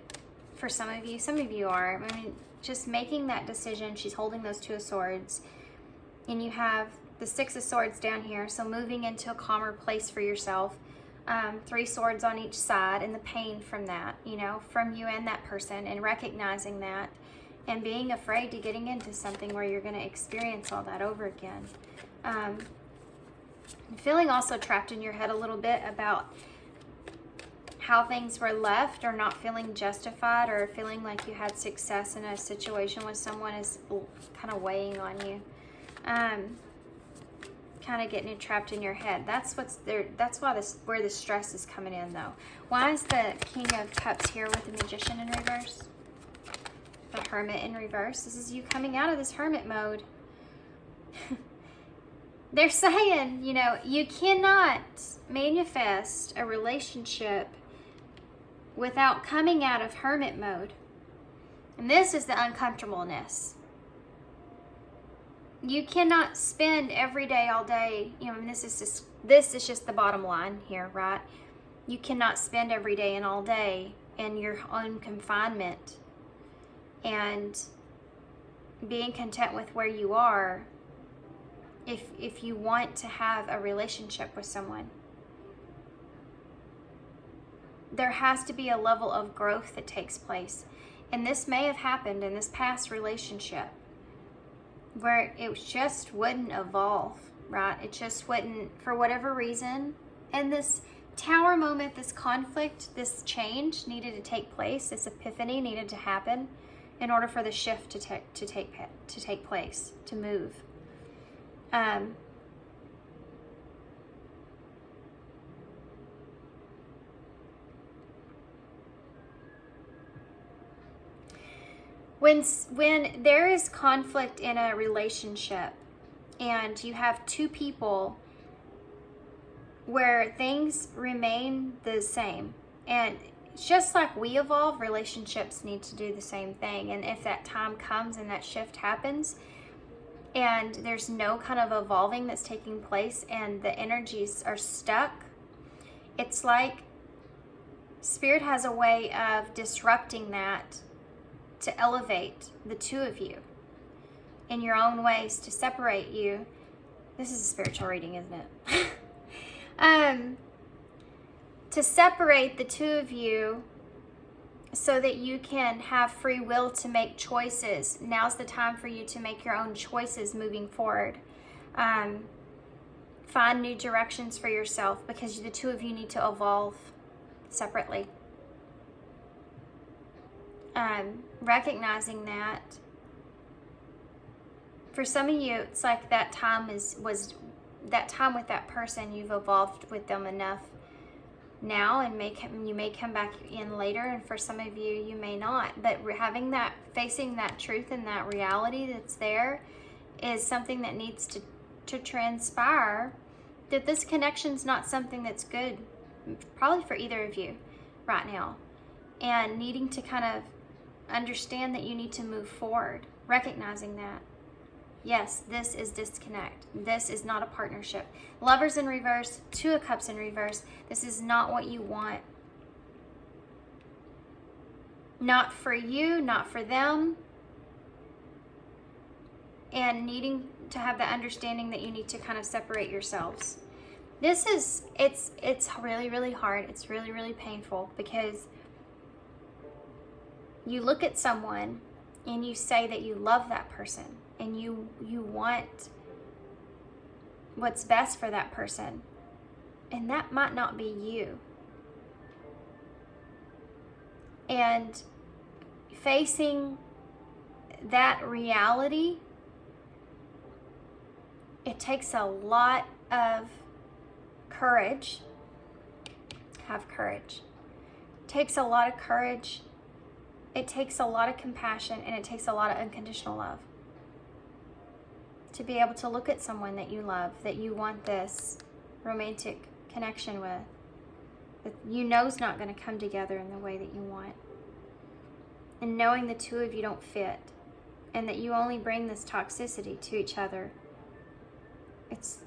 Speaker 1: For some of you are. I mean, just making that decision. She's holding those 2 of Swords, and you have the 6 of Swords down here, so moving into a calmer place for yourself. 3 swords on each side, and the pain from that, you know, from you and that person, and recognizing that, and being afraid to getting into something where you're going to experience all that over again. Feeling also trapped in your head a little bit about how things were left, or not feeling justified, or feeling like you had success in a situation with someone is kind of weighing on you. Kind of getting it trapped in your head. That's what's there. That's why where the stress is coming in, though. Why is the King of Cups here with the Magician in reverse? The Hermit in reverse. This is you coming out of this hermit mode. They're saying, you know, you cannot manifest a relationship without coming out of hermit mode. And this is the uncomfortableness. You cannot spend every day, all day, you know, and this is just the bottom line here, right? You cannot spend every day and all day in your own confinement and being content with where you are if you want to have a relationship with someone. There has to be a level of growth that takes place. And this may have happened in this past relationship where it just wouldn't evolve, right? It just wouldn't, for whatever reason. And this Tower moment, this conflict, this change needed to take place. This epiphany needed to happen in order for the shift to take place, to move. When there is conflict in a relationship and you have 2 people where things remain the same, and just like we evolve, relationships need to do the same thing. And if that time comes and that shift happens and there's no kind of evolving that's taking place and the energies are stuck, it's like Spirit has a way of disrupting that to elevate the 2 of you in your own ways, to separate you. This is a spiritual reading, isn't it? To separate the 2 of you so that you can have free will to make choices. Now's the time for you to make your own choices moving forward. Find new directions for yourself, because the 2 of you need to evolve separately. Recognizing that for some of you, it's like that time was that time with that person. You've evolved with them enough now, and you may come back in later, and for some of you, you may not. But having that, facing that truth and that reality that's there, is something that needs to transpire. That this connection's not something that's good, probably for either of you right now, and needing to kind of understand that you need to move forward, recognizing that, yes, this is disconnect. This is not a partnership. Lovers in reverse, 2 of Cups in reverse. This is not what you want. Not for you, not for them. And needing to have the understanding that you need to kind of separate yourselves. It's really, really hard. It's really, really painful, because you look at someone and you say that you love that person and you want what's best for that person, and that might not be you. And facing that reality, it takes a lot of courage. Have courage. It takes a lot of courage. It takes a lot of compassion, and it takes a lot of unconditional love to be able to look at someone that you love, that you want this romantic connection with, that you know is not going to come together in the way that you want. And knowing the 2 of you don't fit, and that you only bring this toxicity to each other. It's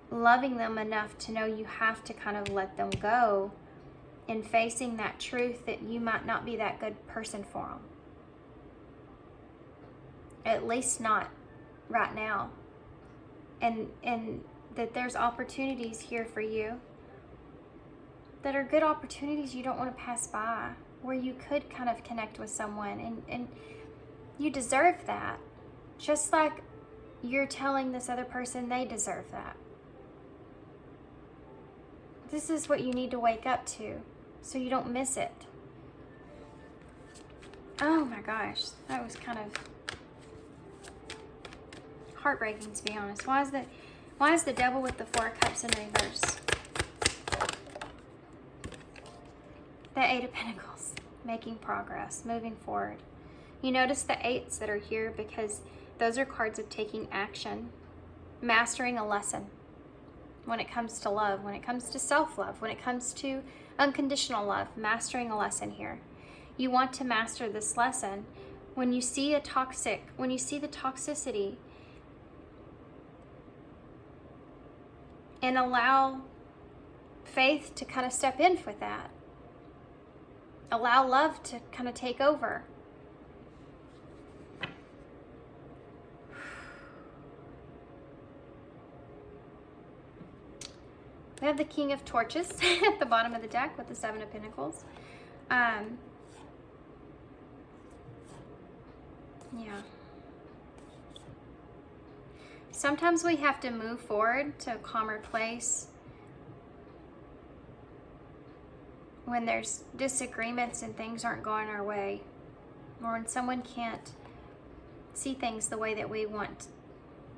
Speaker 1: loving them enough to know you have to kind of let them go, and facing that truth that you might not be that good person for them. At least not right now. And that there's opportunities here for you that are good opportunities you don't want to pass by, where you could kind of connect with someone, and you deserve that. Just like you're telling this other person they deserve that. This is what you need to wake up to so you don't miss it. Oh my gosh, that was kind of heartbreaking, to be honest. Why is the devil with the 4 of Cups in reverse? The 8 of Pentacles, making progress, moving forward. You notice the 8s that are here because those are cards of taking action, mastering a lesson when it comes to love, when it comes to self-love, when it comes to unconditional love, mastering a lesson here. You want to master this lesson. When you see the toxicity, and allow faith to kind of step in with that. Allow love to kind of take over. We have the King of Torches at the bottom of the deck with the 7 of Pentacles. Yeah. Sometimes we have to move forward to a calmer place when there's disagreements and things aren't going our way, or when someone can't see things the way that we want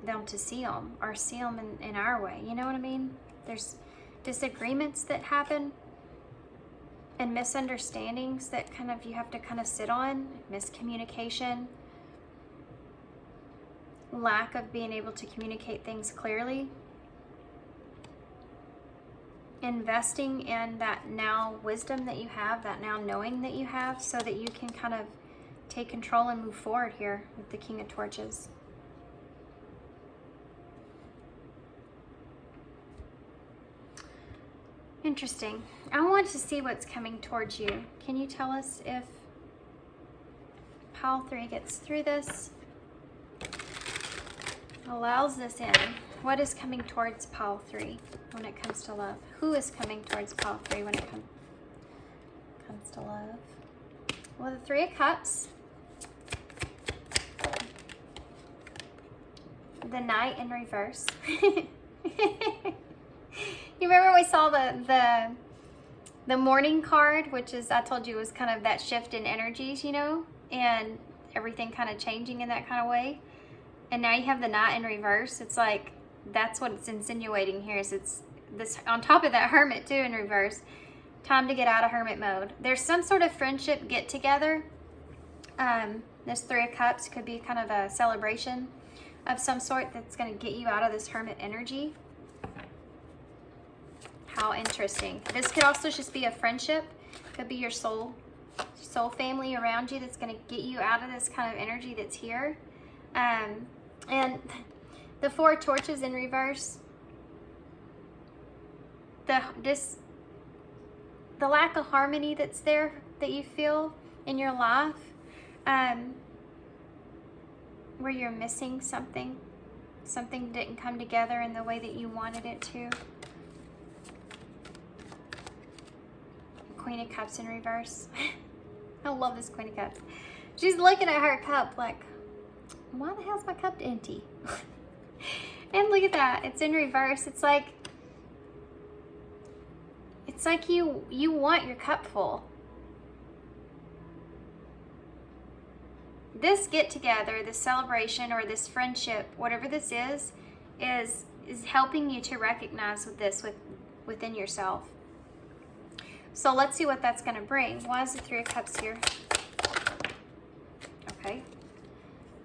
Speaker 1: them to see them, or see them in our way. You know what I mean? There's disagreements that happen and misunderstandings that kind of you have to kind of sit on, miscommunication, lack of being able to communicate things clearly. Investing in that now wisdom that you have, that now knowing that you have, so that you can kind of take control and move forward here with the King of Torches. Interesting. I want to see what's coming towards you. Can you tell us if pile 3 gets through this, allows this in? What is coming towards pile 3 when it comes to love? Who is coming towards pile 3 when it comes to love? Well, the 3 of Cups, the Knight in reverse. You remember we saw the morning card, which is, I told you, was kind of that shift in energies, you know, and everything kind of changing in that kind of way. And now you have the Knight in reverse. It's like, that's what it's insinuating here, is it's this on top of that Hermit too in reverse. Time to get out of hermit mode. There's some sort of friendship get together. This 3 of Cups could be kind of a celebration of some sort that's going to get you out of this hermit energy. How interesting. This could also just be a friendship. Could be your soul family around you that's going to get you out of this kind of energy that's here. And the 4 of Torches in reverse. The lack of harmony that's there, that you feel in your life, where you're missing something didn't come together in the way that you wanted it to. Queen of Cups in reverse. I love this Queen of Cups. She's looking at her cup like, why the hell's my cup empty? And look at that, it's in reverse. It's like you want your cup full. This get together, this celebration, or this friendship, whatever this is helping you to recognize this within yourself. So let's see what that's going to bring. Why is the 3 of Cups here? Okay.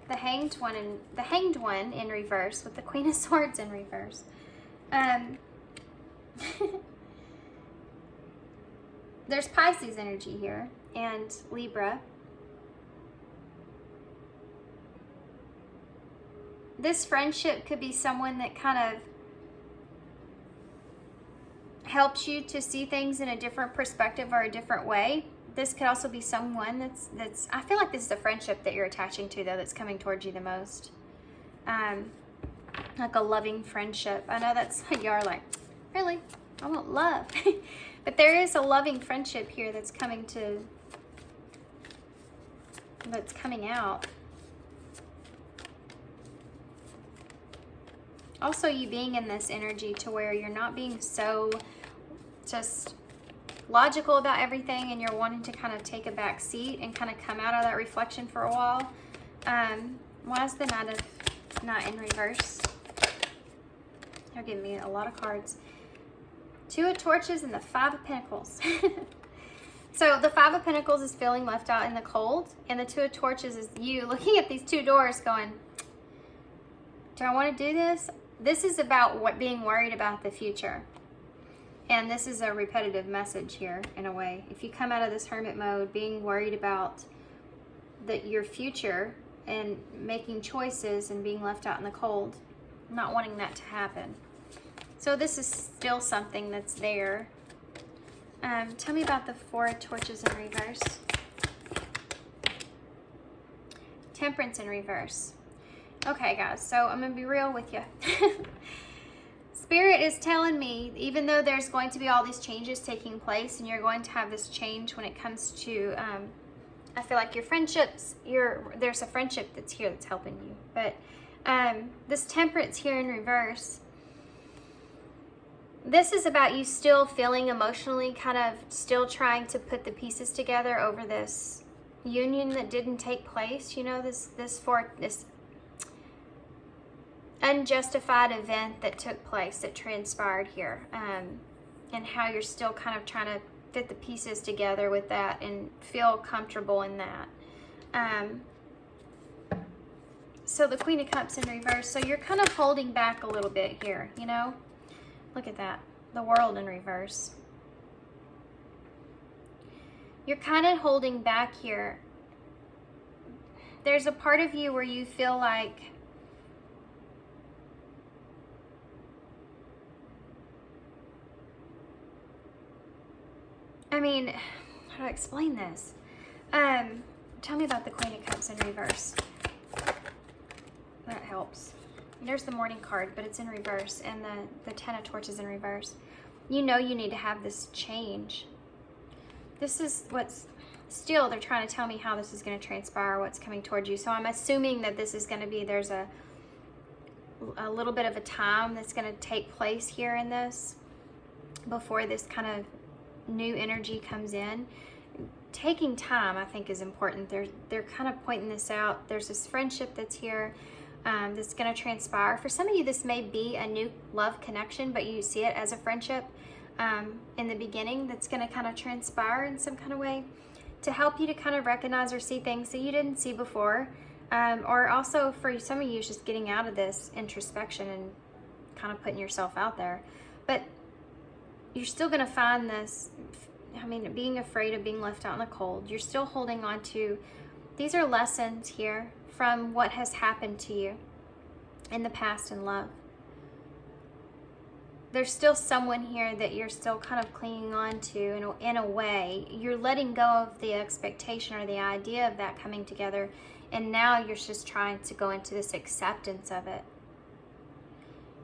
Speaker 1: The Hanged One in reverse with the Queen of Swords in reverse. There's Pisces energy here and Libra. This friendship could be someone that kind of helps you to see things in a different perspective or a different way. This could also be someone that's I feel like this is a friendship that you're attaching to, though, that's coming towards you the most. Like a loving friendship. I know that's you're like, really? I want love. But there is a loving friendship here that's coming out. Also, you being in this energy to where you're not being so just logical about everything, and you're wanting to kind of take a back seat and kind of come out of that reflection for a while. Why is the Knight in reverse? They're giving me a lot of cards. Two of Torches and the Five of Pentacles. So the Five of Pentacles is feeling left out in the cold, and the Two of Torches is you looking at these two doors going, do I want to do this? This is about being worried about the future. And this is a repetitive message here, in a way. If you come out of this hermit mode, being worried about your future and making choices and being left out in the cold, not wanting that to happen. So this is still something that's there. Tell me about the Four of Torches in reverse. Temperance in reverse. Okay, guys, so I'm going to be real with you. Spirit is telling me, even though there's going to be all these changes taking place, and you're going to have this change when it comes to, I feel like your friendships, there's a friendship that's here that's helping you. But this Temperance here in reverse, this is about you still feeling emotionally, kind of still trying to put the pieces together over this union that didn't take place. You know, this unjustified event that took place, that transpired here, and how you're still kind of trying to fit the pieces together with that and feel comfortable in that. So the Queen of Cups in reverse, so you're kind of holding back a little bit here, you know? Look at that, the World in reverse. You're kind of holding back here. There's a part of you where you feel like how do I explain this? Tell me about the Queen of Cups in reverse. That helps. There's the Morning card, but it's in reverse, and the Ten of Torches in reverse. You know you need to have this change. This is what's still, they're trying to tell me how this is going to transpire, what's coming towards you. So I'm assuming that this is going to be, there's a little bit of a time that's going to take place here in this before this kind of new energy comes in. Taking time, I think, is important. They're kind of pointing this out. There's this friendship that's here that's going to transpire. For some of you, this may be a new love connection, but you see it as a friendship in the beginning that's going to kind of transpire in some kind of way to help you to kind of recognize or see things that you didn't see before. Or also for some of you, it's just getting out of this introspection and kind of putting yourself out there. But you're still going to find this, being afraid of being left out in the cold. You're still holding on to, these are lessons here from what has happened to you in the past in love. There's still someone here that you're still kind of clinging on to in a way. You're letting go of the expectation or the idea of that coming together, and now you're just trying to go into this acceptance of it.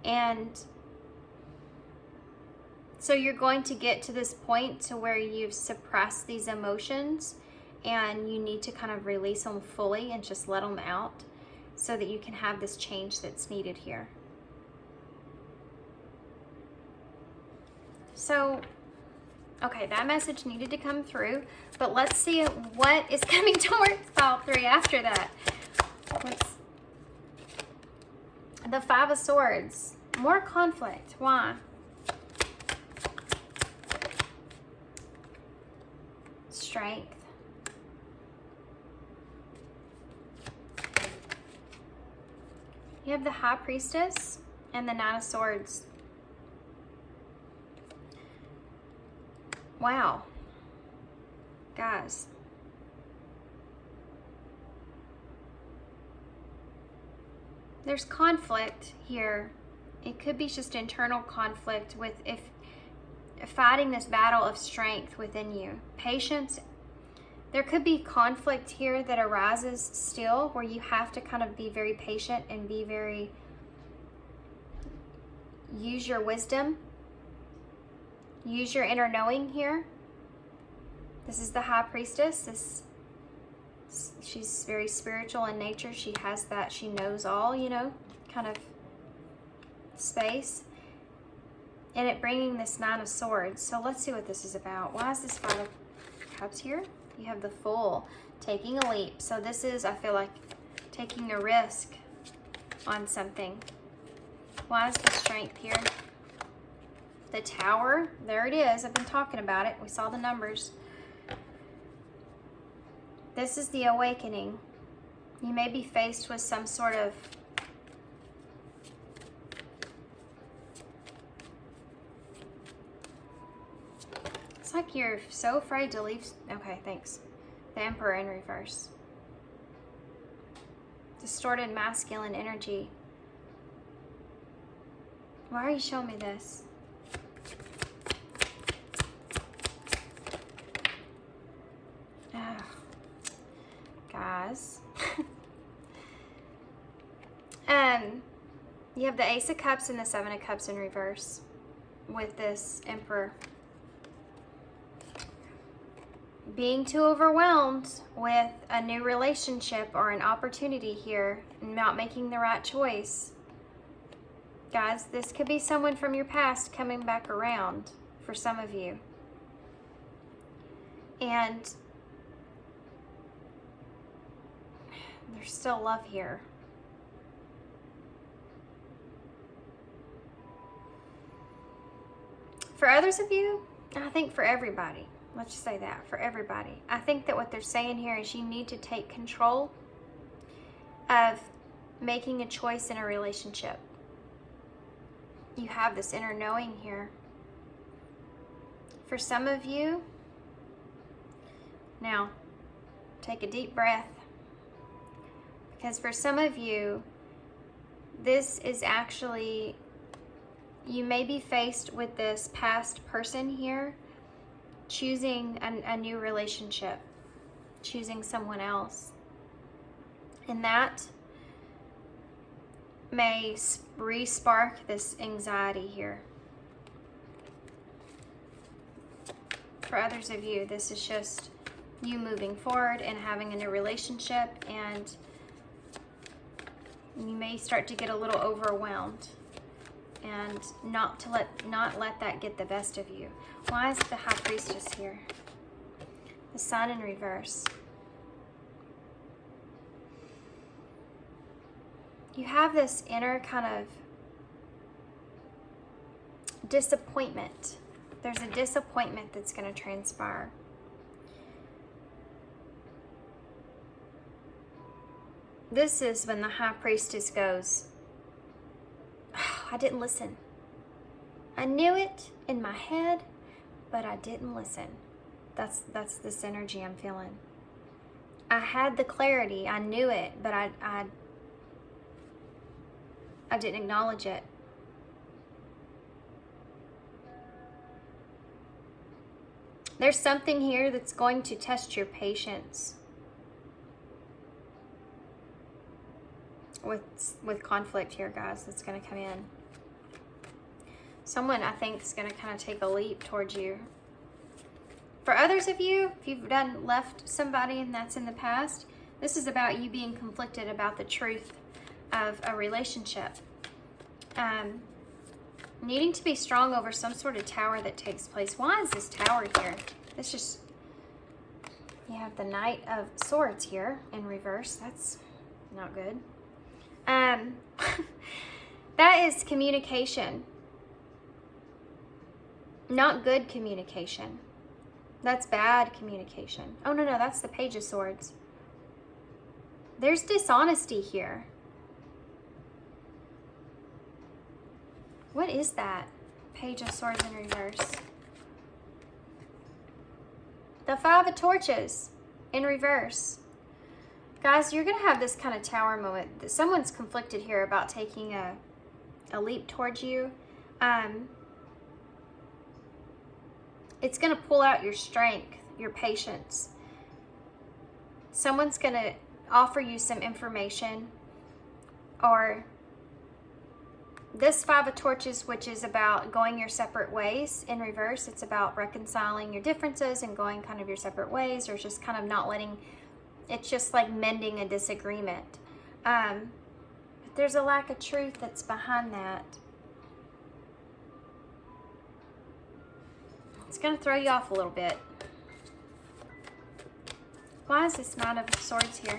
Speaker 1: And so you're going to get to this point to where you've suppressed these emotions, and you need to kind of release them fully and just let them out so that you can have this change that's needed here. So, okay, that message needed to come through, but let's see what is coming towards pile 3 after that. The Five of Swords. More conflict. Why? Strength. You have the High Priestess and the Nine of Swords. Wow. Guys. There's conflict here. It could be just internal conflict with fighting this battle of strength within you. Patience There could be conflict here that arises still where you have to kind of be very patient and be very, use your wisdom, use your inner knowing here. This is the High Priestess. She's very spiritual in nature. She has that, she knows all, you know, kind of space. And it bringing this Nine of Swords. So let's see what this is about. Why is this Five of Cups here? You have the Fool, taking a leap. So this is, I feel like, taking a risk on something. Why is the Strength here? The Tower, there it is. I've been talking about it. We saw the numbers. This is the Awakening. You may be faced with some sort of like you're so afraid to leave. Okay, thanks. The Emperor in reverse. Distorted masculine energy. Why are you showing me this? Oh, guys. You have the Ace of Cups and the Seven of Cups in reverse with this Emperor. Being too overwhelmed with a new relationship or an opportunity here and not making the right choice. Guys, this could be someone from your past coming back around for some of you. And there's still love here. For others of you, I think for everybody, let's just say that, for everybody. I think that what they're saying here is you need to take control of making a choice in a relationship. You have this inner knowing here. For some of you, now take a deep breath, because for some of you, this is actually, you may be faced with this past person here choosing a new relationship, choosing someone else. And that may re-spark this anxiety here. For others of you, this is just you moving forward and having a new relationship, and you may start to get a little overwhelmed and not let that get the best of you. Why is the High Priestess here? The Sun in reverse. You have this inner kind of disappointment. There's a disappointment that's going to transpire. This is when the High Priestess goes, oh, I didn't listen. I knew it in my head, but I didn't listen. That's this energy I'm feeling. I had the clarity, I knew it, but I didn't acknowledge it. There's something here that's going to test your patience with conflict here, guys, that's going to come in. Someone, I think, is going to kind of take a leap towards you. For others of you, if you've left somebody and that's in the past, this is about you being conflicted about the truth of a relationship. Needing to be strong over some sort of tower that takes place. Why is this tower here? It's just, you have the Knight of Swords here in reverse. That's not good. That is communication. Not good communication. That's bad communication. Oh, no, that's the Page of Swords. There's dishonesty here. What is that? Page of Swords in reverse. The Five of Torches in reverse. Guys, you're going to have this kind of tower moment. Someone's conflicted here about taking a leap towards you. It's going to pull out your strength, your patience. someone's going to offer you some information, or this Five of Torches, which is about going your separate ways in reverse. It's about reconciling your differences and going kind of your separate ways, or just kind of not letting, it's just like mending a disagreement. But there's a lack of truth that's behind that. It's going to throw you off a little bit. Why is this Nine of Swords here?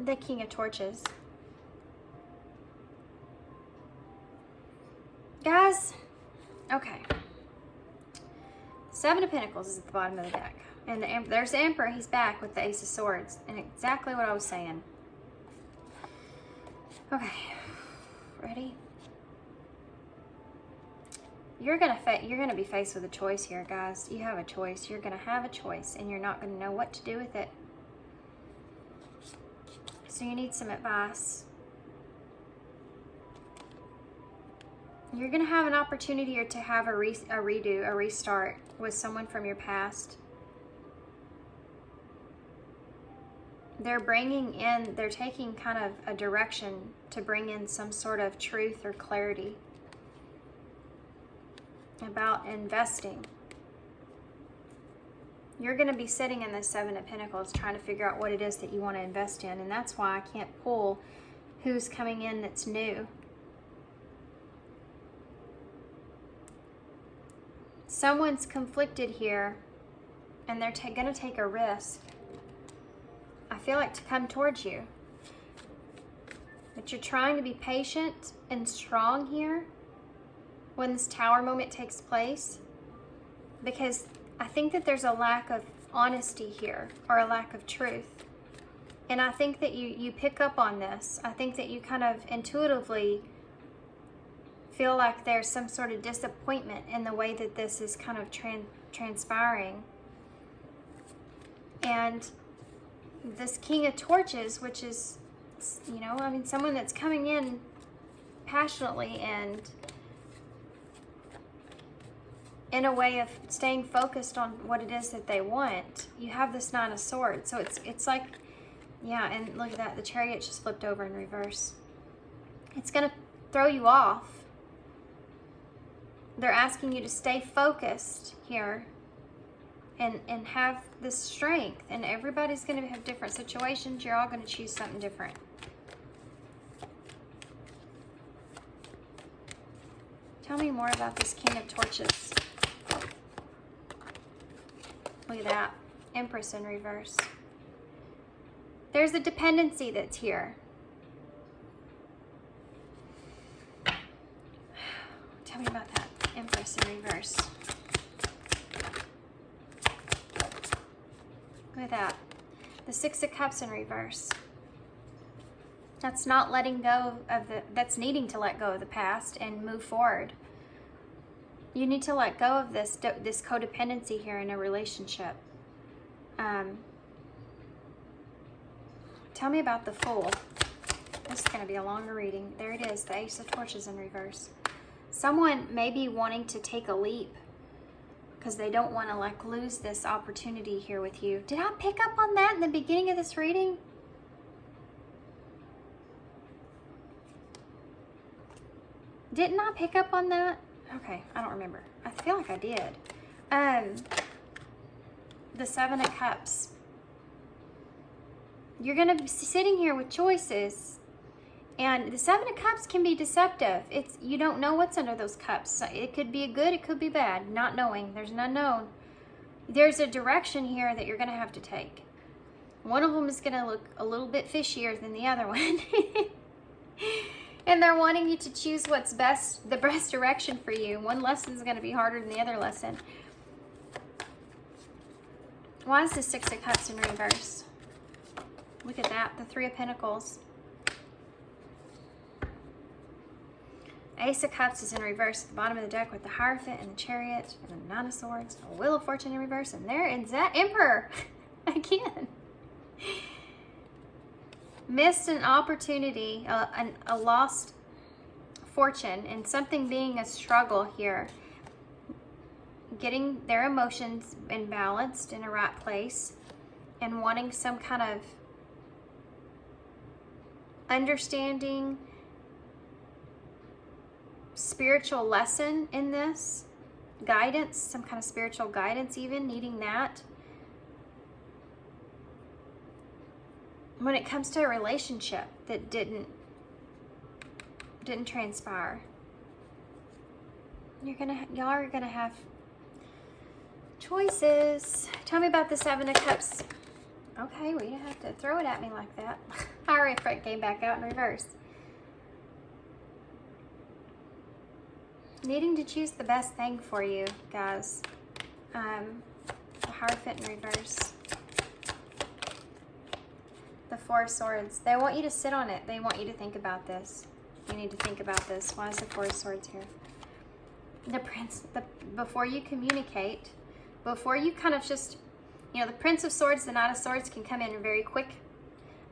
Speaker 1: The King of Torches. Guys, okay. Seven of Pentacles is at the bottom of the deck. And there's the Emperor. He's back with the Ace of Swords. And exactly what I was saying. Okay. Ready? You're gonna be faced with a choice here, guys. You have a choice. You're gonna have a choice, and you're not gonna know what to do with it. So you need some advice. You're gonna have an opportunity here to have a redo, a restart with someone from your past. They're taking kind of a direction to bring in some sort of truth or clarity about investing. You're going to be sitting in the Seven of Pentacles trying to figure out what it is that you want to invest in, and that's why I can't pull who's coming in that's new. Someone's conflicted here, and they're going to take a risk, I feel like, to come towards you. But you're trying to be patient and strong here when this Tower moment takes place, because I think that there's a lack of honesty here, or a lack of truth. And I think that you pick up on this. I think that you kind of intuitively feel like there's some sort of disappointment in the way that this is kind of transpiring. And this King of Torches, which is, you know, I mean, someone that's coming in passionately and in a way of staying focused on what it is that they want. You have this Nine of Swords. So it's like, yeah, and look at that. The Chariot just flipped over in reverse. It's going to throw you off. They're asking you to stay focused here and have this strength. And everybody's going to have different situations. You're all going to choose something different. Tell me more about this King of Torches. Look at that. Empress in reverse. There's a dependency that's here. Tell me about that. Empress in reverse. Look at that. The Six of Cups in reverse. That's not letting go of that's needing to let go of the past and move forward. You need to let go of this codependency here in a relationship. Tell me about the Fool. This is going to be a longer reading. There it is, the Ace of Torches in reverse. Someone may be wanting to take a leap because they don't want to like lose this opportunity here with you. Did I pick up on that in the beginning of this reading? Didn't I pick up on that? Okay, I don't remember. I feel like I did. The Seven of Cups. You're going to be sitting here with choices. And the Seven of Cups can be deceptive. You don't know what's under those cups. It could be good, it could be bad. Not knowing. There's an unknown. There's a direction here that you're going to have to take. One of them is going to look a little bit fishier than the other one. And they're wanting you to choose what's best, the best direction for you. One lesson is going to be harder than the other lesson. Why is the Six of Cups in reverse? Look at that, the Three of Pentacles. Ace of Cups is in reverse at the bottom of the deck with the Hierophant and the Chariot and the Nine of Swords, a Wheel of Fortune in reverse, and there is that Emperor again. Missed an opportunity, a lost fortune, and something being a struggle here. Getting their emotions balanced in a right place. and wanting some kind of understanding, spiritual lesson in this, guidance, some kind of spiritual guidance, even needing that. When it comes to a relationship that didn't transpire, y'all are gonna have choices. Tell me about the Seven of Cups. Okay, well, you don't have to throw it at me like that. Hierophant came back out in reverse. Needing to choose the best thing for you, guys. The Hierophant in reverse. The Four of Swords. They want you to sit on it. They want you to think about this. You need to think about this. Why is the Four of Swords here? The Prince, before you communicate, before you kind of just, you know, the Prince of Swords, the Knight of Swords can come in very quick.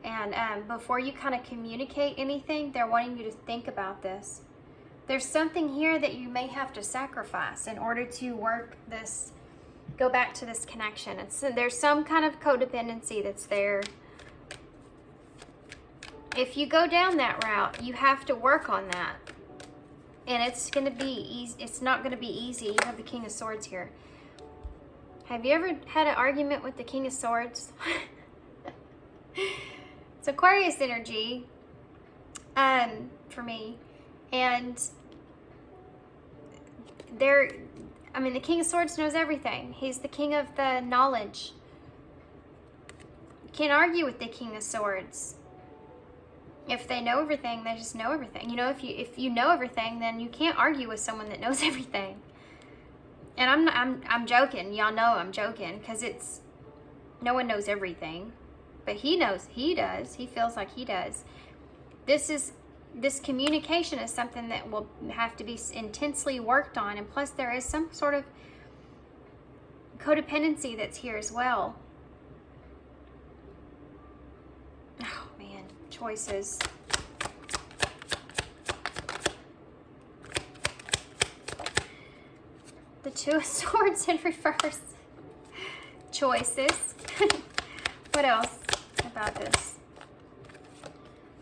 Speaker 1: And before you kind of communicate anything, they're wanting you to think about this. There's something here that you may have to sacrifice in order to work this, go back to this connection. There's some kind of codependency that's there. If you go down that route, you have to work on that. And it's going to be easy. It's not going to be easy. You have the King of Swords here. Have you ever had an argument with the King of Swords? It's Aquarius energy for me. And the King of Swords knows everything. He's the king of the knowledge. You can't argue with the King of Swords. If they know everything, they just know everything. You know, if you know everything, then you can't argue with someone that knows everything. And I'm joking. Y'all know I'm joking, because no one knows everything, but he knows he does. He feels like he does. This communication is something that will have to be intensely worked on, and plus there is some sort of codependency that's here as well. Oh man, choices. The Two of Swords in reverse. Choices. What else about this?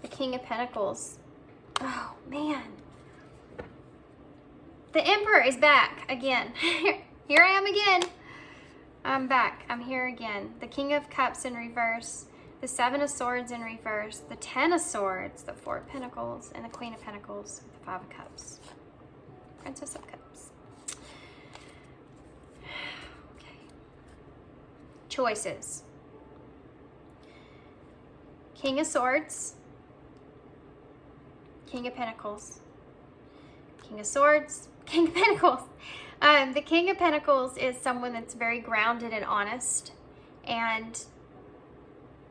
Speaker 1: The King of Pentacles. Oh, man. The Emperor is back again. Here I am again. I'm back. I'm here again. The King of Cups in reverse. The Seven of Swords in reverse. The Ten of Swords. The Four of Pentacles. And the Queen of Pentacles. The Five of Cups. Princess of Cups. Okay. Choices. King of Swords. King of Pentacles. King of Swords. King of Pentacles. The King of Pentacles is someone that's very grounded and honest, and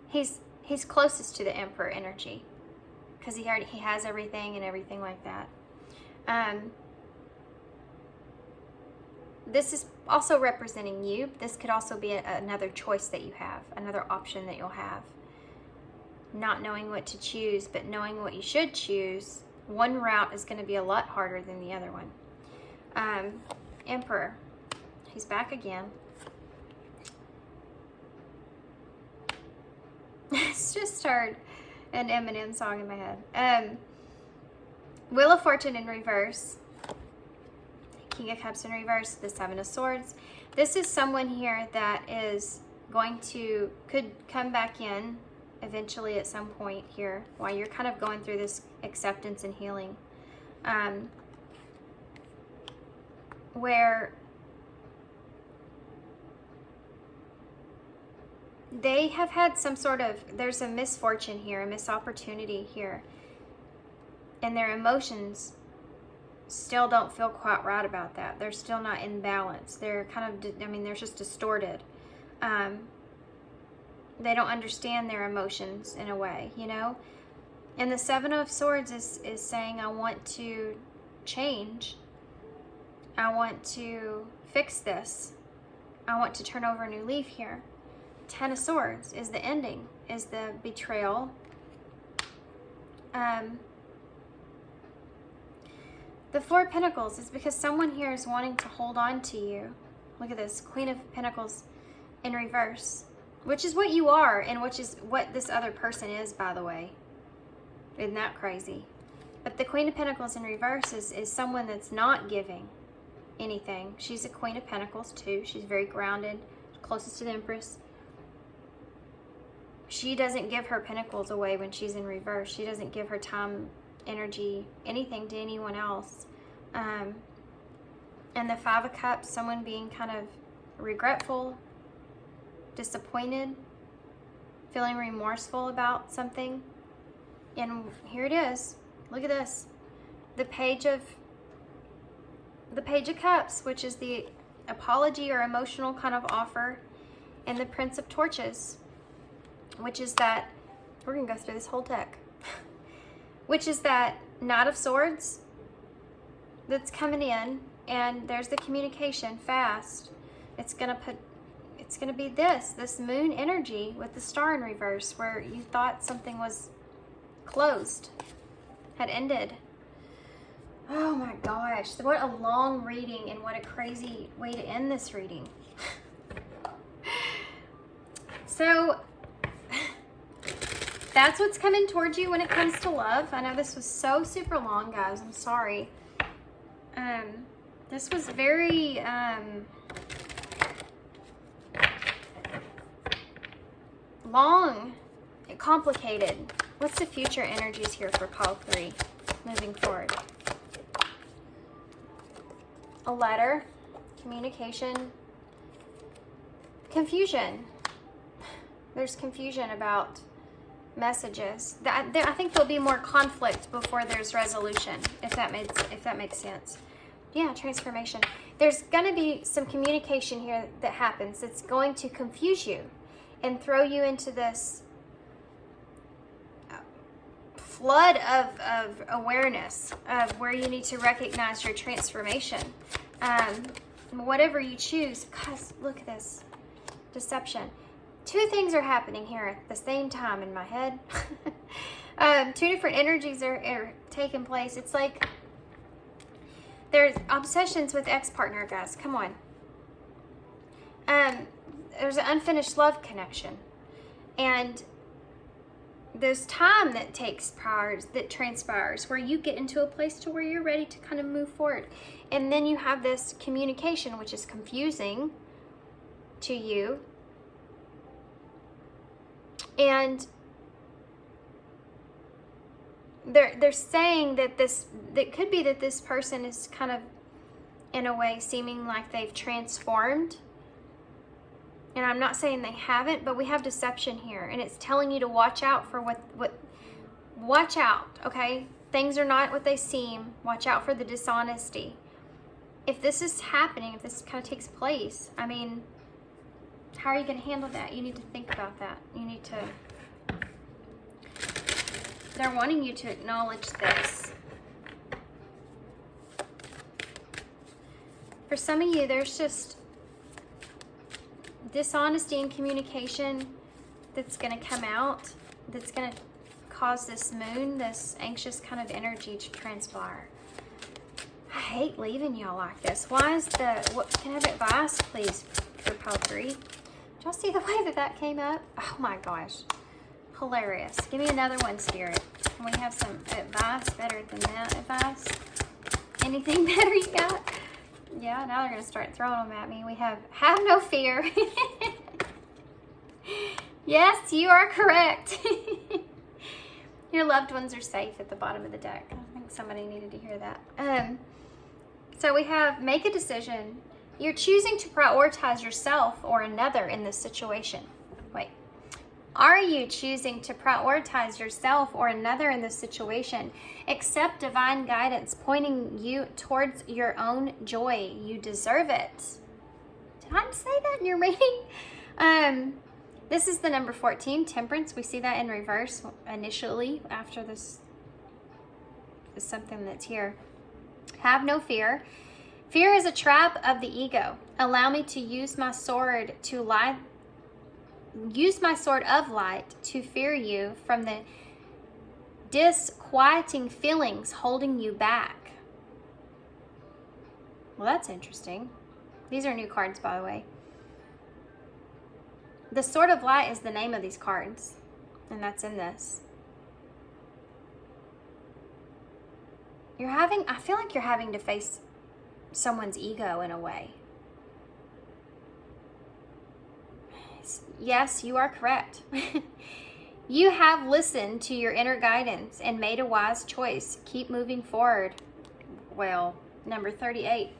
Speaker 1: he's closest to the Emperor energy because he has everything and everything like that. This is also representing you. This could also be another choice that you have, another option that you'll have. Not knowing what to choose, but knowing what you should choose. One route is going to be a lot harder than the other one. Emperor. He's back again. It's just heard an Eminem song in my head. Wheel of Fortune in reverse. King of Cups in reverse. The Seven of Swords. This is someone here that is could come back in eventually at some point here while you're kind of going through this acceptance and healing. Where they have had some sort of, there's a misfortune here, a misopportunity here, and their emotions still don't feel quite right about that. They're still not in balance. They're kind of, they're just distorted. They don't understand their emotions in a way, you know? And the Seven of Swords is saying, I want to change. I want to fix this. I want to turn over a new leaf here. Ten of Swords is the ending, is the betrayal. The Four of Pentacles is because someone here is wanting to hold on to you. Look at this, Queen of Pentacles in reverse. which is what you are, and which is what this other person is, by the way. Isn't that crazy? But the Queen of Pentacles in reverse is someone that's not giving anything. She's a Queen of Pentacles too. She's very grounded, closest to the Empress. She doesn't give her pentacles away when she's in reverse. She doesn't give her time, energy, anything to anyone else. And the Five of Cups, someone being kind of regretful, disappointed, feeling remorseful about something. And here it is. Look at this. The Page of Cups, which is the apology or emotional kind of offer, and the Prince of Torches, which is that, we're going to go through this whole deck, which is that Knight of Swords that's coming in, and there's the communication fast. It's going to be this moon energy with the star in reverse, where you thought something was closed, had ended. Oh my gosh, what a long reading, and what a crazy way to end this reading. So that's what's coming towards you when it comes to love. I know this was so super long, guys. I'm sorry. This was very long, complicated. What's the future energies here for pile 3 moving forward? A letter, communication, confusion. There's confusion about messages. I think there'll be more conflict before there's resolution, if that makes sense. Yeah, transformation. There's going to be some communication here that happens that's going to confuse you and throw you into this flood of awareness of where you need to recognize your transformation. Whatever you choose. Guys, look at this. Deception. 2 things are happening here at the same time in my head. 2 different energies are taking place. It's like there's obsessions with ex-partner, guys. Come on. There's an unfinished love connection. And there's time that transpires where you get into a place to where you're ready to kind of move forward. And then you have this communication, which is confusing to you. And they're saying that that could be that this person is kind of, in a way, seeming like they've transformed. And I'm not saying they haven't, but we have deception here, and it's telling you to watch out for watch out, okay? Things are not what they seem. Watch out for the dishonesty. If this is happening, if this kind of takes place, I mean, how are you going to handle that? You need to think about that. You need to... They're wanting you to acknowledge this. For some of you, there's just dishonesty in communication that's going to come out, that's going to cause this moon, this anxious kind of energy to transpire. I hate leaving y'all like this. Why is can I have advice, please, for pile 3? Did y'all see the way that came up? Oh my gosh. Hilarious. Give me another one, Spirit. Can we have some advice better than that advice? Anything better you got? Yeah, now they're going to start throwing them at me. We have no fear. Yes, you are correct. Your loved ones are safe at the bottom of the deck. I think somebody needed to hear that. So we have make a decision. You're choosing to prioritize yourself or another in this situation. Wait. Are you choosing to prioritize yourself or another in this situation? Accept divine guidance pointing you towards your own joy. You deserve it. Did I say that in your reading? This is the number 14, Temperance. We see that in reverse initially. After this is something that's here. Have no fear. Fear is a trap of the ego. Allow me to use my sword to light. Use my sword of light to fear you from the disquieting feelings holding you back. Well, that's interesting. These are new cards, by the way. The Sword of Light is the name of these cards, and that's in this. I feel like you're having to face someone's ego in a way. Yes, you are correct. You have listened to your inner guidance and made a wise choice. Keep moving forward. Well, number 38.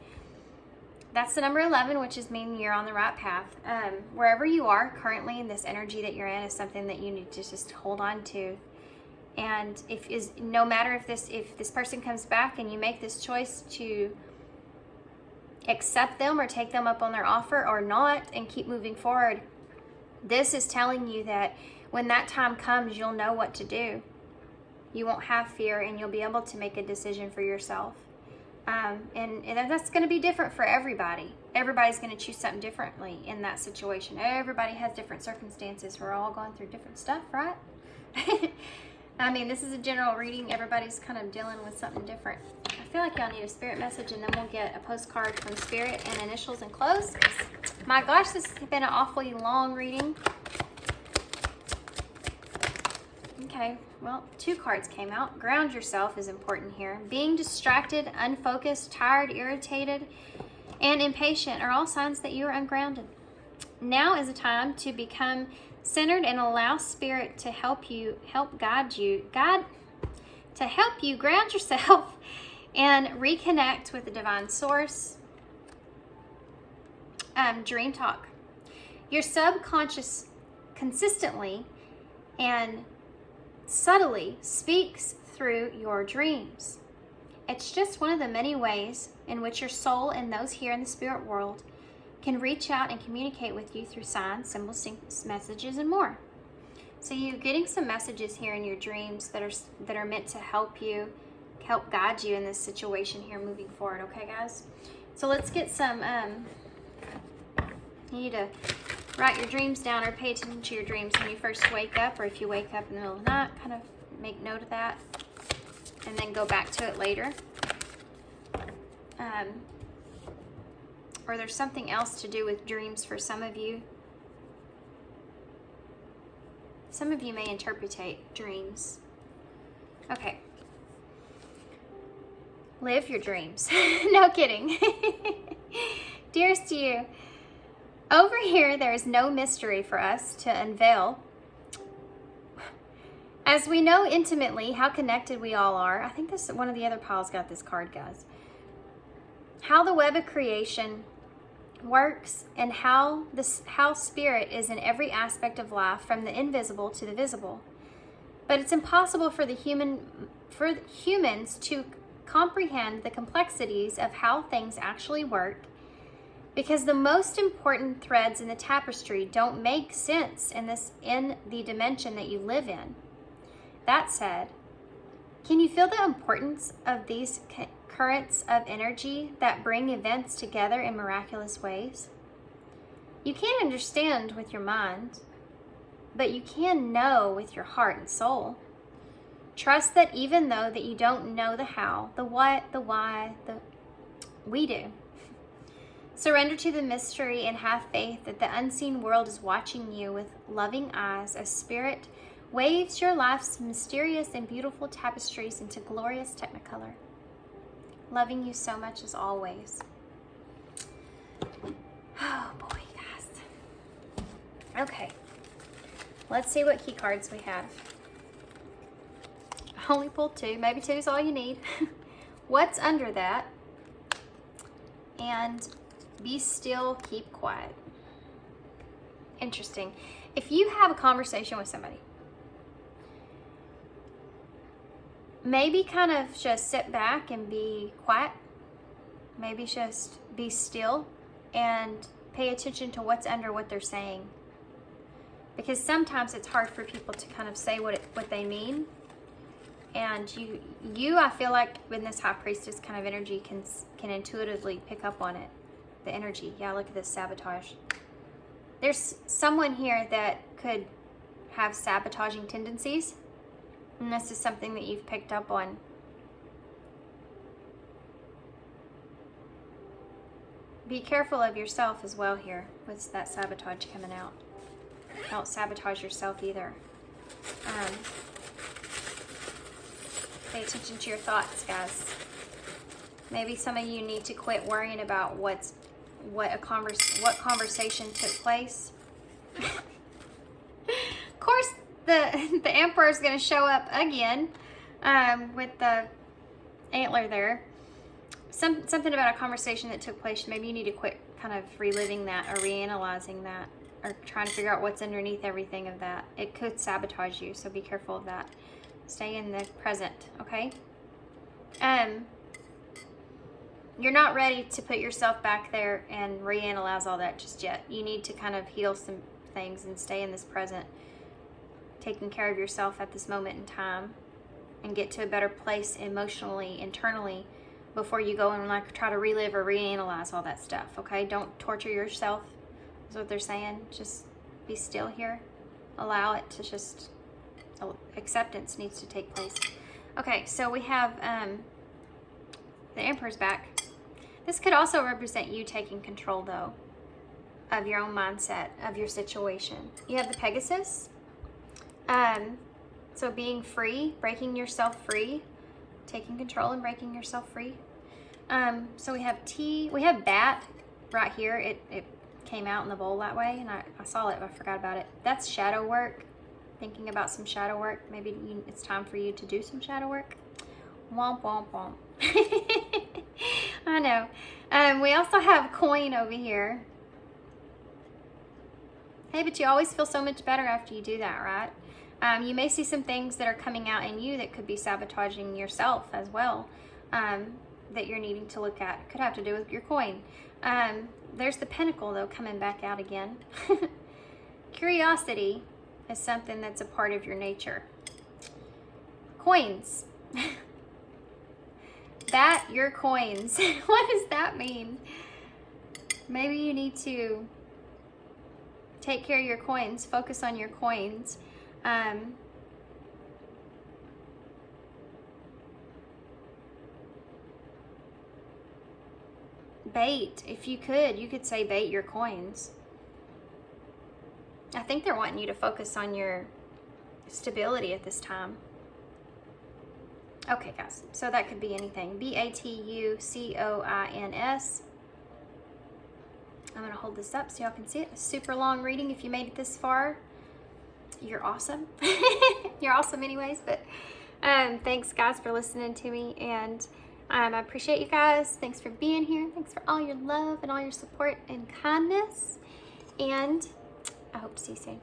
Speaker 1: That's the number 11, which is meaning you're on the right path. Wherever you are currently in this energy that you're in is something that you need to just hold on to. And no matter if this person comes back and you make this choice to accept them or take them up on their offer or not and keep moving forward, this is telling you that when that time comes, you'll know what to do. You won't have fear and you'll be able to make a decision for yourself. And that's going to be different for everybody. Everybody's going to choose something differently in that situation. Everybody has different circumstances. We're all going through different stuff, right? I mean, this is a general reading. Everybody's kind of dealing with something different. I feel like y'all need a spirit message, and then we'll get a postcard from Spirit and initials and close. My gosh, this has been an awfully long reading. Okay, well, 2 cards came out. Ground yourself is important here. Being distracted, unfocused, tired, irritated, and impatient are all signs that you are ungrounded. Now is a time to become centered and allow Spirit to help guide you ground yourself and reconnect with the divine source. Dream talk. Your subconscious consistently and subtly speaks through your dreams. It's just one of the many ways in which your soul and those here in the spirit world can reach out and communicate with you through signs, symbols, messages, and more. So you're getting some messages here in your dreams that are meant to help guide you in this situation here moving forward. Okay, guys? So let's get some, you need to write your dreams down or pay attention to your dreams when you first wake up, or if you wake up in the middle of the night, kind of make note of that and then go back to it later. Or there's something else to do with dreams for some of you. Some of you may interpretate dreams. Okay. Live your dreams. No kidding. Dearest to you, over here there is no mystery for us to unveil. As we know intimately how connected we all are. I think this one of the other piles got this card, guys. How the web of creation works and how Spirit is in every aspect of life, from the invisible to the visible. But it's impossible for humans to comprehend the complexities of how things actually work, because the most important threads in the tapestry don't make sense in the dimension that you live in. That said, can you feel the importance of these currents of energy that bring events together in miraculous ways? You can't understand with your mind, but you can know with your heart and soul. Trust that even though that you don't know the how, the what, the why, we do. Surrender to the mystery and have faith that the unseen world is watching you with loving eyes as Spirit waves your life's mysterious and beautiful tapestries into glorious technicolor. Loving you so much as always. Oh boy, guys. Okay. Let's see what key cards we have. I only pulled 2. Maybe 2 is all you need. What's under that? And be still, keep quiet. Interesting. If you have a conversation with somebody, maybe kind of just sit back and be quiet. Maybe just be still and pay attention to what's under what they're saying. Because sometimes it's hard for people to kind of say what they mean. And I feel like in this High Priestess kind of energy can intuitively pick up on it. The energy. Yeah, look at this sabotage. There's someone here that could have sabotaging tendencies. And this is something that you've picked up on. Be careful of yourself as well here with that sabotage coming out. Don't sabotage yourself either. Pay attention to your thoughts, guys. Maybe some of you need to quit worrying about what conversation took place. Of course, the Emperor is going to show up again with the antler there. Something about a conversation that took place. Maybe you need to quit kind of reliving that or reanalyzing that or trying to figure out what's underneath everything of that. It could sabotage you, so be careful of that. Stay in the present, okay? You're not ready to put yourself back there and reanalyze all that just yet. You need to kind of heal some things and stay in this present, taking care of yourself at this moment in time, and get to a better place emotionally, internally, before you go and like try to relive or reanalyze all that stuff, okay? Don't torture yourself, is what they're saying. Just be still here. Allow it to just, acceptance needs to take place. Okay, so we have the Emperor's back. This could also represent you taking control, though, of your own mindset, of your situation. You have the Pegasus. So being free, breaking yourself free, taking control and breaking yourself free. So we have we have bat right here. It came out in the bowl that way, and I saw it, but I forgot about it. That's shadow work. Thinking about some shadow work. Maybe it's time for you to do some shadow work. Womp, womp, womp. I know. We also have coin over here. Hey, but you always feel so much better after you do that, right? You may see some things that are coming out in you that could be sabotaging yourself as well, that you're needing to look at. Could have to do with your coin. There's the pentacle, though, coming back out again. Curiosity is something that's a part of your nature. Coins. Your coins. What does that mean? Maybe you need to take care of your coins. Focus on your coins. Bait. If you could say bait your coins. I think they're wanting you to focus on your stability at this time. Okay, guys, so that could be anything. B-A-T-U-C-O-I-N-S. I'm going to hold this up so y'all can see it. A super long reading. If you made it this far, you're awesome. You're awesome anyways, but thanks, guys, for listening to me, and I appreciate you guys. Thanks for being here. Thanks for all your love and all your support and kindness, and I hope to see you soon.